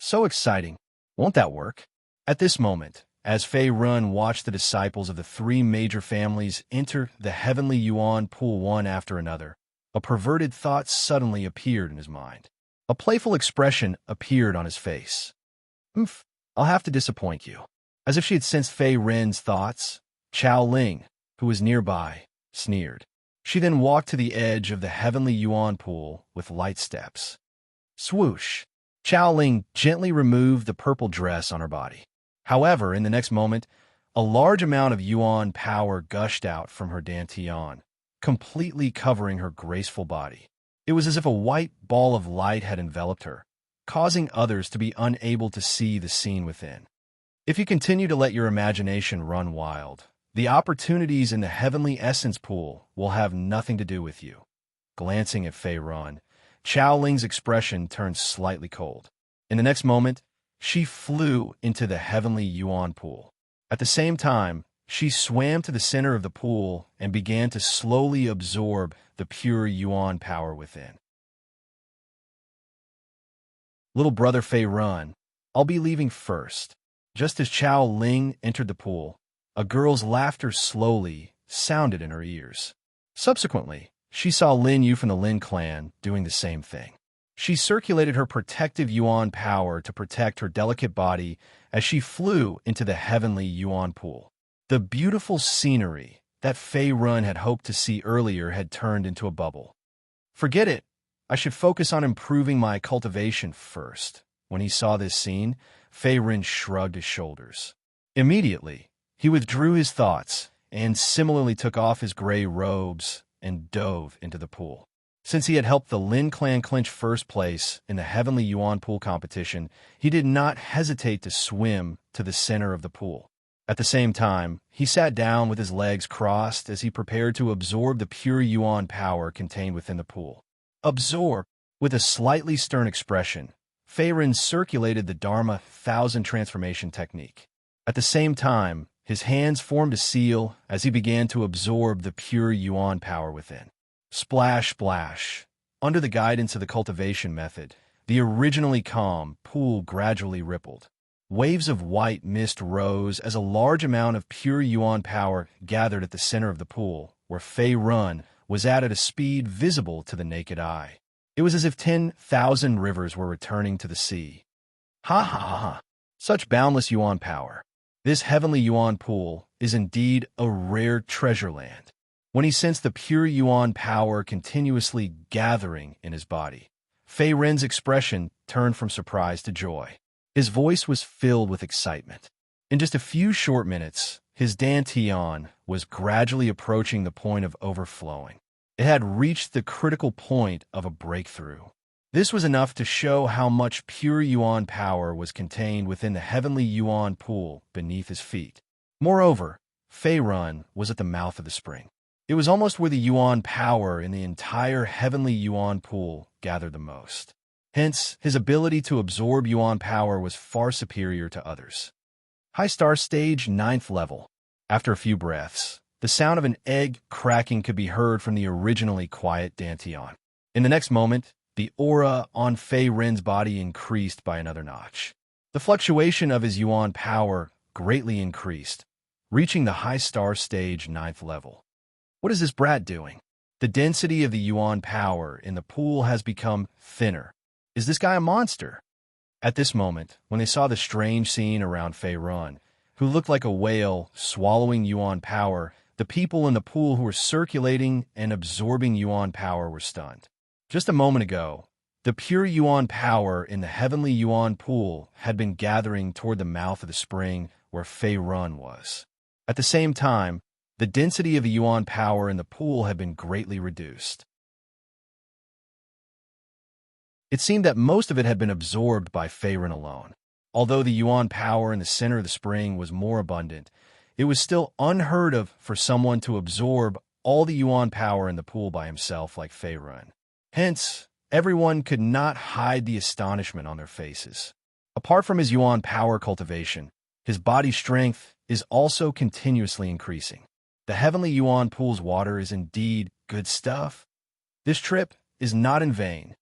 [SPEAKER 1] So exciting! Won't that work? At this moment, as Fei Ren watched the disciples of the three major families enter the heavenly Yuan pool one after another, a perverted thought suddenly appeared in his mind. A playful expression appeared on his face. "Oomph, I'll have to disappoint you." As if she had sensed Fei Ren's thoughts, Chao Ling, who was nearby, sneered. She then walked to the edge of the heavenly Yuan pool with light steps. Swoosh! Chao Ling gently removed the purple dress on her body. However, in the next moment, a large amount of Yuan power gushed out from her dantian, completely covering her graceful body. It was as if a white ball of light had enveloped her, causing others to be unable to see the scene within. If you continue to let your imagination run wild, the opportunities in the heavenly essence pool will have nothing to do with you. Glancing at Fei Ren, Chao Ling's expression turned slightly cold. In the next moment, she flew into the heavenly Yuan pool. At the same time, she swam to the center of the pool and began to slowly absorb the pure Yuan power within. "Little brother Fei Ren, I'll be leaving first." Just as Chao Ling entered the pool, a girl's laughter slowly sounded in her ears. Subsequently, she saw Lin Yu from the Lin clan doing the same thing. She circulated her protective Yuan power to protect her delicate body as she flew into the heavenly Yuan pool. The beautiful scenery that Fei Ren had hoped to see earlier had turned into a bubble. "Forget it. I should focus on improving my cultivation first." When he saw this scene, Fei Ren shrugged his shoulders. Immediately, he withdrew his thoughts and similarly took off his gray robes and dove into the pool. Since he had helped the Lin clan clinch first place in the heavenly Yuan pool competition, he did not hesitate to swim to the center of the pool. At the same time, he sat down with his legs crossed as he prepared to absorb the pure Yuan power contained within the pool. Absorb! With a slightly stern expression, Fei Ren circulated the Dharma 1000 transformation technique. At the same time, his hands formed a seal as he began to absorb the pure Yuan power within. Splash, splash. Under the guidance of the cultivation method, the originally calm pool gradually rippled. Waves of white mist rose as a large amount of pure yuan power gathered at the center of the pool, where Fei Run was at a speed visible to the naked eye. It was as if 10,000 rivers were returning to the sea. Ha ha ha ha! Such boundless yuan power. This heavenly yuan pool is indeed a rare treasure land. When he sensed the pure yuan power continuously gathering in his body, Fei Ren's expression turned from surprise to joy. His voice was filled with excitement. In just a few short minutes, his dantian was gradually approaching the point of overflowing. It had reached the critical point of a breakthrough. This was enough to show how much pure yuan power was contained within the heavenly yuan pool beneath his feet. Moreover, Fei Run was at the mouth of the spring. It was almost where the yuan power in the entire heavenly yuan pool gathered the most. Hence, his ability to absorb yuan power was far superior to others. High Star Stage 9th Level. After a few breaths, the sound of an egg cracking could be heard from the originally quiet dantian. In the next moment, the aura on Fei Ren's body increased by another notch. The fluctuation of his yuan power greatly increased, reaching the High Star Stage 9th Level. What is this brat doing? The density of the yuan power in the pool has become thinner. Is this guy a monster? At this moment, when they saw the strange scene around Fei Run, who looked like a whale swallowing yuan power, the people in the pool who were circulating and absorbing yuan power were stunned. Just a moment ago, the pure yuan power in the heavenly yuan pool had been gathering toward the mouth of the spring where Fei Run was. At the same time, the density of the yuan power in the pool had been greatly reduced. It seemed that most of it had been absorbed by Fei Run alone. Although the yuan power in the center of the spring was more abundant, it was still unheard of for someone to absorb all the yuan power in the pool by himself like Fei Run. Hence, everyone could not hide the astonishment on their faces. Apart from his yuan power cultivation, his body strength is also continuously increasing. The heavenly yuan pool's water is indeed good stuff. This trip is not in vain.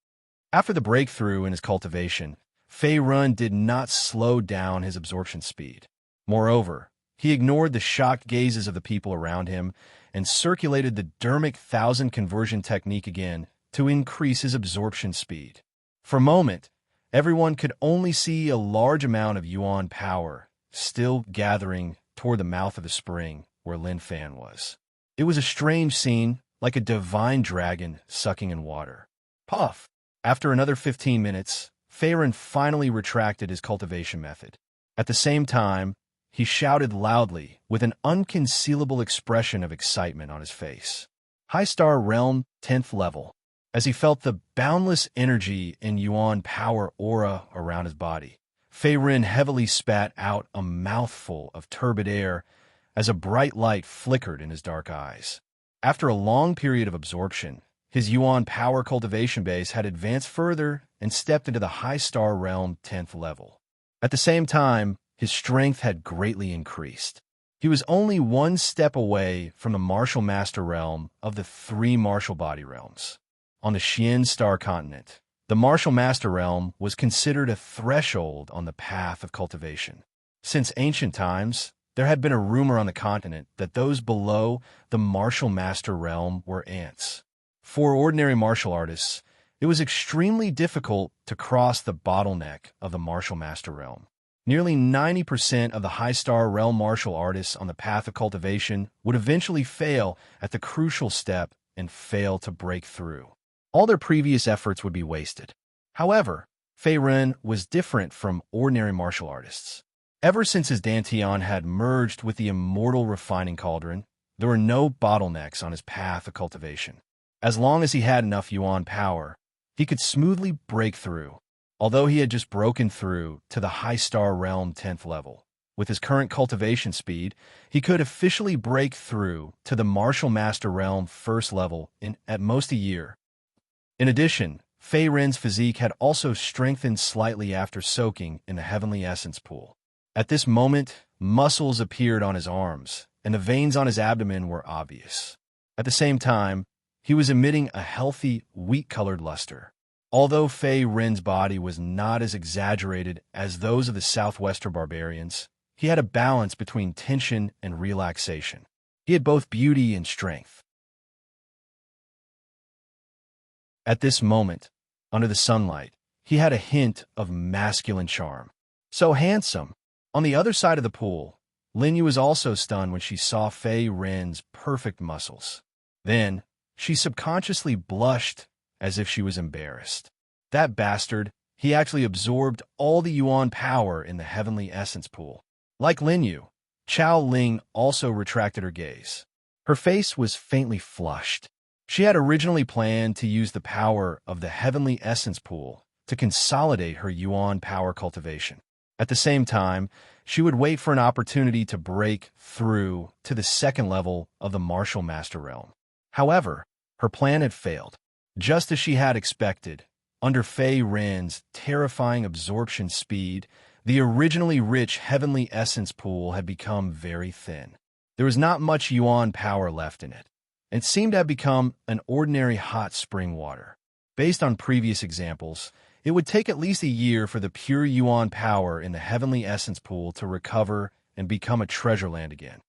[SPEAKER 1] After the breakthrough in his cultivation, Fei Run did not slow down his absorption speed. Moreover, he ignored the shocked gazes of the people around him and circulated the dermic 1000 conversion technique again to increase his absorption speed. For a moment, everyone could only see a large amount of yuan power still gathering toward the mouth of the spring where Lin Fan was. It was a strange scene, like a divine dragon sucking in water. Puff! After another 15 minutes, Fei Run finally retracted his cultivation method. At the same time, he shouted loudly with an unconcealable expression of excitement on his face. High Star Realm 10th Level. As he felt the boundless energy in yuan power aura around his body, Fei Run heavily spat out a mouthful of turbid air as a bright light flickered in his dark eyes. After a long period of absorption, his yuan power cultivation base had advanced further and stepped into the High Star Realm 10th Level. At the same time, his strength had greatly increased. He was only one step away from the Martial Master Realm of the 3 Martial Body Realms. On the Xian Star Continent, the Martial Master Realm was considered a threshold on the path of cultivation. Since ancient times, there had been a rumor on the continent that those below the Martial Master Realm were ants. For ordinary martial artists, it was extremely difficult to cross the bottleneck of the Martial Master Realm. Nearly 90% of the High Star Realm martial artists on the path of cultivation would eventually fail at the crucial step and fail to break through. All their previous efforts would be wasted. However, Fei Run was different from ordinary martial artists. Ever since his dantian had merged with the Immortal refining cauldron, there were no bottlenecks on his path of cultivation. As long as he had enough yuan power, he could smoothly break through. Although he had just broken through to the High Star Realm 10th Level, with his current cultivation speed, he could officially break through to the Martial Master Realm 1st Level in at most a year. In addition, Fei Ren's physique had also strengthened slightly after soaking in the Heavenly Essence Pool. At this moment, muscles appeared on his arms, and the veins on his abdomen were obvious. At the same time, he was emitting a healthy, wheat-colored luster. Although Fei Rin's body was not as exaggerated as those of the southwestern barbarians, he had a balance between tension and relaxation. He had both beauty and strength. At this moment, under the sunlight, he had a hint of masculine charm. So handsome. On the other side of the pool, Linyu was also stunned when she saw Fei Rin's perfect muscles. Then, she subconsciously blushed as if she was embarrassed. That bastard, he actually absorbed all the Yuan power in the heavenly essence pool. Like Linyu, Chao Ling also retracted her gaze. Her face was faintly flushed. She had originally planned to use the power of the heavenly essence pool to consolidate her Yuan power cultivation. At the same time, she would wait for an opportunity to break through to the second level of the martial master realm. However, her plan had failed. Just as she had expected, under Fei Rin's terrifying absorption speed, the originally rich heavenly essence pool had become very thin. There was not much Yuan power left in it. It seemed to have become an ordinary hot spring water. Based on previous examples, it would take at least a year for the pure Yuan power in the heavenly essence pool to recover and become a treasure land again.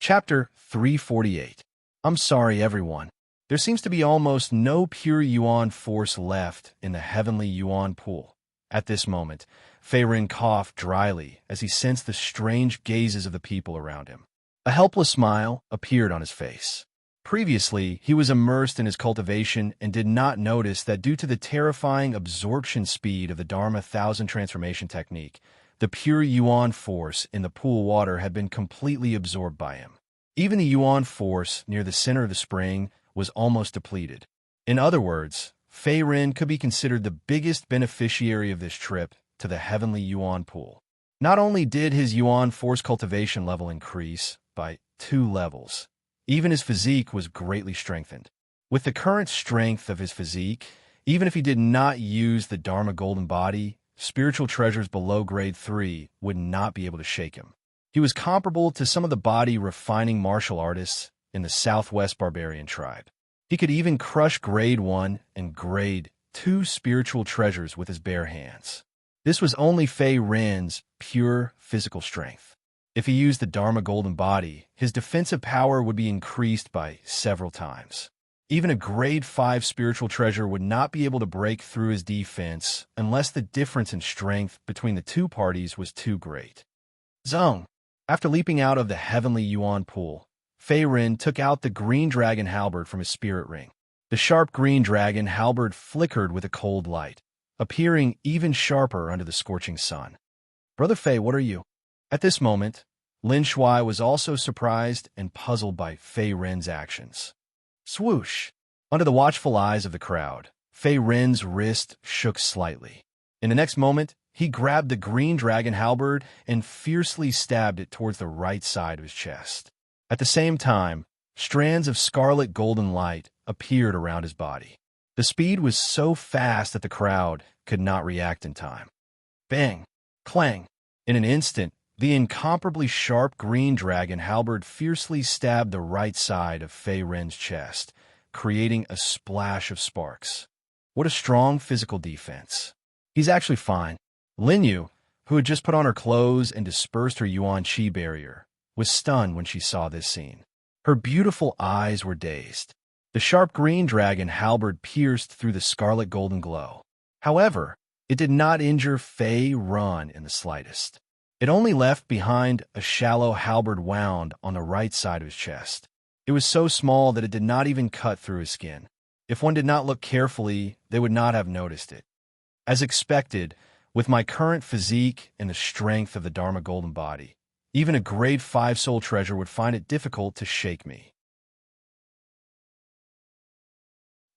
[SPEAKER 1] Chapter 348. I'm sorry, everyone. There seems to be almost no pure Yuan force left in the heavenly Yuan pool. At this moment, Fei Rin coughed dryly as he sensed the strange gazes of the people around him. A helpless smile appeared on his face. Previously, he was immersed in his cultivation and did not notice that due to the terrifying absorption speed of the Dharma Thousand Transformation Technique, the pure Yuan force in the pool water had been completely absorbed by him. Even the Yuan force near the center of the spring was almost depleted. In other words, Fei Rin could be considered the biggest beneficiary of this trip to the heavenly Yuan pool. Not only did his Yuan force cultivation level increase by 2 levels, even his physique was greatly strengthened. With the current strength of his physique, even if he did not use the Dharma Golden Body, spiritual treasures below grade 3 would not be able to shake him. He was comparable to some of the body-refining martial artists in the Southwest Barbarian tribe. He could even crush grade 1 and grade 2 spiritual treasures with his bare hands. This was only Fei Rin's pure physical strength. If he used the Dharma Golden Body, his defensive power would be increased by several times. Even a grade 5 spiritual treasure would not be able to break through his defense unless the difference in strength between the two parties was too great. Zong. After leaping out of the heavenly Yuan pool, Fei Rin took out the green dragon halberd from his spirit ring. The sharp green dragon halberd flickered with a cold light, appearing even sharper under the scorching sun. Brother Fei, what are you? At this moment, Lin Shuai was also surprised and puzzled by Fei Rin's actions. Swoosh! Under the watchful eyes of the crowd, Fei Rin's wrist shook slightly. In the next moment, he grabbed the green dragon halberd and fiercely stabbed it towards the right side of his chest. At the same time, strands of scarlet golden light appeared around his body. The speed was so fast that the crowd could not react in time. Bang! Clang! In an instant, the incomparably sharp green dragon halberd fiercely stabbed the right side of Fei Rin's chest, creating a splash of sparks. What a strong physical defense. He's actually fine. Linyu, who had just put on her clothes and dispersed her Yuan Qi barrier, was stunned when she saw this scene. Her beautiful eyes were dazed. The sharp green dragon halberd pierced through the scarlet golden glow. However, it did not injure Fei Rin in the slightest. It only left behind a shallow halberd wound on the right side of his chest. It was so small that it did not even cut through his skin. If one did not look carefully, they would not have noticed it. As expected, with my current physique and the strength of the Dharma Golden Body, even a grade 5 soul treasure would find it difficult to shake me.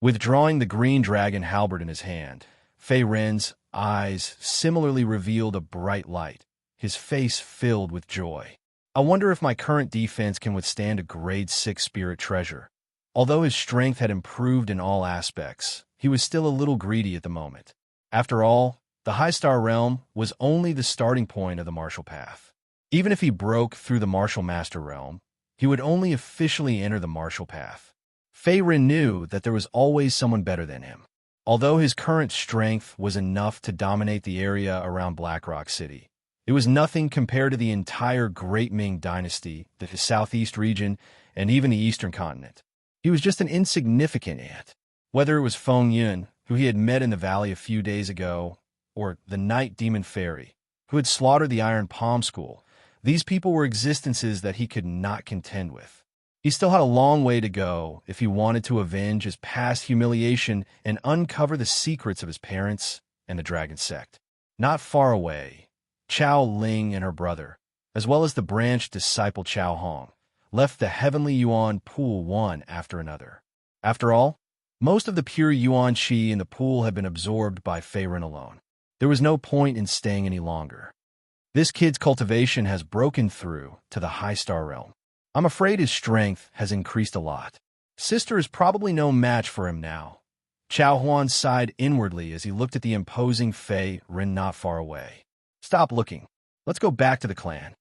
[SPEAKER 1] Withdrawing the green dragon halberd in his hand, Fei Rin's eyes similarly revealed a bright light, his face filled with joy. I wonder if my current defense can withstand a grade 6 spirit treasure. Although his strength had improved in all aspects, he was still a little greedy at the moment. After all, the High Star Realm was only the starting point of the martial path. Even if he broke through the martial master realm, he would only officially enter the martial path. Fei Ren knew that there was always someone better than him. Although his current strength was enough to dominate the area around Blackrock City, it was nothing compared to the entire Great Ming Dynasty, the southeast region, and even the eastern continent. He was just an insignificant ant. Whether it was Feng Yun, who he had met in the valley a few days ago, or the Night Demon Fairy, who had slaughtered the Iron Palm School, these people were existences that he could not contend with. He still had a long way to go if he wanted to avenge his past humiliation and uncover the secrets of his parents and the Dragon Sect. Not far away, Chao Ling and her brother, as well as the branch disciple Chao Hong, left the Heavenly Yuan pool one after another. After all, most of the pure Yuan Qi in the pool had been absorbed by Fei Ren alone. There was no point in staying any longer. This kid's cultivation has broken through to the high star realm. I'm afraid his strength has increased a lot. Sister is probably no match for him now. Chao Huan sighed inwardly as he looked at the imposing Fei Ren not far away. Stop looking. Let's go back to the clan.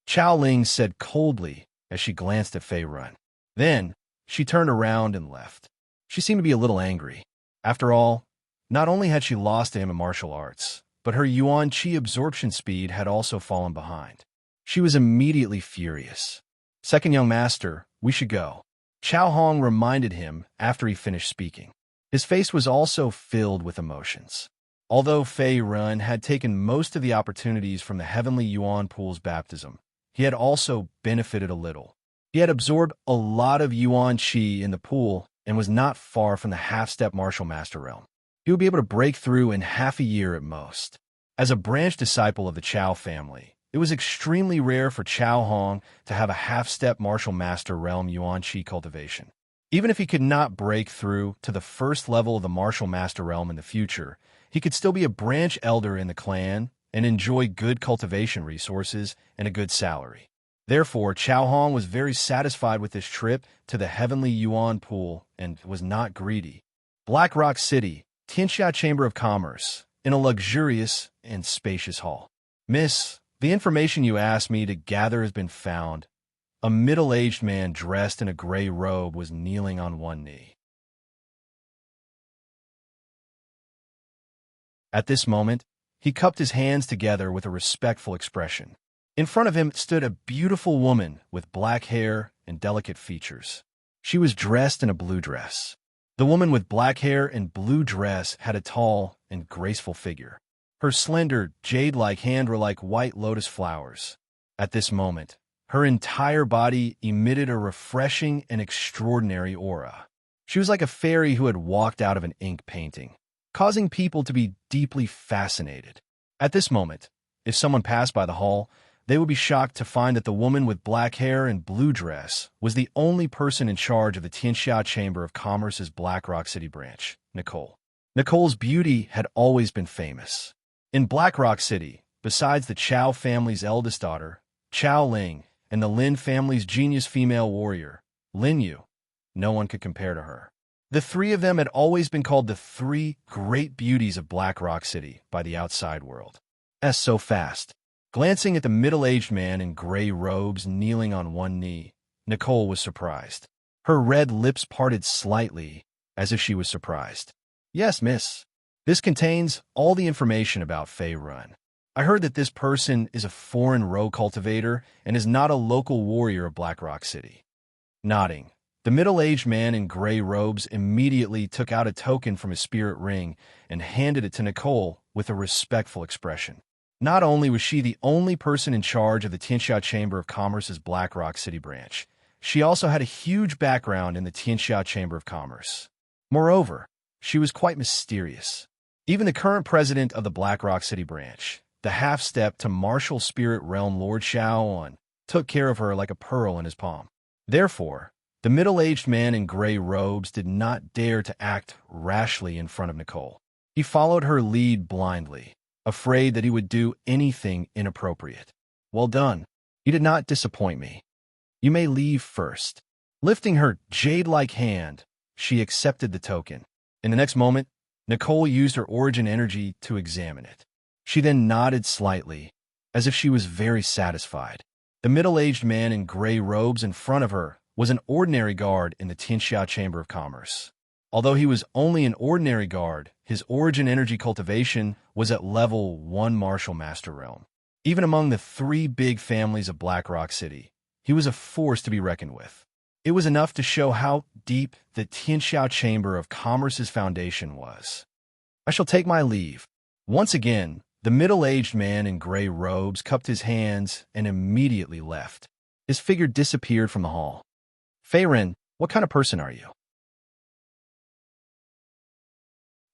[SPEAKER 1] Chao Ling said coldly as she glanced at Fei Ren. Then, she turned around and left. She seemed to be a little angry. After all, not only had she lost to him in martial arts, but her Yuan Qi absorption speed had also fallen behind. She was immediately furious. Second young master, we should go. Chao Hong reminded him after he finished speaking. His face was also filled with emotions. Although Fei Ren had taken most of the opportunities from the Heavenly Yuan Pool's baptism, he had also benefited a little. He had absorbed a lot of Yuan Qi in the pool and was not far from the half-step martial master realm. He would be able to break through in half a year at most. As a branch disciple of the Chao family, it was extremely rare for Chao Hong to have a half-step martial master realm Yuan Qi cultivation. Even if he could not break through to the first level of the martial master realm in the future, he could still be a branch elder in the clan and enjoy good cultivation resources and a good salary. Therefore, Chao Hong was very satisfied with this trip to the Heavenly Yuan Pool and was not greedy. Blackrock City, Tianxia Chamber of Commerce, in a luxurious and spacious hall. Miss, the information you asked me to gather has been found. A middle-aged man dressed in a gray robe was kneeling on one knee. At this moment, he cupped his hands together with a respectful expression. In front of him stood a beautiful woman with black hair and delicate features. She was dressed in a blue dress. The woman with black hair and blue dress had a tall and graceful figure. Her slender, jade-like hands were like white lotus flowers. At this moment, her entire body emitted a refreshing and extraordinary aura. She was like a fairy who had walked out of an ink painting, causing people to be deeply fascinated. At this moment, if someone passed by the hall, they would be shocked to find that the woman with black hair and blue dress was the only person in charge of the Tianxia Chamber of Commerce's Blackrock City branch, Nicole. Nicole's beauty had always been famous. In Blackrock City, besides the Chao family's eldest daughter, Chao Ling, and the Lin family's genius female warrior, Lin Yu, no one could compare to her. The three of them had always been called the three great beauties of Blackrock City by the outside world. So fast. Glancing at the middle-aged man in gray robes kneeling on one knee, Nicole was surprised. Her red lips parted slightly, as if she was surprised. Yes, miss. This contains all the information about Fei Ren. I heard that this person is a foreign row cultivator and is not a local warrior of Blackrock City. Nodding, the middle-aged man in gray robes immediately took out a token from his spirit ring and handed it to Nicole with a respectful expression. Not only was she the only person in charge of the Tianxia Chamber of Commerce's Blackrock City branch, she also had a huge background in the Tianxia Chamber of Commerce. Moreover, she was quite mysterious. Even the current president of the Blackrock City branch, the half-step to martial spirit realm Lord Shaoan, took care of her like a pearl in his palm. Therefore, the middle-aged man in gray robes did not dare to act rashly in front of Nicole. He followed her lead blindly, afraid that he would do anything inappropriate. Well done. You did not disappoint me. You may leave first. Lifting her jade-like hand, she accepted the token. In the next moment, Nicole used her origin energy to examine it. She then nodded slightly, as if she was very satisfied. The middle-aged man in gray robes in front of her was an ordinary guard in the Tianxia Chamber of Commerce. Although he was only an ordinary guard, his origin energy cultivation was at level 1 Martial Master Realm. Even among the 3 big families of Black Rock City, he was a force to be reckoned with. It was enough to show how deep the Tianxia Chamber of Commerce's foundation was. I shall take my leave. Once again, the middle-aged man in gray robes cupped his hands and immediately left. His figure disappeared from the hall. Fei Ren, what kind of person are you?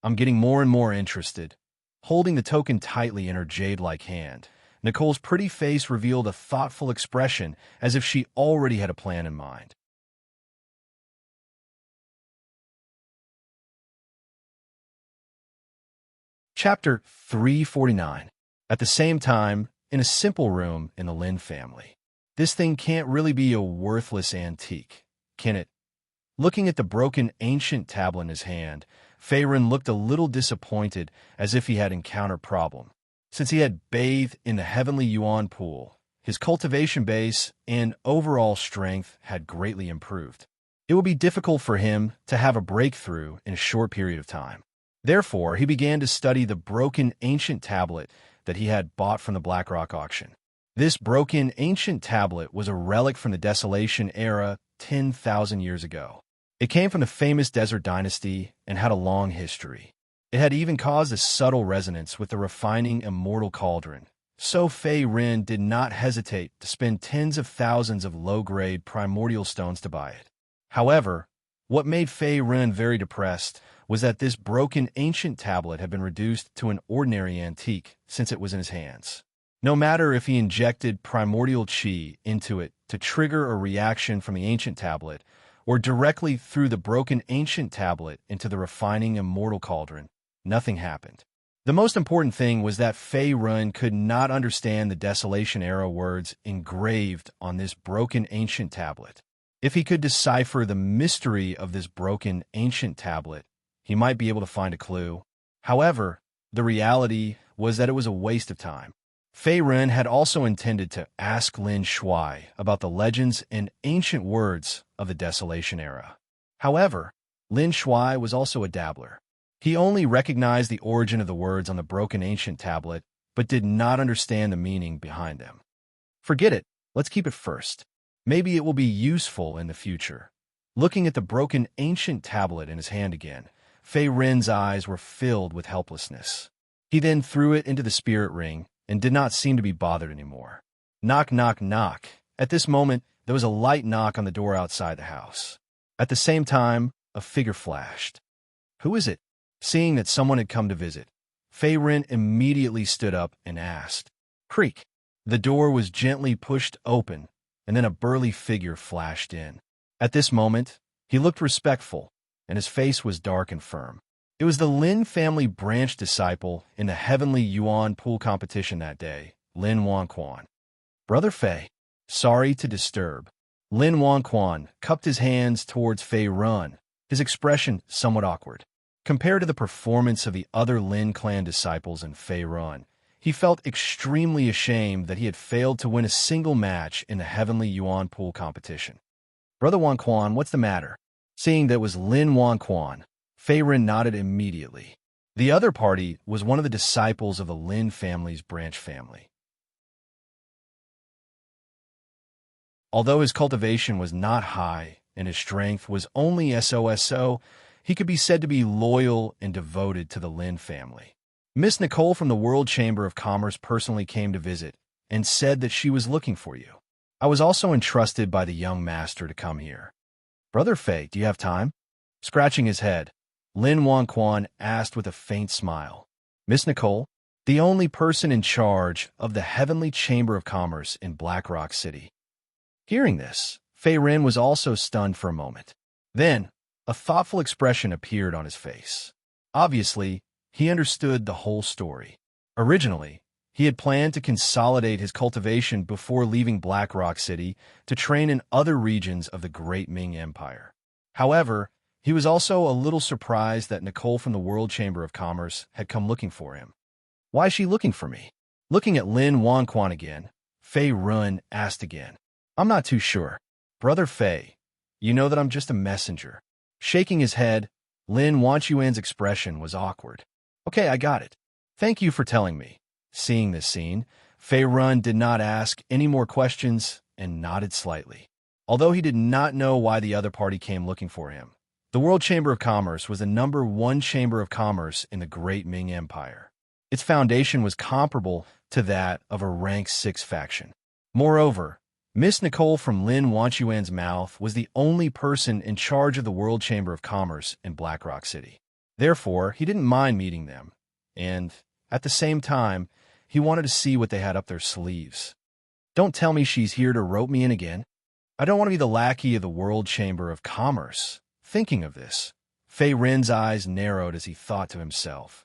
[SPEAKER 1] I'm getting more and more interested. Holding the token tightly in her jade-like hand, Nicole's pretty face revealed a thoughtful expression as if she already had a plan in mind. Chapter 349. At the same time, in a simple room in the Lin family. This thing can't really be a worthless antique, can it? Looking at the broken ancient tablet in his hand, Fei Ren looked a little disappointed, as if he had encountered problem. Since he had bathed in the heavenly yuan pool, his cultivation base and overall strength had greatly improved. It would be difficult for him to have a breakthrough in a short period of time. Therefore, he began to study the broken ancient tablet that he had bought from the Blackrock auction. This broken ancient tablet was a relic from the Desolation era 10,000 years ago. It came from the famous Desert Dynasty and had a long history. It had even caused a subtle resonance with the refining Immortal Cauldron. So Fei Ren did not hesitate to spend tens of thousands of low-grade primordial stones to buy it. However, what made Fei Ren very depressed was that this broken ancient tablet had been reduced to an ordinary antique since it was in his hands. No matter if he injected primordial chi into it to trigger a reaction from the ancient tablet, or directly through the broken ancient tablet into the refining Immortal Cauldron, nothing happened. The most important thing was that Fei Ren could not understand the Desolation era words engraved on this broken ancient tablet. If he could decipher the mystery of this broken ancient tablet, he might be able to find a clue. However, the reality was that it was a waste of time. Fei Ren had also intended to ask Lin Shuai about the legends and ancient words of the Desolation era. However, Lin Shuai was also a dabbler. He only recognized the origin of the words on the broken ancient tablet, but did not understand the meaning behind them. Forget it. Let's keep it first. Maybe it will be useful in the future. Looking at the broken ancient tablet in his hand again, Fei Ren's eyes were filled with helplessness. He then threw it into the spirit ring and did not seem to be bothered anymore. Knock, knock, knock. At this moment, there was a light knock on the door outside the house. At the same time, a figure flashed. Who is it? Seeing that someone had come to visit, Fei Ren immediately stood up and asked. Creak. The door was gently pushed open, and then a burly figure flashed in. At this moment, he looked respectful, and his face was dark and firm. It was the Lin family branch disciple in the heavenly yuan pool competition that day, Lin Wanquan. Brother Fei, sorry to disturb. Lin Wanquan cupped his hands towards Fei Ren, his expression somewhat awkward. Compared to the performance of the other Lin clan disciples in Fei Ren, he felt extremely ashamed that he had failed to win a single match in the heavenly yuan pool competition. Brother Wanquan, what's the matter? Seeing that it was Lin Wanquan, Fei Ren nodded immediately. The other party was one of the disciples of the Lin family's branch family. Although his cultivation was not high and his strength was only SOSO, he could be said to be loyal and devoted to the Lin family. Miss Nicole from the World Chamber of Commerce personally came to visit and said that she was looking for you. I was also entrusted by the young master to come here. Brother Fei, do you have time? Scratching his head, Lin Wanquan asked with a faint smile. Miss Nicole, the only person in charge of the Heavenly Chamber of Commerce in Black Rock City. Hearing this, Fei Ren was also stunned for a moment. Then, a thoughtful expression appeared on his face. Obviously, he understood the whole story. Originally, he had planned to consolidate his cultivation before leaving Black Rock City to train in other regions of the Great Ming Empire. However, he was also a little surprised that Nicole from the World Chamber of Commerce had come looking for him. Why is she looking for me? Looking at Lin Wanquan again, Fei Run asked again. I'm not too sure. Brother Fei, you know that I'm just a messenger. Shaking his head, Lin Wanchuan's expression was awkward. Okay, I got it. Thank you for telling me. Seeing this scene, Fei Run did not ask any more questions and nodded slightly. Although he did not know why the other party came looking for him, the World Chamber of Commerce was the #1 chamber of commerce in the Great Ming Empire. Its foundation was comparable to that of a rank 6 faction. Moreover, Miss Nicole from Lin Wanchuan's mouth was the only person in charge of the World Chamber of Commerce in Blackrock City. Therefore, he didn't mind meeting them, and, at the same time, he wanted to see what they had up their sleeves. Don't tell me she's here to rope me in again. I don't want to be the lackey of the World Chamber of Commerce. Thinking of this, Fei Rin's eyes narrowed as he thought to himself.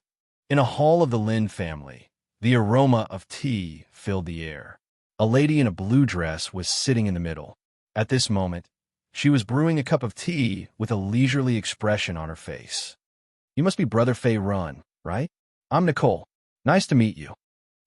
[SPEAKER 1] In a hall of the Lin family, the aroma of tea filled the air. A lady in a blue dress was sitting in the middle. At this moment, she was brewing a cup of tea with a leisurely expression on her face. You must be Brother Fei Run, right? I'm Nicole. Nice to meet you.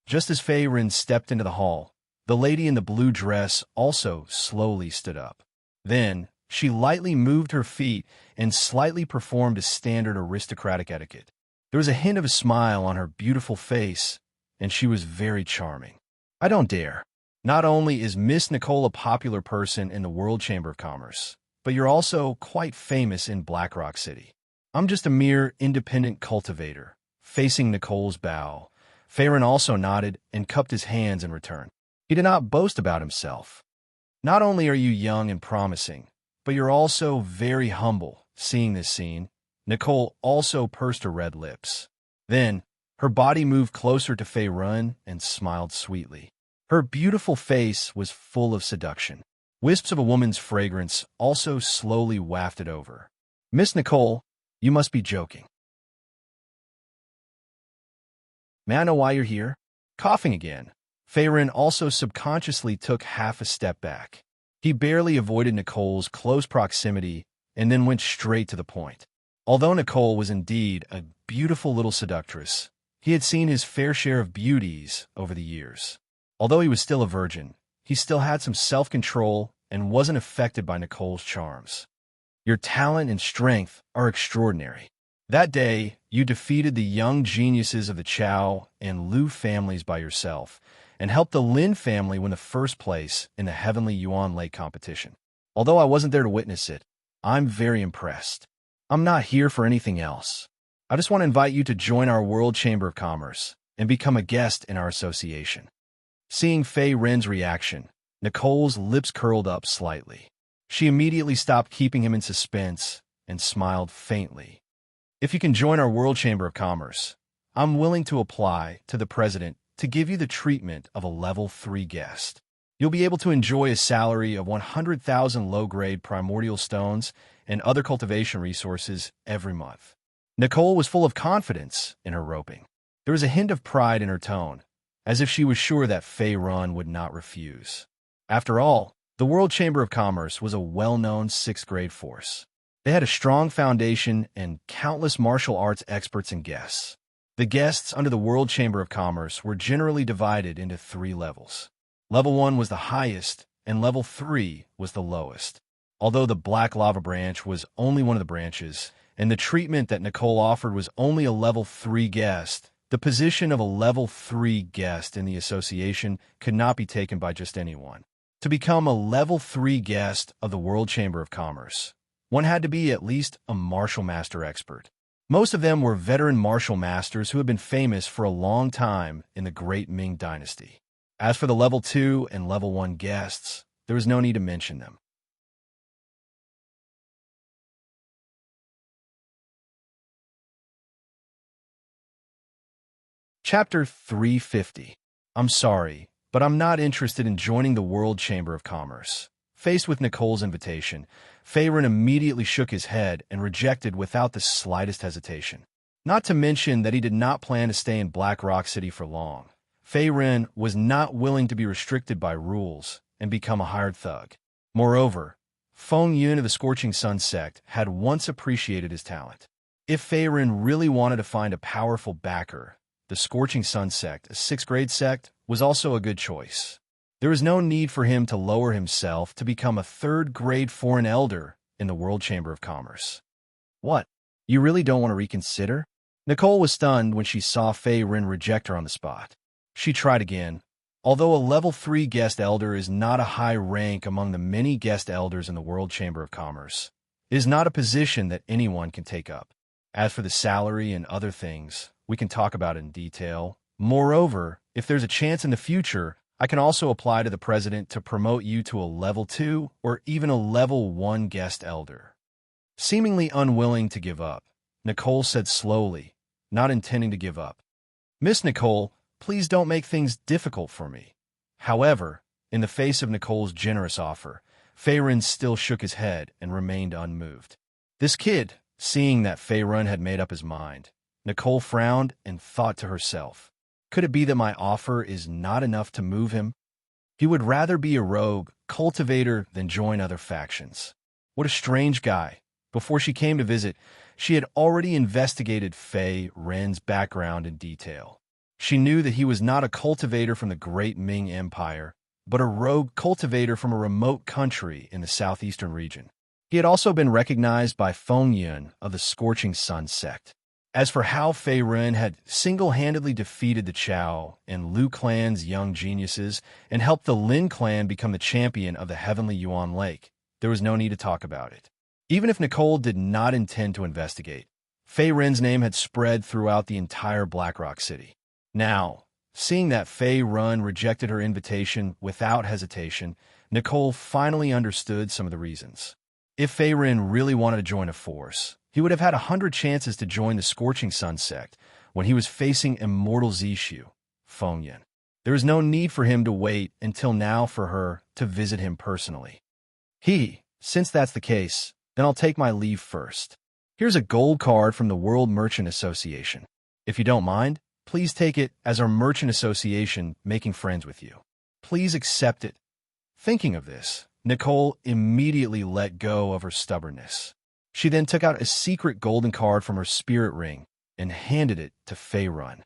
[SPEAKER 1] Just as Fei Rin stepped into the hall, the lady in the blue dress also slowly stood up. Then, she lightly moved her feet and slightly performed a standard aristocratic etiquette. There was a hint of a smile on her beautiful face, and she was very charming. I don't dare. Not only is Miss Nicole a popular person in the World Chamber of Commerce, but you're also quite famous in Blackrock City. I'm just a mere independent cultivator. Facing Nicole's bow, Fei Rin also nodded and cupped his hands in return. He did not boast about himself. Not only are you young and promising, but you're also very humble. Seeing this scene, Nicole also pursed her red lips. Then, her body moved closer to Fei Rin and smiled sweetly. Her beautiful face was full of seduction. Wisps of a woman's fragrance also slowly wafted over. Miss Nicole, you must be joking. May I know why you're here? Coughing again, Fei Rin also subconsciously took half a step back. He barely avoided Nicole's close proximity and then went straight to the point. Although Nicole was indeed a beautiful little seductress, he had seen his fair share of beauties over the years. Although he was still a virgin, he still had some self-control and wasn't affected by Nicole's charms. Your talent and strength are extraordinary. That day, you defeated the young geniuses of the Chao and Liu families by yourself, and helped the Lin family win the first place in the Heavenly Yuan Lake competition. Although I wasn't there to witness it, I'm very impressed. I'm not here for anything else. I just want to invite you to join our World Chamber of Commerce and become a guest in our association. Seeing Fei Rin's reaction, Nicole's lips curled up slightly. She immediately stopped keeping him in suspense and smiled faintly. If you can join our World Chamber of Commerce, I'm willing to apply to the president to give you the treatment of a level 3 guest. You'll be able to enjoy a salary of 100,000 low-grade primordial stones and other cultivation resources every month. Nicole was full of confidence in her roping. There was a hint of pride in her tone, as if she was sure that Fei Rin would not refuse. After all, the World Chamber of Commerce was a well-known 6th-grade force. They had a strong foundation and countless martial arts experts and guests. The guests under the World Chamber of Commerce were generally divided into 3 levels. Level 1 was the highest, and Level 3 was the lowest. Although the Black Lava branch was only one of the branches, and the treatment that Nicole offered was only a Level 3 guest, the position of a Level 3 guest in the association could not be taken by just anyone. To become a Level 3 guest of the World Chamber of Commerce, one had to be at least a martial master expert. Most of them were veteran martial masters who had been famous for a long time in the Great Ming Dynasty. As for the Level 2 and Level 1 guests, there was no need to mention them. Chapter 350. I'm sorry, but I'm not interested in joining the World Chamber of Commerce. Faced with Nicole's invitation, Fei Rin immediately shook his head and rejected without the slightest hesitation. Not to mention that he did not plan to stay in Black Rock City for long. Fei Rin was not willing to be restricted by rules and become a hired thug. Moreover, Feng Yun of the Scorching Sun sect had once appreciated his talent. If Fei Rin really wanted to find a powerful backer, the Scorching Sun sect, a 6th-grade sect, was also a good choice. There was no need for him to lower himself to become a third-grade foreign elder in the World Chamber of Commerce. What? You really don't want to reconsider? Nicole was stunned when she saw Fei Ren reject her on the spot. She tried again. Although a level 3 guest elder is not a high rank among the many guest elders in the World Chamber of Commerce, it is not a position that anyone can take up. As for the salary and other things, we can talk about it in detail. Moreover, if there's a chance in the future, I can also apply to the president to promote you to a level 2 or even a level 1 guest elder. Seemingly unwilling to give up, Nicole said slowly, not intending to give up. Miss Nicole, please don't make things difficult for me. However, in the face of Nicole's generous offer, Fei Ren still shook his head and remained unmoved. This kid, seeing that Fei Ren had made up his mind, Nicole frowned and thought to herself, could it be that my offer is not enough to move him? He would rather be a rogue cultivator than join other factions. What a strange guy. Before she came to visit, she had already investigated Fei Ren's background in detail. She knew that he was not a cultivator from the Great Ming Empire, but a rogue cultivator from a remote country in the southeastern region. He had also been recognized by Feng Yun of the Scorching Sun sect. As for how Fei Ren had single-handedly defeated the Chao and Liu clan's young geniuses and helped the Lin clan become the champion of the Heavenly Yuan Lake, there was no need to talk about it. Even if Nicole did not intend to investigate, Fei Ren's name had spread throughout the entire Blackrock City. Now, seeing that Fei Ren rejected her invitation without hesitation, Nicole finally understood some of the reasons. If Fei Ren really wanted to join a force, he would have had 100 chances to join the Scorching Sun sect when he was facing Immortal Zishu, Feng Yan. There was no need for him to wait until now for her to visit him personally. Since that's the case, then I'll take my leave first. Here's a gold card from the World Merchant Association. If you don't mind, please take it as our merchant association making friends with you. Please accept it. Thinking of this, Nicole immediately let go of her stubbornness. She then took out a secret golden card from her spirit ring and handed it to Fei Ren.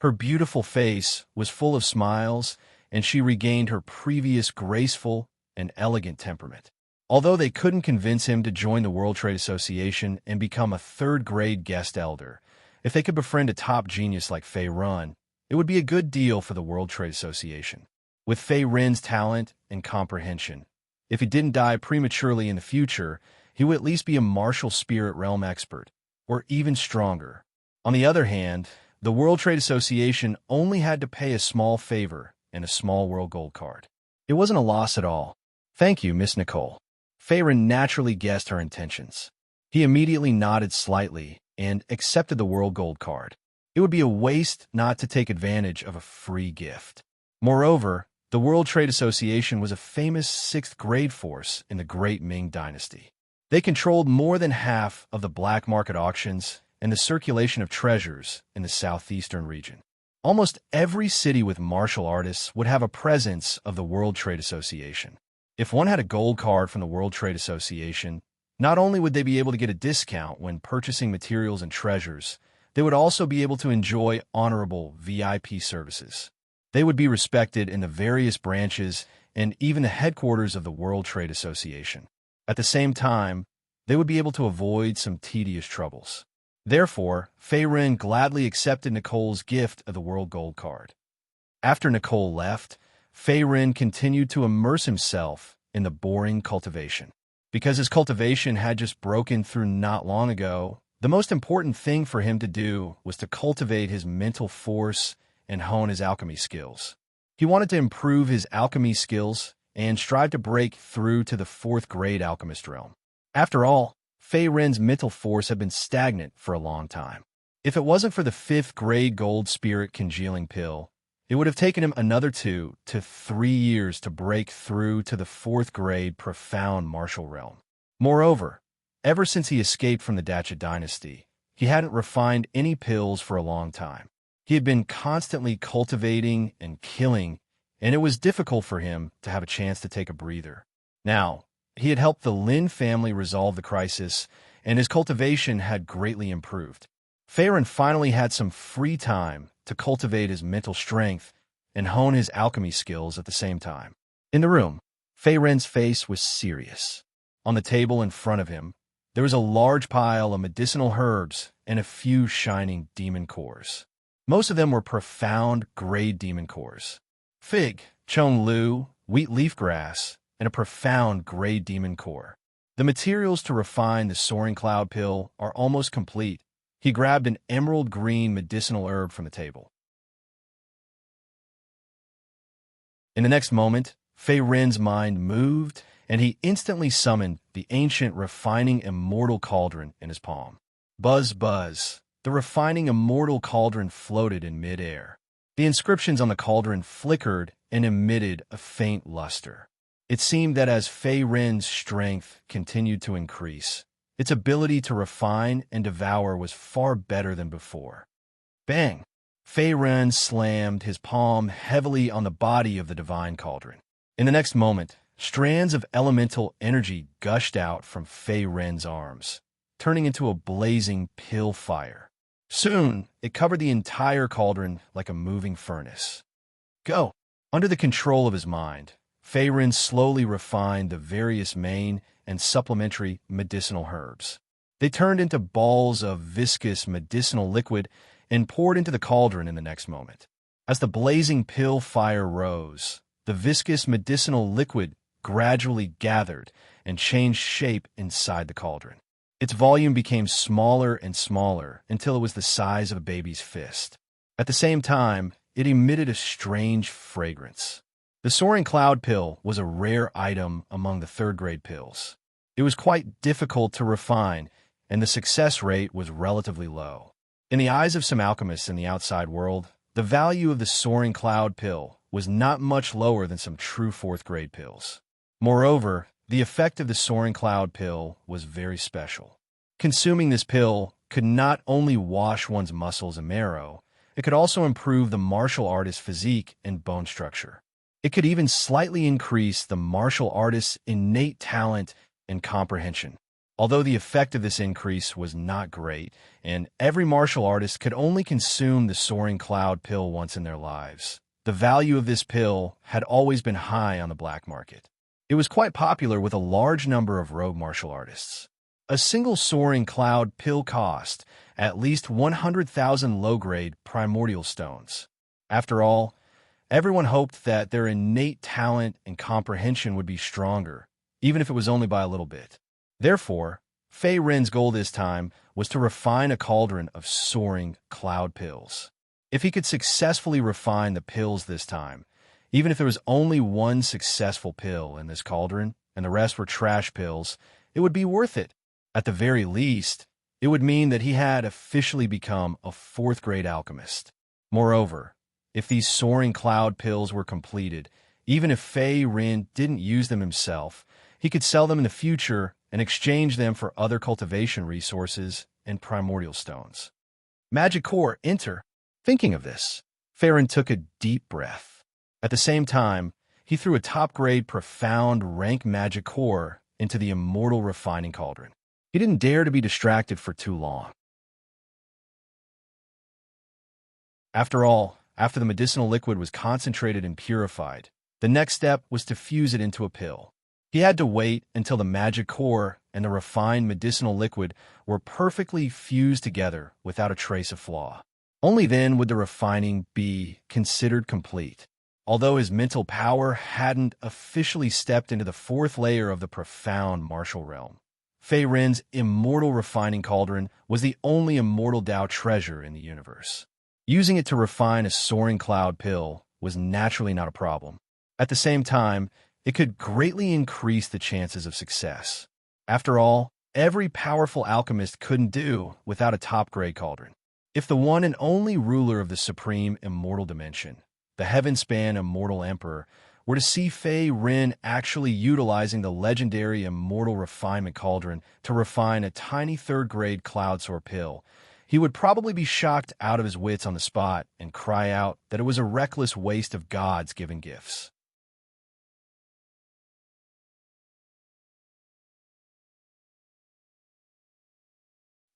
[SPEAKER 1] Her beautiful face was full of smiles, and she regained her previous graceful and elegant temperament. Although they couldn't convince him to join the World Trade Association and become a third-grade guest elder, if they could befriend a top genius like Fei Ren, it would be a good deal for the World Trade Association. With Fei Ren's talent and comprehension, if he didn't die prematurely in the future, he would at least be a martial spirit realm expert, or even stronger. On the other hand, the World Trade Association only had to pay a small favor and a small world gold card. It wasn't a loss at all. Thank you, Miss Nicole. Fei Ren naturally guessed her intentions. He immediately nodded slightly and accepted the world gold card. It would be a waste not to take advantage of a free gift. Moreover, the World Trade Association was a famous 6th-grade force in the Great Ming Dynasty. They controlled more than half of the black market auctions and the circulation of treasures in the southeastern region. Almost every city with martial artists would have a presence of the World Trade Association. If one had a gold card from the World Trade Association, not only would they be able to get a discount when purchasing materials and treasures, they would also be able to enjoy honorable VIP services. They would be respected in the various branches and even the headquarters of the World Trade Association. At the same time, they would be able to avoid some tedious troubles. Therefore, Fei Ren gladly accepted Nicole's gift of the World Gold Card. After Nicole left, Fei Ren continued to immerse himself in the boring cultivation. Because his cultivation had just broken through not long ago, the most important thing for him to do was to cultivate his mental force and hone his alchemy skills. He wanted to improve his alchemy skills and strive to break through to the 4th-grade alchemist realm. After all, Fei Ren's mental force had been stagnant for a long time. If it wasn't for the 5th-grade gold spirit congealing pill, it would have taken him another 2 to 3 years to break through to the 4th-grade profound martial realm. Moreover, ever since he escaped from the Dacha dynasty, he hadn't refined any pills for a long time. He had been constantly cultivating and killing, and it was difficult for him to have a chance to take a breather. Now, he had helped the Lin family resolve the crisis, and his cultivation had greatly improved. Fei Ren finally had some free time to cultivate his mental strength and hone his alchemy skills at the same time. In the room, Fei Ren's face was serious. On the table in front of him, there was a large pile of medicinal herbs and a few shining demon cores. Most of them were profound grade demon cores. Fig, Chong Lu, wheat leaf grass, and a profound grade demon core. The materials to refine the soaring cloud pill are almost complete. He grabbed an emerald green medicinal herb from the table. In the next moment, Fei Ren's mind moved, and he instantly summoned the ancient refining immortal cauldron in his palm. Buzz, buzz. The refining immortal cauldron floated in midair. The inscriptions on the cauldron flickered and emitted a faint luster. It seemed that as Fei Ren's strength continued to increase, its ability to refine and devour was far better than before. Bang! Fei Ren slammed his palm heavily on the body of the divine cauldron. In the next moment, strands of elemental energy gushed out from Fei Ren's arms, turning into a blazing pill fire. Soon, it covered the entire cauldron like a moving furnace. Go! Under the control of his mind, Fei Ren slowly refined the various main and supplementary medicinal herbs. They turned into balls of viscous medicinal liquid and poured into the cauldron in the next moment. As the blazing pill fire rose, the viscous medicinal liquid gradually gathered and changed shape inside the cauldron. Its volume became smaller and smaller until it was the size of a baby's fist. At the same time, it emitted a strange fragrance. The soaring cloud pill was a rare item among the third-grade pills. It was quite difficult to refine, and the success rate was relatively low. In the eyes of some alchemists in the outside world, the value of the soaring cloud pill was not much lower than some true fourth-grade pills. Moreover, the effect of the soaring cloud pill was very special. Consuming this pill could not only wash one's muscles and marrow, it could also improve the martial artist's physique and bone structure. It could even slightly increase the martial artist's innate talent and comprehension. Although the effect of this increase was not great, and every martial artist could only consume the soaring cloud pill once in their lives, the value of this pill had always been high on the black market. It was quite popular with a large number of rogue martial artists. A single soaring cloud pill cost at least 100,000 low-grade primordial stones. After all, everyone hoped that their innate talent and comprehension would be stronger, even if it was only by a little bit. Therefore, Fei Ren's goal this time was to refine a cauldron of soaring cloud pills. If he could successfully refine the pills this time, even if there was only one successful pill in this cauldron and the rest were trash pills, it would be worth it. At the very least, it would mean that he had officially become a fourth-grade alchemist. Moreover, if these soaring cloud pills were completed, even if Fei Ren didn't use them himself, he could sell them in the future and exchange them for other cultivation resources and primordial stones. Magic core, enter. Thinking of this, Fei Ren took a deep breath. At the same time, he threw a top-grade profound rank magic core into the immortal refining cauldron. He didn't dare to be distracted for too long. After all, after the medicinal liquid was concentrated and purified, the next step was to fuse it into a pill. He had to wait until the magic core and the refined medicinal liquid were perfectly fused together without a trace of flaw. Only then would the refining be considered complete. Although his mental power hadn't officially stepped into the fourth layer of the profound martial realm, Fei Ren's immortal refining cauldron was the only immortal Tao treasure in the universe. Using it to refine a soaring cloud pill was naturally not a problem. At the same time, it could greatly increase the chances of success. After all, every powerful alchemist couldn't do without a top-grade cauldron. If the one and only ruler of the supreme immortal dimension, the heaven-span immortal emperor, were to see Fei Ren actually utilizing the legendary immortal refinement cauldron to refine a tiny third-grade cloud-soar pill, he would probably be shocked out of his wits on the spot and cry out that it was a reckless waste of God's given gifts.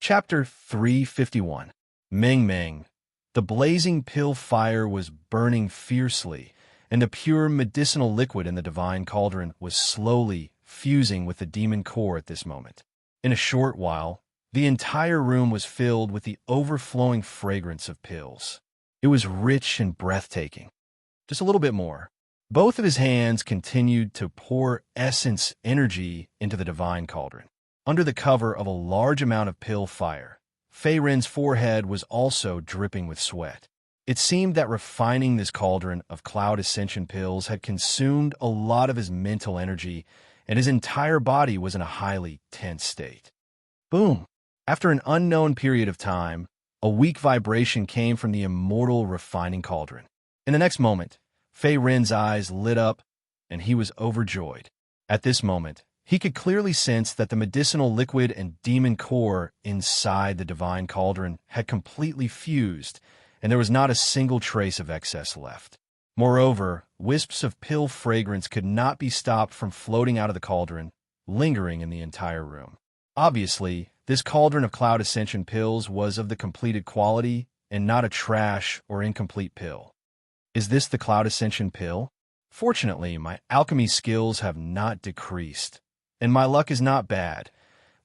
[SPEAKER 1] Chapter 351. Meng Meng, The blazing pill fire was burning fiercely, and the pure medicinal liquid in the divine cauldron was slowly fusing with the demon core at this moment. In a short while, the entire room was filled with the overflowing fragrance of pills. It was rich and breathtaking. Just a little bit more. Both of his hands continued to pour essence energy into the divine cauldron. Under the cover of a large amount of pill fire, Fei Rin's forehead was also dripping with sweat. It seemed that refining this cauldron of cloud ascension pills had consumed a lot of his mental energy, and his entire body was in a highly tense state. Boom! After an unknown period of time, a weak vibration came from the immortal refining cauldron. In the next moment, Fei Rin's eyes lit up, and he was overjoyed. At this moment, he could clearly sense that the medicinal liquid and demon core inside the divine cauldron had completely fused, and there was not a single trace of excess left. Moreover, wisps of pill fragrance could not be stopped from floating out of the cauldron, lingering in the entire room. Obviously, this cauldron of cloud ascension pills was of the completed quality and not a trash or incomplete pill. Is this the cloud ascension pill? Fortunately, my alchemy skills have not decreased, and my luck is not bad.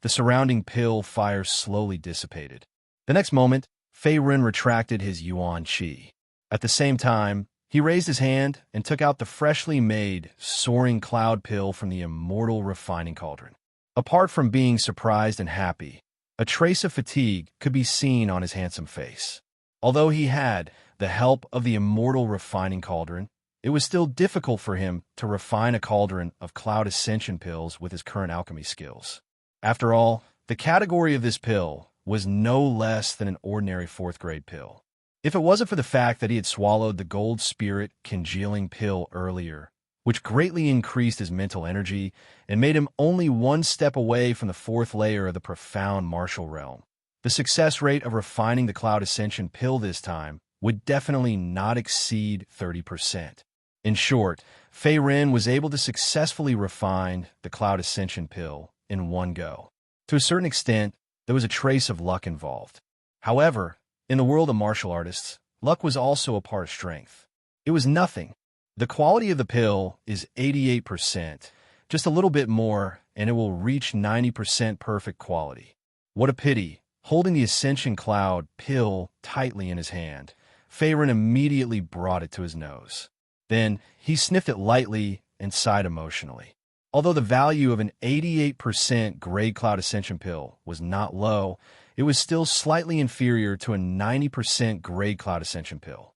[SPEAKER 1] The surrounding pill fire slowly dissipated. The next moment, Fei Rin retracted his yuan qi. At the same time, he raised his hand and took out the freshly made soaring cloud pill from the immortal refining cauldron. Apart from being surprised and happy, a trace of fatigue could be seen on his handsome face. Although he had the help of the immortal refining cauldron, it was still difficult for him to refine a cauldron of cloud ascension pills with his current alchemy skills. After all, the category of this pill was no less than an ordinary fourth-grade pill. If it wasn't for the fact that he had swallowed the gold spirit congealing pill earlier, which greatly increased his mental energy and made him only one step away from the fourth layer of the profound martial realm, the success rate of refining the cloud ascension pill this time would definitely not exceed 30%. In short, Fei Rin was able to successfully refine the cloud ascension pill in one go. To a certain extent, there was a trace of luck involved. However, in the world of martial artists, luck was also a part of strength. It was nothing. The quality of the pill is 88%, just a little bit more, and it will reach 90% perfect quality. What a pity. Holding the Ascension Cloud pill tightly in his hand, Fei Rin immediately brought it to his nose. Then he sniffed it lightly and sighed emotionally. Although the value of an 88% grade cloud ascension pill was not low, it was still slightly inferior to a 90% grade cloud ascension pill.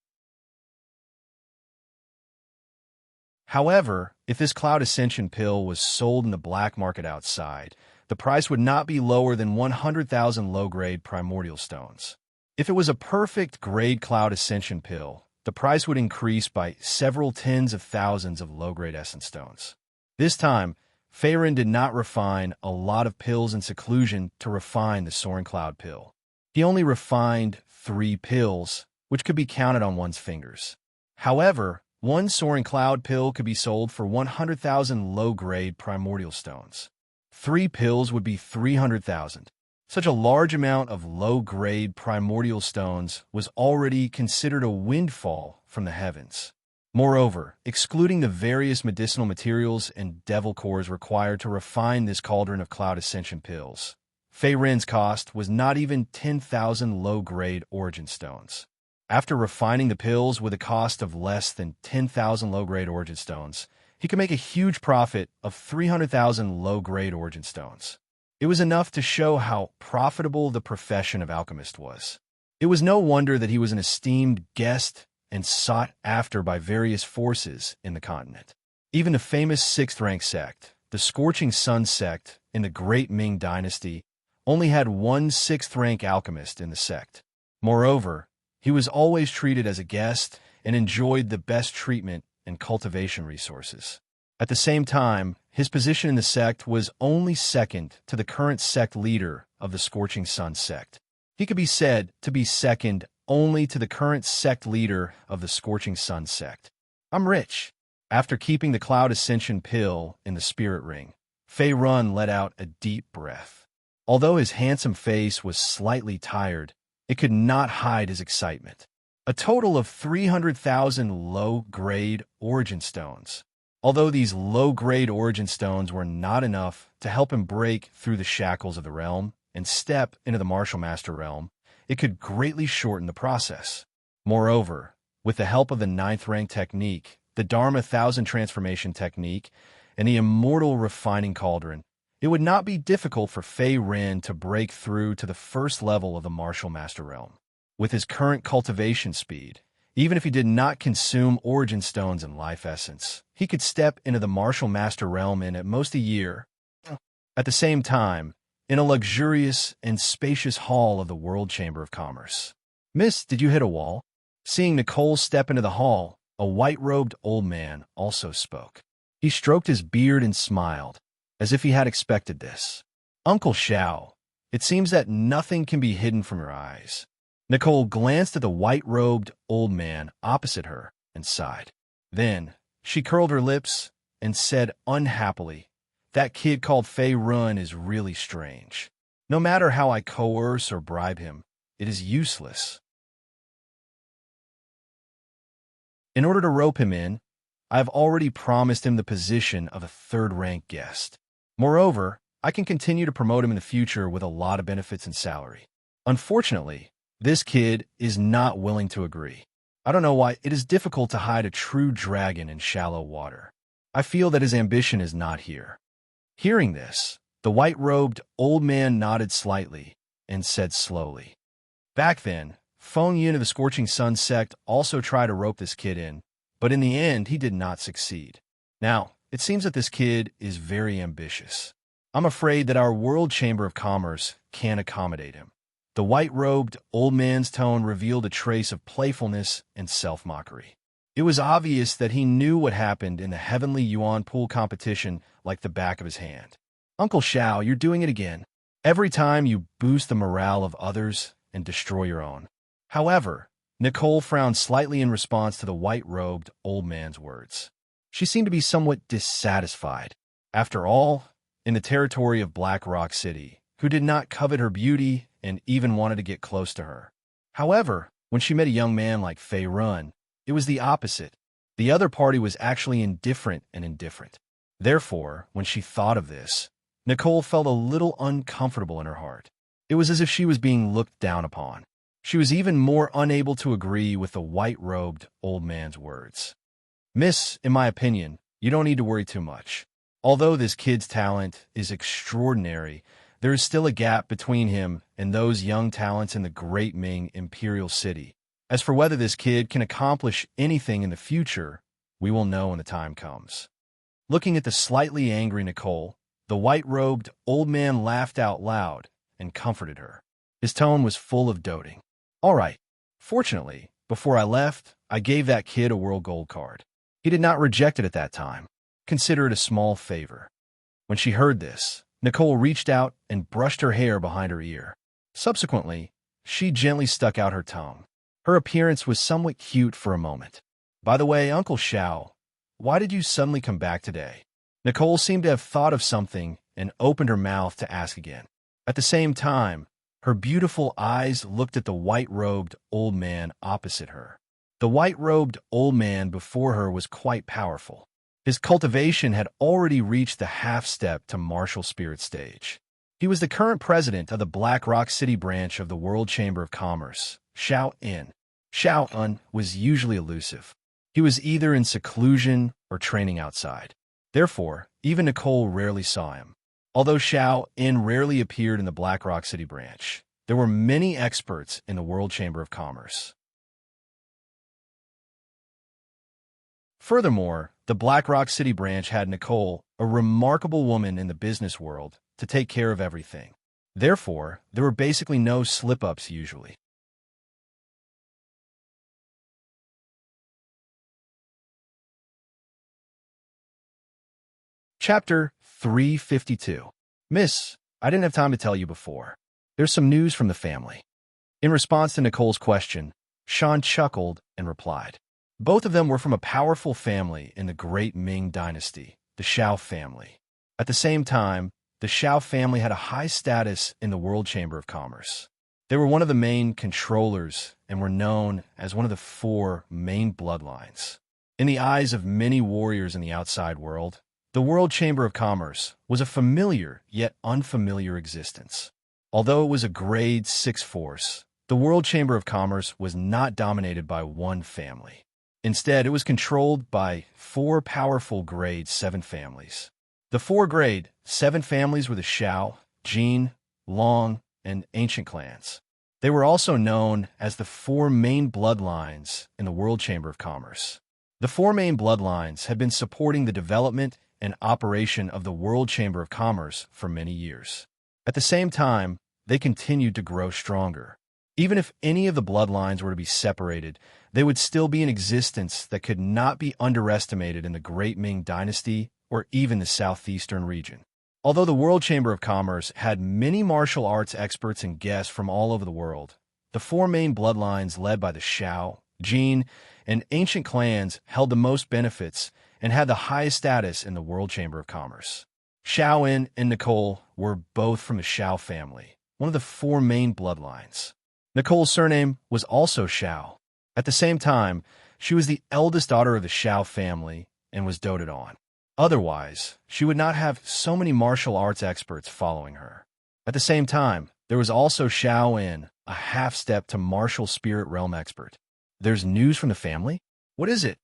[SPEAKER 1] However, if this cloud ascension pill was sold in the black market outside, the price would not be lower than 100,000 low-grade primordial stones. If it was a perfect grade cloud ascension pill, the price would increase by several tens of thousands of low-grade essence stones. This time, Fei Rin did not refine a lot of pills in seclusion to refine the Soaring Cloud pill. He only refined 3 pills, which could be counted on one's fingers. However, one Soaring Cloud pill could be sold for 100,000 low-grade primordial stones. 3 pills would be 300,000. Such a large amount of low-grade primordial stones was already considered a windfall from the heavens. Moreover, excluding the various medicinal materials and devil cores required to refine this cauldron of cloud ascension pills, Fei Rin's cost was not even 10,000 low-grade origin stones. After refining the pills with a cost of less than 10,000 low-grade origin stones, he could make a huge profit of 300,000 low-grade origin stones. It was enough to show how profitable the profession of alchemist was. It was no wonder that he was an esteemed guest and sought after by various forces in the continent. Even the famous 6th-rank sect, the Scorching Sun sect in the Great Ming Dynasty, only had one 6th-rank alchemist in the sect. Moreover, he was always treated as a guest and enjoyed the best treatment and cultivation resources. At the same time, his position in the sect was only second to the current sect leader of the Scorching Sun sect. He could be said to be second only to the current sect leader of the Scorching Sun sect. I'm rich. After keeping the Cloud Ascension pill in the spirit ring, Fei Rin let out a deep breath. Although his handsome face was slightly tired, it could not hide his excitement. a total of 300,000 low-grade origin stones. Although these low-grade origin stones were not enough to help him break through the shackles of the realm and step into the Martial Master realm, it could greatly shorten the process. Moreover, with the help of the 9th rank technique, the Dharma 1000 transformation technique, and the Immortal refining cauldron, it would not be difficult for Fei Ren to break through to the first level of the Martial Master realm. With his current cultivation speed, even if he did not consume origin stones and life essence, he could step into the Martial Master realm in at most a year. At the same time, in a luxurious and spacious hall of the World Chamber of Commerce. "Miss, did you hit a wall?" Seeing Nicole step into the hall, a white-robed old man also spoke. He stroked his beard and smiled, as if he had expected this. "Uncle Xiao, it seems that nothing can be hidden from your eyes." Nicole glanced at the white-robed old man opposite her and sighed. Then, she curled her lips and said unhappily, "That kid called Fei Ren is really strange. No matter how I coerce or bribe him, it is useless. In order to rope him in, I have already promised him the position of a 3rd-rank guest. Moreover, I can continue to promote him in the future with a lot of benefits and salary. Unfortunately, this kid is not willing to agree. I don't know why it is difficult to hide a true dragon in shallow water. I feel that his ambition is not here." Hearing this, the white-robed old man nodded slightly and said slowly, "Back then, Feng Yin of the Scorching Sun sect also tried to rope this kid in, but in the end he did not succeed. Now, it seems that this kid is very ambitious. I'm afraid that our World Chamber of Commerce can't accommodate him." The white-robed old man's tone revealed a trace of playfulness and self-mockery. It was obvious that he knew what happened in the Heavenly Yuan pool competition like the back of his hand. "Uncle Xiao, you're doing it again. Every time you boost the morale of others and destroy your own." However, Nicole frowned slightly in response to the white-robed old man's words. She seemed to be somewhat dissatisfied. After all, in the territory of Black Rock City, who did not covet her beauty and even wanted to get close to her. However, when she met a young man like Fei Ren, it was the opposite. The other party was actually indifferent and indifferent. Therefore, when she thought of this, Nicole felt a little uncomfortable in her heart. It was as if she was being looked down upon. She was even more unable to agree with the white-robed old man's words. "Miss, in my opinion, you don't need to worry too much. Although this kid's talent is extraordinary, there is still a gap between him and those young talents in the Great Ming Imperial City. As for whether this kid can accomplish anything in the future, we will know when the time comes." Looking at the slightly angry Nicole, the white-robed old man laughed out loud and comforted her. His tone was full of doting. "All right. Fortunately, before I left, I gave that kid a world gold card. He did not reject it at that time. Consider it a small favor." When she heard this, Nicole reached out and brushed her hair behind her ear. Subsequently, she gently stuck out her tongue. Her appearance was somewhat cute for a moment. "By the way, Uncle Xiao, why did you suddenly come back today?" Nicole seemed to have thought of something and opened her mouth to ask again. At the same time, her beautiful eyes looked at the white-robed old man opposite her. The white-robed old man before her was quite powerful. His cultivation had already reached the half-step to martial spirit stage. He was the current president of the Black Rock City branch of the World Chamber of Commerce, Xiao In. Xiao Un was usually elusive. He was either in seclusion or training outside. Therefore, even Nicole rarely saw him. Although Xiao In rarely appeared in the Black Rock City branch, there were many experts in the World Chamber of Commerce. Furthermore, the Black Rock City branch had Nicole, a remarkable woman in the business world, to take care of everything. Therefore, there were basically no slip-ups usually. Chapter 352. "Miss, I didn't have time to tell you before. There's some news from the family." In response to Nicole's question, Sean chuckled and replied. Both of them were from a powerful family in the Great Ming Dynasty, the Shao family. At the same time, the Shao family had a high status in the World Chamber of Commerce. They were one of the main controllers and were known as one of the four main bloodlines. In the eyes of many warriors in the outside world, the World Chamber of Commerce was a familiar yet unfamiliar existence. Although it was a Grade 6 force, the World Chamber of Commerce was not dominated by one family. Instead, it was controlled by four powerful Grade 7 families. The four Grade 7 families were the Shao, Jin, Long, and Ancient clans. They were also known as the four main bloodlines in the World Chamber of Commerce. The four main bloodlines had been supporting the development and operation of the World Chamber of Commerce for many years. At the same time, they continued to grow stronger. Even if any of the bloodlines were to be separated, they would still be in existence that could not be underestimated in the Great Ming Dynasty or even the southeastern region. Although the World Chamber of Commerce had many martial arts experts and guests from all over the world, the four main bloodlines led by the Shao, Jin, and Ancient clans held the most benefits and had the highest status in the World Chamber of Commerce. Xiaoen and Nicole were both from the Shao family, one of the four main bloodlines. Nicole's surname was also Shao. At the same time, she was the eldest daughter of the Shao family and was doted on. Otherwise, she would not have so many martial arts experts following her. At the same time, there was also Xiaoen, a half-step to martial spirit realm expert. There's news from the family? What is it?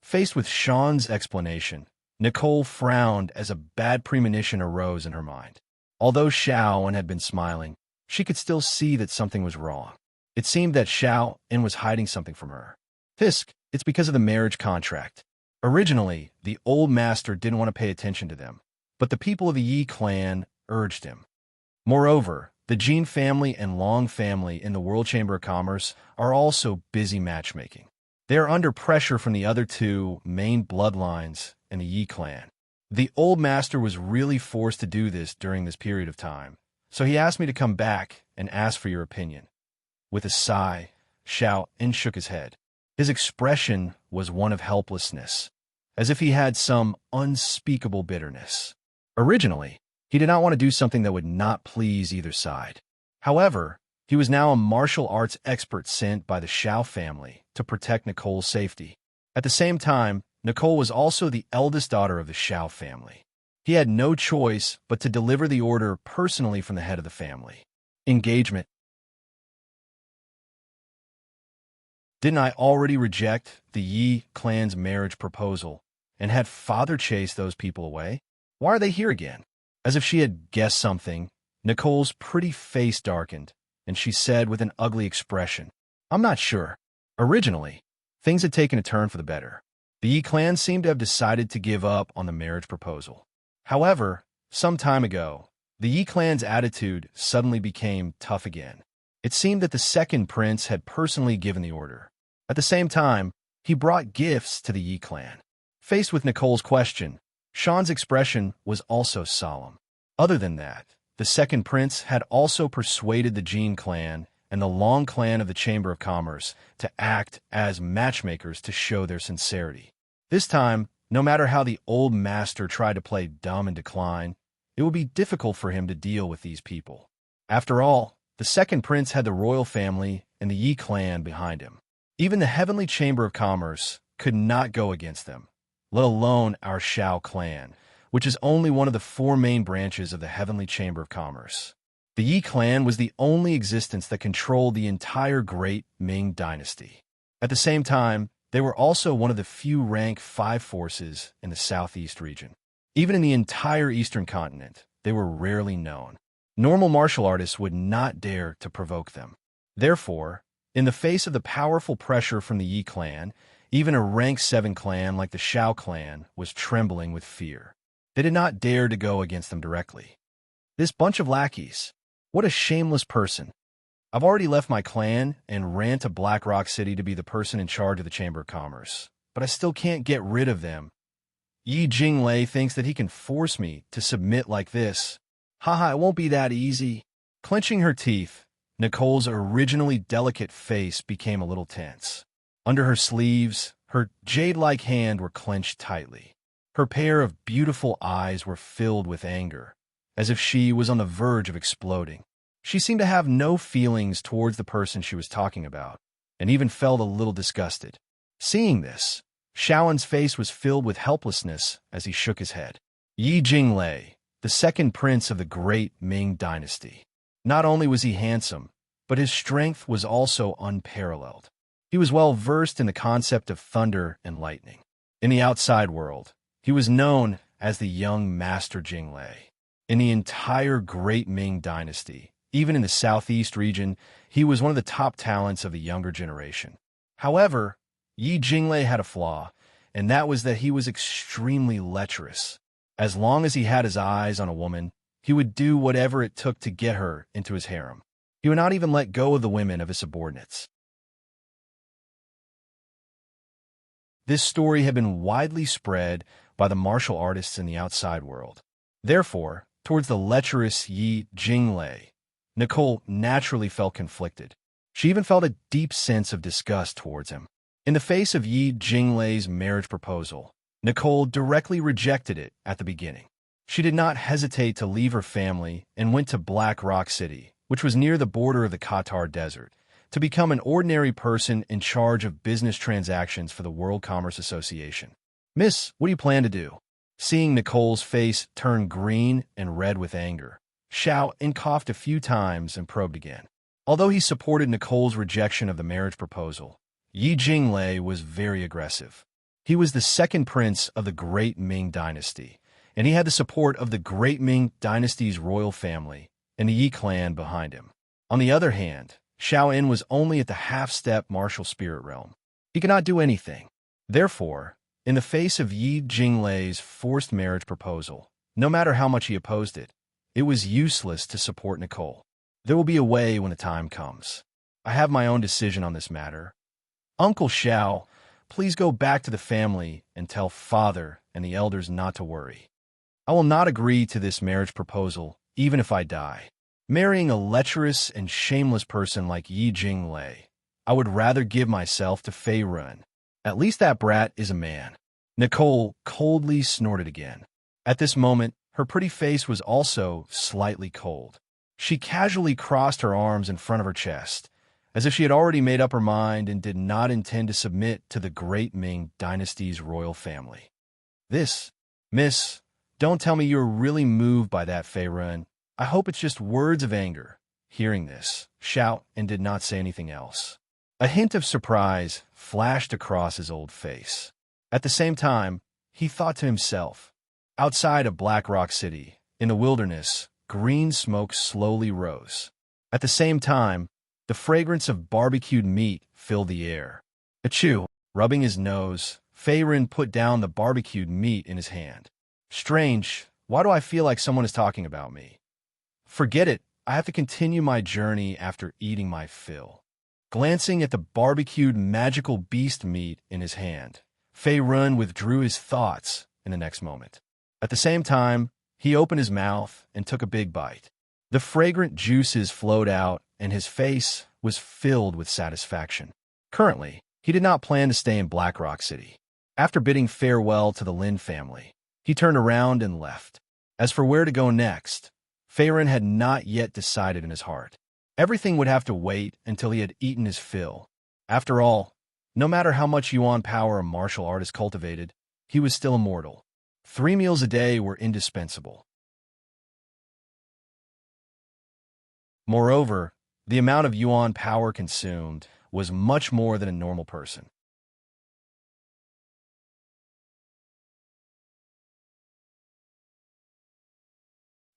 [SPEAKER 1] Faced with Sean's explanation, Nicole frowned as a bad premonition arose in her mind. Although Xiaoen had been smiling, she could still see that something was wrong. It seemed that Xiaoen was hiding something from her. Fisk, it's because of the marriage contract. Originally, the old master didn't want to pay attention to them, but the people of the Yi clan urged him. Moreover, the Jin family and Long family in the World Chamber of Commerce are also busy matchmaking. They are under pressure from the other two main bloodlines in the Yi clan. The old master was really forced to do this during this period of time, so he asked me to come back and ask for your opinion. With a sigh, Xiaoen shook his head. His expression was one of helplessness, as if he had some unspeakable bitterness. Originally, he did not want to do something that would not please either side. However, he was now a martial arts expert sent by the Shao family to protect Nicole's safety. At the same time, Nicole was also the eldest daughter of the Shao family. He had no choice but to deliver the order personally from the head of the family. Engagement. Didn't I already reject the Yi clan's marriage proposal and had father chase those people away? Why are they here again? As if she had guessed something, Nicole's pretty face darkened, and she said with an ugly expression, I'm not sure. Originally, things had taken a turn for the better. The Yi clan seemed to have decided to give up on the marriage proposal. However, some time ago, the Yi clan's attitude suddenly became tough again. It seemed that the second prince had personally given the order. At the same time, he brought gifts to the Yi clan. Faced with Nicole's question, Sean's expression was also solemn. Other than that, the second prince had also persuaded the Jin clan and the Long clan of the Chamber of Commerce to act as matchmakers to show their sincerity. This time, no matter how the old master tried to play dumb and decline, it would be difficult for him to deal with these people. After all, the second prince had the royal family and the Yi clan behind him. Even the Heavenly Chamber of Commerce could not go against them, let alone our Shao clan, which is only one of the four main branches of the Heavenly Chamber of Commerce. The Yi clan was the only existence that controlled the entire Great Ming Dynasty. At the same time, they were also one of the few rank 5 forces in the southeast region. Even in the entire eastern continent, they were rarely known. Normal martial artists would not dare to provoke them. Therefore, in the face of the powerful pressure from the Yi clan, even a rank 7 clan like the Shao clan was trembling with fear. They did not dare to go against them directly. This bunch of lackeys, what a shameless person. I've already left my clan and ran to Black Rock City to be the person in charge of the Chamber of Commerce, but I still can't get rid of them. Yi Jinglei thinks that he can force me to submit like this. Haha, it won't be that easy. Clenching her teeth, Nicole's originally delicate face became a little tense. Under her sleeves, her jade-like hand were clenched tightly. Her pair of beautiful eyes were filled with anger, as if she was on the verge of exploding. She seemed to have no feelings towards the person she was talking about, and even felt a little disgusted. Seeing this, Shaoan's face was filled with helplessness as he shook his head. Yi Jinglei, the second prince of the great Ming dynasty. Not only was he handsome, but his strength was also unparalleled. He was well versed in the concept of thunder and lightning. In the outside world, he was known as the young Master Jinglei. In the entire great Ming dynasty, even in the southeast region, he was one of the top talents of the younger generation. However, Yi Jinglei had a flaw, and that was that he was extremely lecherous. As long as he had his eyes on a woman, he would do whatever it took to get her into his harem. He would not even let go of the women of his subordinates. This story had been widely spread by the martial artists in the outside world. Therefore, towards the lecherous Yi Jinglei, Nicole naturally felt conflicted. She even felt a deep sense of disgust towards him. In the face of Yi Jinglei's marriage proposal, Nicole directly rejected it at the beginning. She did not hesitate to leave her family and went to Black Rock City, which was near the border of the Qatar Desert, to become an ordinary person in charge of business transactions for the World Commerce Association. "Miss, what do you plan to do?" Seeing Nicole's face turn green and red with anger, Xiao coughed a few times and probed again. Although he supported Nicole's rejection of the marriage proposal, Yi Jinglei was very aggressive. He was the second prince of the Great Ming Dynasty, and he had the support of the Great Ming Dynasty's royal family and the Yi clan behind him. On the other hand, Xiao was only at the half-step martial spirit realm. He could not do anything. Therefore, in the face of Yi Jinglei's forced marriage proposal, no matter how much he opposed it, it was useless to support Nicole. There will be a way when the time comes. I have my own decision on this matter. Uncle Xiao, please go back to the family and tell father and the elders not to worry. I will not agree to this marriage proposal, even if I die. Marrying a lecherous and shameless person like Yi Jinglei, I would rather give myself to Fei Run. At least that brat is a man. Nicole coldly snorted again. At this moment, her pretty face was also slightly cold. She casually crossed her arms in front of her chest, as if she had already made up her mind and did not intend to submit to the Great Ming Dynasty's royal family. Miss, don't tell me you're really moved by that, Fei Run. I hope it's just words of anger. Hearing this, Xiao did not say anything else. A hint of surprise flashed across his old face. At the same time, he thought to himself, outside of Black Rock City, in the wilderness, green smoke slowly rose. At the same time, the fragrance of barbecued meat filled the air. Achoo! Rubbing his nose, Fei Run put down the barbecued meat in his hand. Strange, why do I feel like someone is talking about me? Forget it, I have to continue my journey after eating my fill. Glancing at the barbecued magical beast meat in his hand, Fei Run withdrew his thoughts in the next moment. At the same time, he opened his mouth and took a big bite. The fragrant juices flowed out, and his face was filled with satisfaction. Currently, he did not plan to stay in Black Rock City. After bidding farewell to the Lin family, he turned around and left. As for where to go next, Fei Run had not yet decided in his heart. Everything would have to wait until he had eaten his fill. After all, no matter how much yuan power a martial artist cultivated, he was still immortal. 3 meals a day were indispensable. Moreover, the amount of yuan power consumed was much more than a normal person.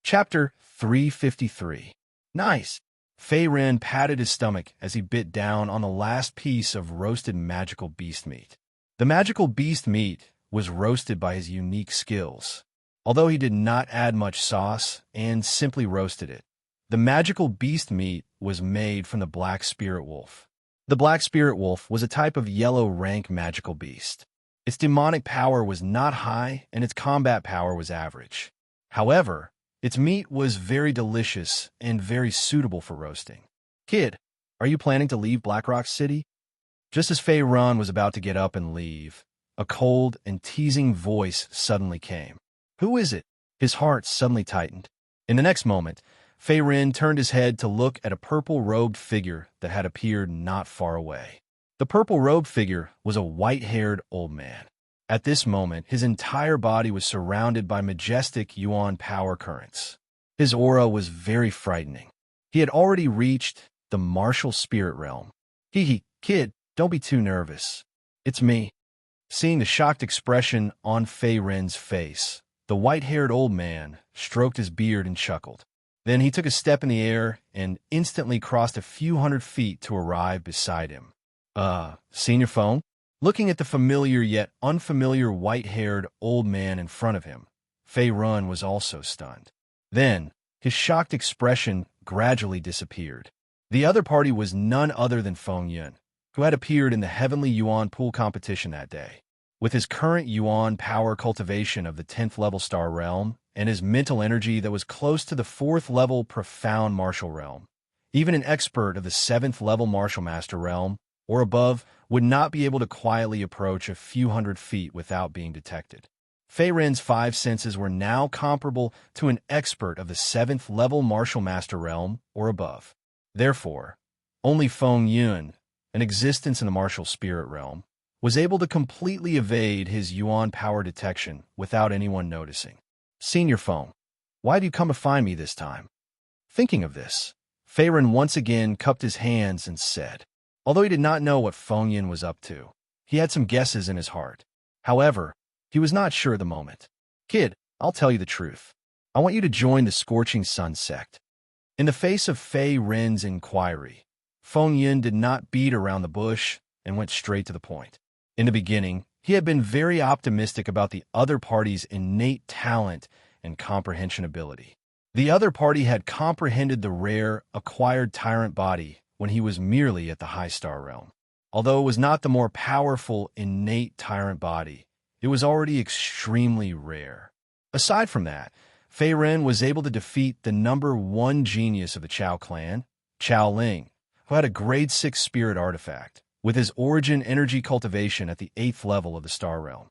[SPEAKER 1] Chapter 353. Nice! Fei Run patted his stomach as he bit down on the last piece of roasted magical beast meat. The magical beast meat was roasted by his unique skills. Although he did not add much sauce and simply roasted it, the magical beast meat was made from the black spirit wolf. The black spirit wolf was a type of yellow rank magical beast. Its demonic power was not high and its combat power was average. However, its meat was very delicious and very suitable for roasting. Kid, are you planning to leave Black Rock City? Just as Fei Run was about to get up and leave, a cold and teasing voice suddenly came. Who is it? His heart suddenly tightened. In the next moment, Fei Ren turned his head to look at a purple-robed figure that had appeared not far away. The purple-robed figure was a white-haired old man. At this moment, his entire body was surrounded by majestic yuan power currents. His aura was very frightening. He had already reached the martial spirit realm. Kid, don't be too nervous. It's me. Seeing the shocked expression on Fei Ren's face, the white-haired old man stroked his beard and chuckled. Then he took a step in the air and instantly crossed a few hundred feet to arrive beside him. Seen your phone? Looking at the familiar yet unfamiliar white-haired old man in front of him, Fei Ren was also stunned. Then, his shocked expression gradually disappeared. The other party was none other than Feng Yun, who had appeared in the Heavenly Yuan Pool competition that day. With his current Yuan power cultivation of the 10th level star realm, and his mental energy that was close to the 4th level profound martial realm, even an expert of the 7th level martial master realm, or above, would not be able to quietly approach a few hundred feet without being detected. Fei Ren's 5 senses were now comparable to an expert of the 7th level martial master realm, or above. Therefore, only Feng Yun, an existence in the martial spirit realm, was able to completely evade his Yuan power detection without anyone noticing. Senior Feng, why do you come to find me this time? Thinking of this, Fei Ren once again cupped his hands and said, although he did not know what Feng Yun was up to, he had some guesses in his heart. However, he was not sure at the moment. Kid, I'll tell you the truth. I want you to join the Scorching Sun sect. In the face of Fei Ren's inquiry, Feng Yun did not beat around the bush and went straight to the point. In the beginning, he had been very optimistic about the other party's innate talent and comprehension ability. The other party had comprehended the rare, acquired tyrant body when he was merely at the high star realm. Although it was not the more powerful, innate tyrant body, it was already extremely rare. Aside from that, Fei Ren was able to defeat the number 1 genius of the Chao clan, Chao Ling, who had a grade 6 spirit artifact, with his origin energy cultivation at the 8th level of the star realm.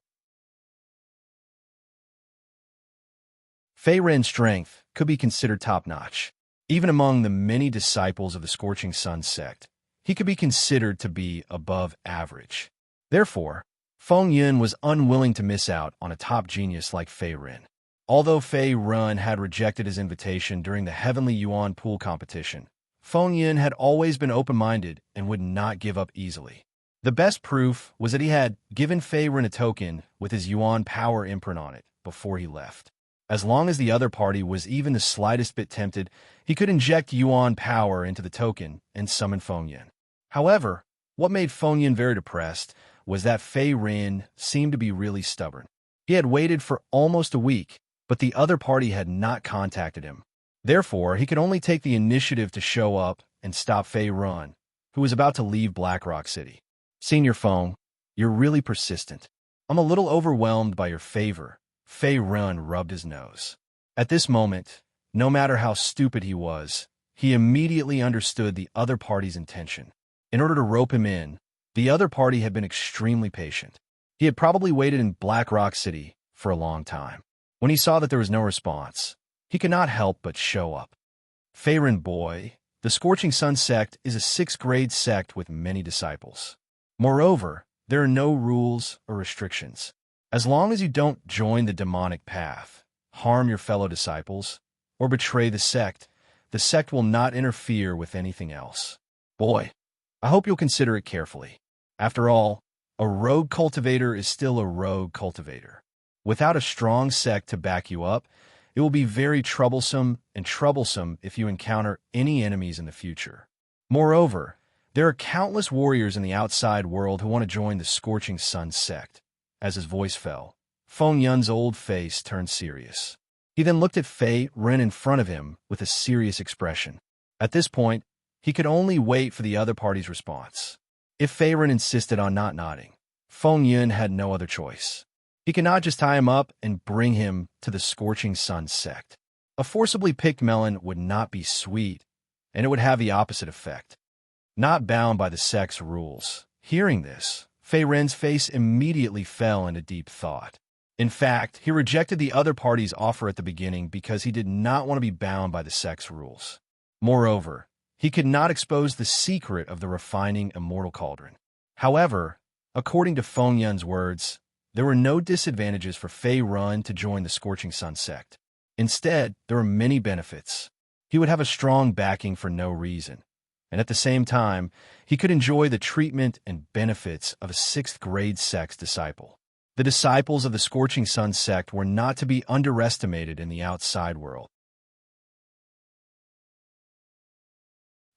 [SPEAKER 1] Fei Ren's strength could be considered top-notch. Even among the many disciples of the Scorching Sun sect, he could be considered to be above average. Therefore, Feng Yun was unwilling to miss out on a top genius like Fei Ren. Although Fei Ren had rejected his invitation during the Heavenly Yuan Pool competition, Feng Yun had always been open-minded and would not give up easily. The best proof was that he had given Fei Ren a token with his Yuan power imprint on it before he left. As long as the other party was even the slightest bit tempted, he could inject Yuan power into the token and summon Feng Yun. However, what made Feng Yun very depressed was that Fei Ren seemed to be really stubborn. He had waited for almost a week, but the other party had not contacted him. Therefore, he could only take the initiative to show up and stop Fei Ren, who was about to leave Blackrock City. Senior Feng, you're really persistent. I'm a little overwhelmed by your favor. Fei Ren rubbed his nose. At this moment, no matter how stupid he was, he immediately understood the other party's intention. In order to rope him in, the other party had been extremely patient. He had probably waited in Blackrock City for a long time. When he saw that there was no response, he could not help but show up. Fei Ren boy, the Scorching Sun sect is a 6th grade sect with many disciples. Moreover, there are no rules or restrictions. As long as you don't join the demonic path, harm your fellow disciples, or betray the sect will not interfere with anything else. Boy, I hope you'll consider it carefully. After all, a rogue cultivator is still a rogue cultivator. Without a strong sect to back you up, it will be very troublesome if you encounter any enemies in the future. Moreover, there are countless warriors in the outside world who want to join the Scorching Sun sect. As his voice fell, Feng Yun's old face turned serious. He then looked at Fei Ren in front of him with a serious expression. At this point, he could only wait for the other party's response. If Fei Ren insisted on not nodding, Feng Yun had no other choice. He could not just tie him up and bring him to the Scorching Sun sect. A forcibly picked melon would not be sweet, and it would have the opposite effect. Not bound by the sect's rules. Hearing this, Fei Ren's face immediately fell into deep thought. In fact, he rejected the other party's offer at the beginning because he did not want to be bound by the sect's rules. Moreover, he could not expose the secret of the refining Immortal Cauldron. However, according to Feng Yun's words, there were no disadvantages for Fei Run to join the Scorching Sun sect. Instead, there were many benefits. He would have a strong backing for no reason, and at the same time, he could enjoy the treatment and benefits of a 6th-grade sect's disciple. The disciples of the Scorching Sun sect were not to be underestimated in the outside world.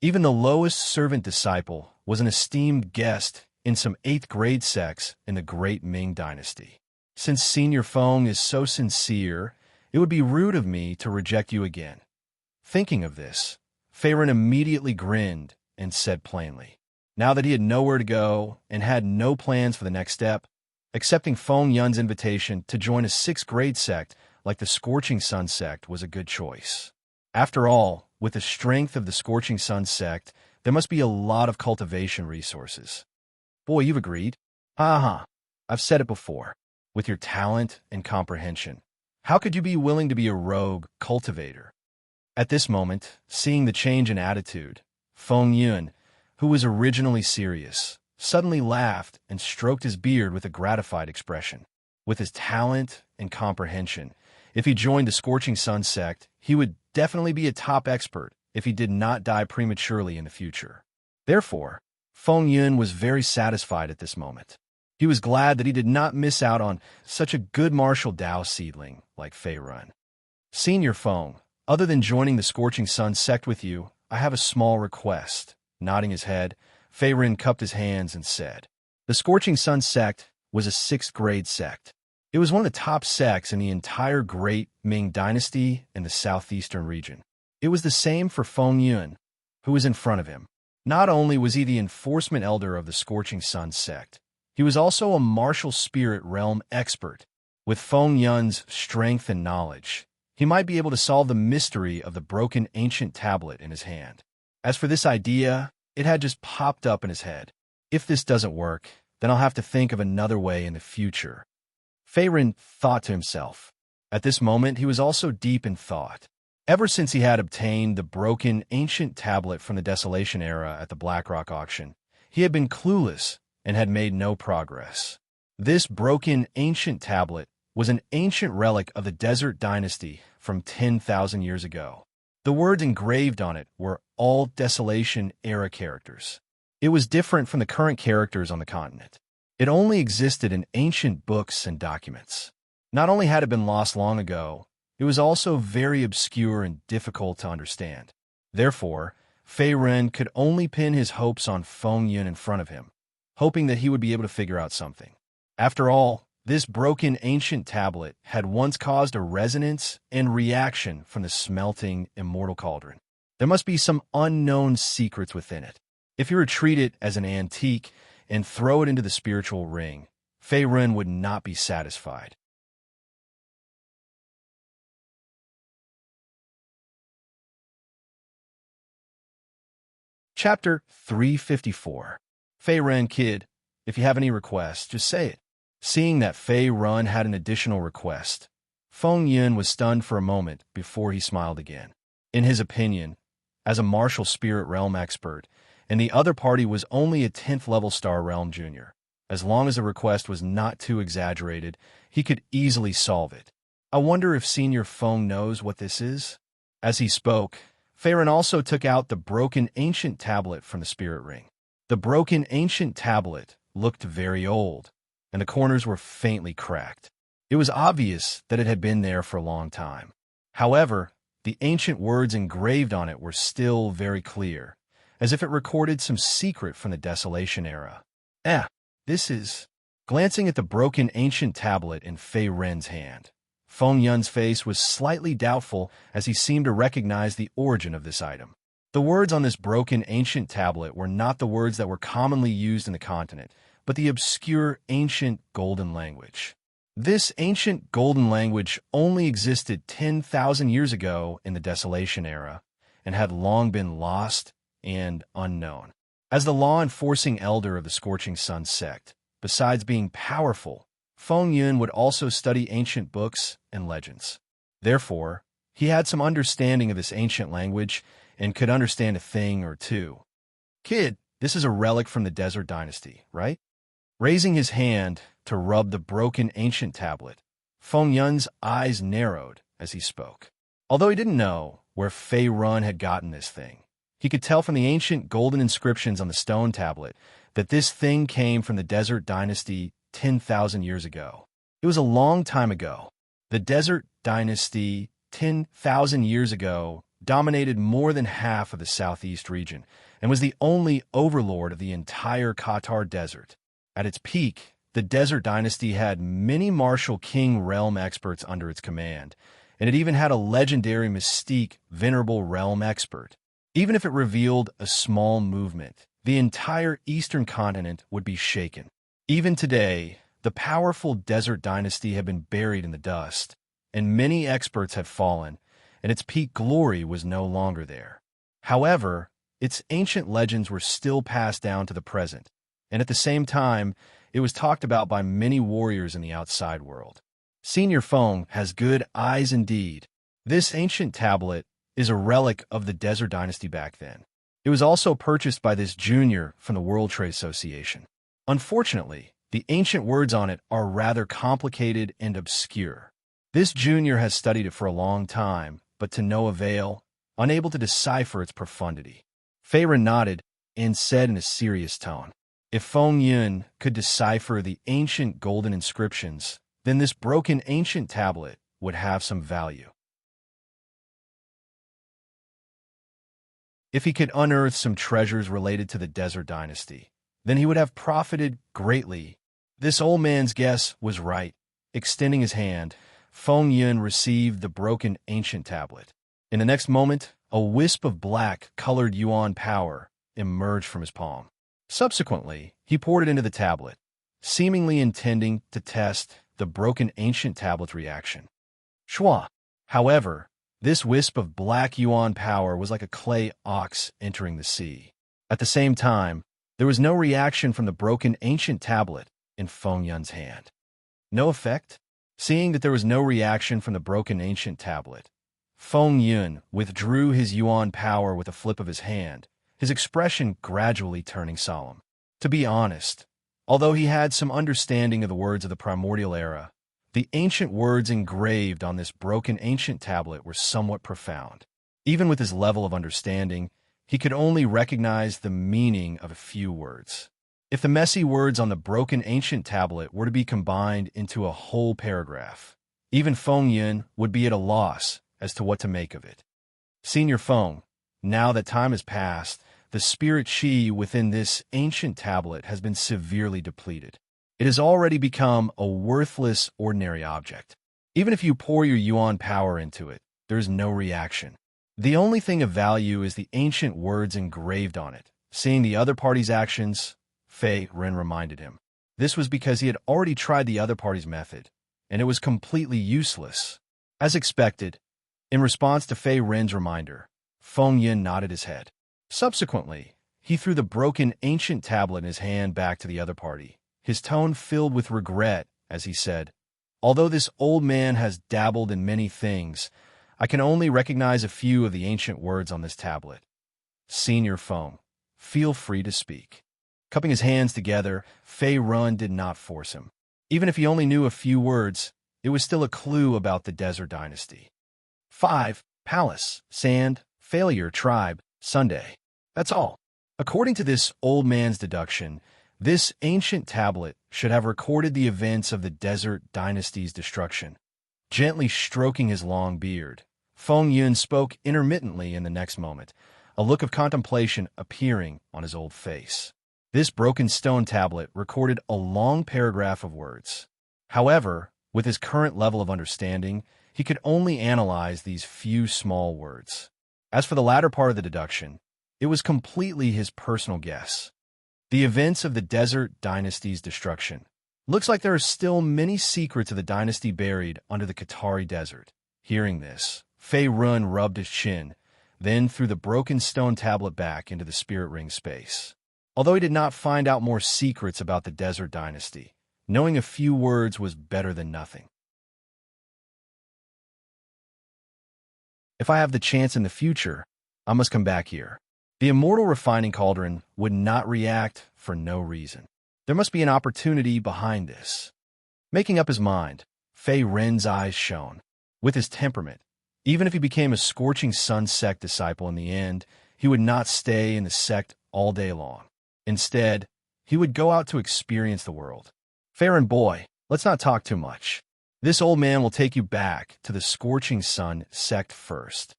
[SPEAKER 1] Even the lowest servant disciple was an esteemed guest in some 8th-grade sects in the Great Ming Dynasty. Since Senior Feng is so sincere, it would be rude of me to reject you again. Thinking of this, Fei Ren immediately grinned and said plainly, now that he had nowhere to go and had no plans for the next step, accepting Feng Yun's invitation to join a 6th-grade sect like the Scorching Sun sect was a good choice. After all, with the strength of the Scorching Sun sect, there must be a lot of cultivation resources. Boy, you've agreed. I've said it before. With your talent and comprehension, how could you be willing to be a rogue cultivator? At this moment, seeing the change in attitude, Feng Yun, who was originally serious, suddenly laughed and stroked his beard with a gratified expression. With his talent and comprehension, if he joined the Scorching Sun sect, he would definitely be a top expert if he did not die prematurely in the future. Therefore, Feng Yun was very satisfied at this moment. He was glad that he did not miss out on such a good martial Dao seedling like Fei Run. Senior Feng, other than joining the Scorching Sun sect with you, I have a small request. Nodding his head, Fei Ren cupped his hands and said, the Scorching Sun sect was a 6th-grade sect. It was one of the top sects in the entire Great Ming Dynasty in the southeastern region. It was the same for Feng Yun, who was in front of him. Not only was he the enforcement elder of the Scorching Sun sect, he was also a martial spirit realm expert. With Feng Yun's strength and knowledge, he might be able to solve the mystery of the broken ancient tablet in his hand. As for this idea, it had just popped up in his head. If this doesn't work, then I'll have to think of another way in the future. Fei Ren thought to himself. At this moment, he was also deep in thought. Ever since he had obtained the broken ancient tablet from the Desolation era at the Blackrock auction, he had been clueless and had made no progress. This broken ancient tablet was an ancient relic of the Desert Dynasty from 10,000 years ago. The words engraved on it were all Desolation era characters. It was different from the current characters on the continent. It only existed in ancient books and documents. Not only had it been lost long ago, it was also very obscure and difficult to understand. Therefore, Fei Ren could only pin his hopes on Feng Yun in front of him, hoping that he would be able to figure out something. After all, this broken ancient tablet had once caused a resonance and reaction from the smelting Immortal Cauldron. There must be some unknown secrets within it. If he were to treat it as an antique and throw it into the spiritual ring, Fei Ren would not be satisfied. Chapter 354. Fei Ren, kid, if you have any requests, just say it. Seeing that Fei Ren had an additional request, Feng Yun was stunned for a moment before he smiled again. In his opinion, as a martial spirit realm expert, and the other party was only a 10th level Star Realm Junior, as long as the request was not too exaggerated, he could easily solve it. I wonder if Senior Feng knows what this is? As he spoke, Fei Ren also took out the broken ancient tablet from the spirit ring. The broken ancient tablet looked very old, and the corners were faintly cracked. It was obvious that it had been there for a long time. However, the ancient words engraved on it were still very clear, as if it recorded some secret from the Desolation era. This is... Glancing at the broken ancient tablet in Fei Ren's hand, Feng Yun's face was slightly doubtful as he seemed to recognize the origin of this item. The words on this broken ancient tablet were not the words that were commonly used in the continent, but the obscure ancient golden language. This ancient golden language only existed 10,000 years ago in the Desolation era and had long been lost and unknown. As the law-enforcing elder of the Scorching Sun sect, besides being powerful, Feng Yun would also study ancient books and legends. Therefore, he had some understanding of this ancient language and could understand a thing or two. Kid, this is a relic from the Desert Dynasty, right? Raising his hand to rub the broken ancient tablet, Feng Yun's eyes narrowed as he spoke. Although he didn't know where Fei Run had gotten this thing, he could tell from the ancient golden inscriptions on the stone tablet that this thing came from the Desert Dynasty 10,000 years ago. It was a long time ago. The Desert Dynasty 10,000 years ago dominated more than half of the southeast region and was the only overlord of the entire Qatar Desert. At its peak, the Desert Dynasty had many martial king realm experts under its command, and it even had a legendary mystique venerable realm expert. Even if it revealed a small movement, the entire eastern continent would be shaken. Even today, the powerful Desert Dynasty had been buried in the dust, and many experts had fallen, and its peak glory was no longer there. However, its ancient legends were still passed down to the present, and at the same time, it was talked about by many warriors in the outside world. Senior Feng has good eyes indeed. This ancient tablet is a relic of the Desert Dynasty back then. It was also purchased by this junior from the World Trade Association. Unfortunately, the ancient words on it are rather complicated and obscure. This junior has studied it for a long time, but to no avail, unable to decipher its profundity. Fei Ren nodded and said in a serious tone, "If Feng Yun could decipher the ancient golden inscriptions, then this broken ancient tablet would have some value. If he could unearth some treasures related to the Desert Dynasty, then he would have profited greatly." This old man's guess was right. Extending his hand, Feng Yun received the broken ancient tablet. In the next moment, a wisp of black-colored yuan power emerged from his palm. Subsequently, he poured it into the tablet, seemingly intending to test the broken ancient tablet's reaction. Shua! However, this wisp of black yuan power was like a clay ox entering the sea. At the same time, there was no reaction from the broken ancient tablet in Feng Yun's hand. No effect? Seeing that there was no reaction from the broken ancient tablet, Feng Yun withdrew his yuan power with a flip of his hand, his expression gradually turning solemn. To be honest, although he had some understanding of the words of the primordial era, the ancient words engraved on this broken ancient tablet were somewhat profound. Even with his level of understanding, he could only recognize the meaning of a few words. If the messy words on the broken ancient tablet were to be combined into a whole paragraph, even Feng Yun would be at a loss as to what to make of it. Senior Feng, now that time has passed, the spirit chi within this ancient tablet has been severely depleted. It has already become a worthless, ordinary object. Even if you pour your yuan power into it, there is no reaction. The only thing of value is the ancient words engraved on it. Seeing the other party's actions, Fei Ren reminded him. This was because he had already tried the other party's method, and it was completely useless. As expected, in response to Fei Ren's reminder, Feng Yun nodded his head. Subsequently, he threw the broken ancient tablet in his hand back to the other party, his tone filled with regret as he said, "Although this old man has dabbled in many things, I can only recognize a few of the ancient words on this tablet. Senior Feng, feel free to speak." Cupping his hands together, Fei Run did not force him. Even if he only knew a few words, it was still a clue about the Desert Dynasty. 5. Palace, sand, failure, tribe, Sunday. That's all. According to this old man's deduction, this ancient tablet should have recorded the events of the Desert Dynasty's destruction. Gently stroking his long beard, Feng Yun spoke intermittently in the next moment, a look of contemplation appearing on his old face. This broken stone tablet recorded a long paragraph of words. However, with his current level of understanding, he could only analyze these few small words. As for the latter part of the deduction, it was completely his personal guess. The events of the Desert Dynasty's destruction. Looks like there are still many secrets of the dynasty buried under the Qatari desert. Hearing this, Fei Run rubbed his chin, then threw the broken stone tablet back into the spirit ring space. Although he did not find out more secrets about the Desert Dynasty, knowing a few words was better than nothing. If I have the chance in the future, I must come back here. The immortal refining cauldron would not react for no reason. There must be an opportunity behind this. Making up his mind, Fei Ren's eyes shone. With his temperament, even if he became a scorching sun sect disciple in the end, he would not stay in the sect all day long. Instead, he would go out to experience the world. Fair and boy, let's not talk too much. This old man will take you back to the scorching sun sect first.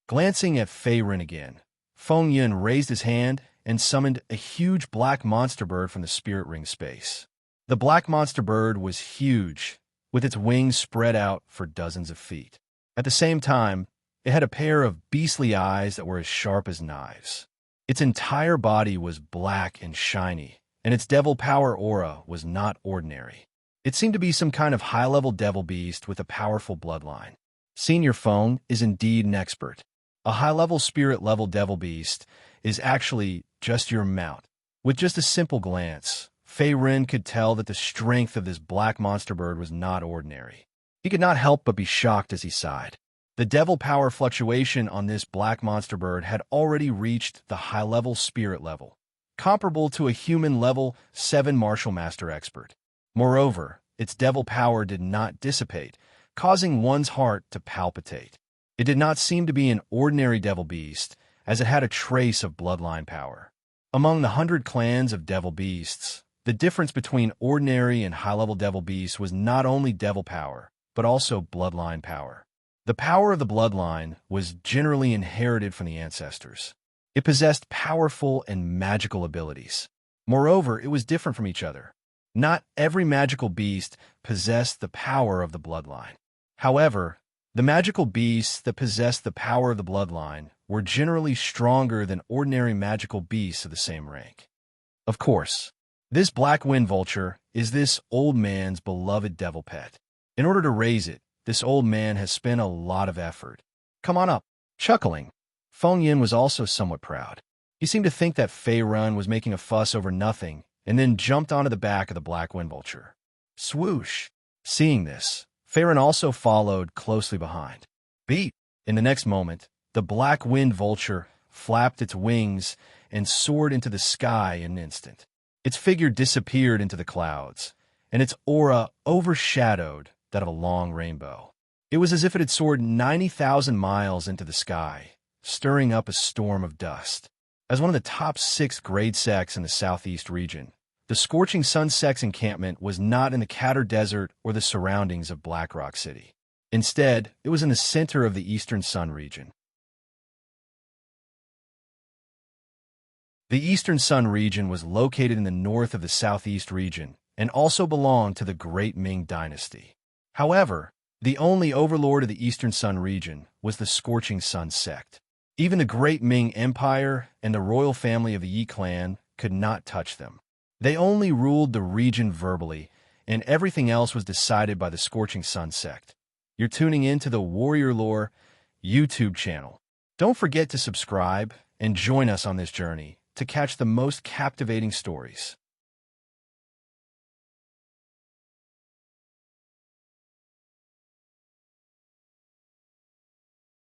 [SPEAKER 1] Glancing at Fei Ren again, Feng Yun raised his hand and summoned a huge black monster bird from the spirit ring space. The black monster bird was huge, with its wings spread out for dozens of feet. At the same time, it had a pair of beastly eyes that were as sharp as knives. Its entire body was black and shiny, and its devil power aura was not ordinary. It seemed to be some kind of high-level devil beast with a powerful bloodline. Senior Feng is indeed an expert. A high-level spirit-level devil beast is actually just your mount. With just a simple glance, Fei Ren could tell that the strength of this black monster bird was not ordinary. He could not help but be shocked as he sighed. The devil power fluctuation on this black monster bird had already reached the high-level spirit level, comparable to a human level 7 martial master expert. Moreover, its devil power did not dissipate, causing one's heart to palpitate. It did not seem to be an ordinary devil beast, as it had a trace of bloodline power. Among the 100 clans of devil beasts, the difference between ordinary and high-level devil beasts was not only devil power, but also bloodline power. The power of the bloodline was generally inherited from the ancestors. It possessed powerful and magical abilities. Moreover, it was different from each other. Not every magical beast possessed the power of the bloodline. However, the magical beasts that possessed the power of the bloodline were generally stronger than ordinary magical beasts of the same rank. Of course, this black wind vulture is this old man's beloved devil pet. In order to raise it, this old man has spent a lot of effort. Come on up. Chuckling, Feng Yin was also somewhat proud. He seemed to think that Fei Ren was making a fuss over nothing, and then jumped onto the back of the black wind vulture. Swoosh! Seeing this, Fei Ren also followed closely behind. Beep! In the next moment, the black wind vulture flapped its wings and soared into the sky in an instant. Its figure disappeared into the clouds, and its aura overshadowed that of a long rainbow. It was as if it had soared 90,000 miles into the sky, stirring up a storm of dust. As one of the top 6 grade sects in the southeast region, the Scorching Sun sect's encampment was not in the Katter Desert or the surroundings of Black Rock City. Instead, it was in the center of the Eastern Sun region. The Eastern Sun region was located in the north of the Southeast region and also belonged to the Great Ming Dynasty. However, the only overlord of the Eastern Sun region was the Scorching Sun sect. Even the Great Ming Empire and the royal family of the Yi clan could not touch them. They only ruled the region verbally, and everything else was decided by the Scorching Sun sect. You're tuning in to the Warrior Lore YouTube channel. Don't forget to subscribe and join us on this journey to catch the most captivating stories.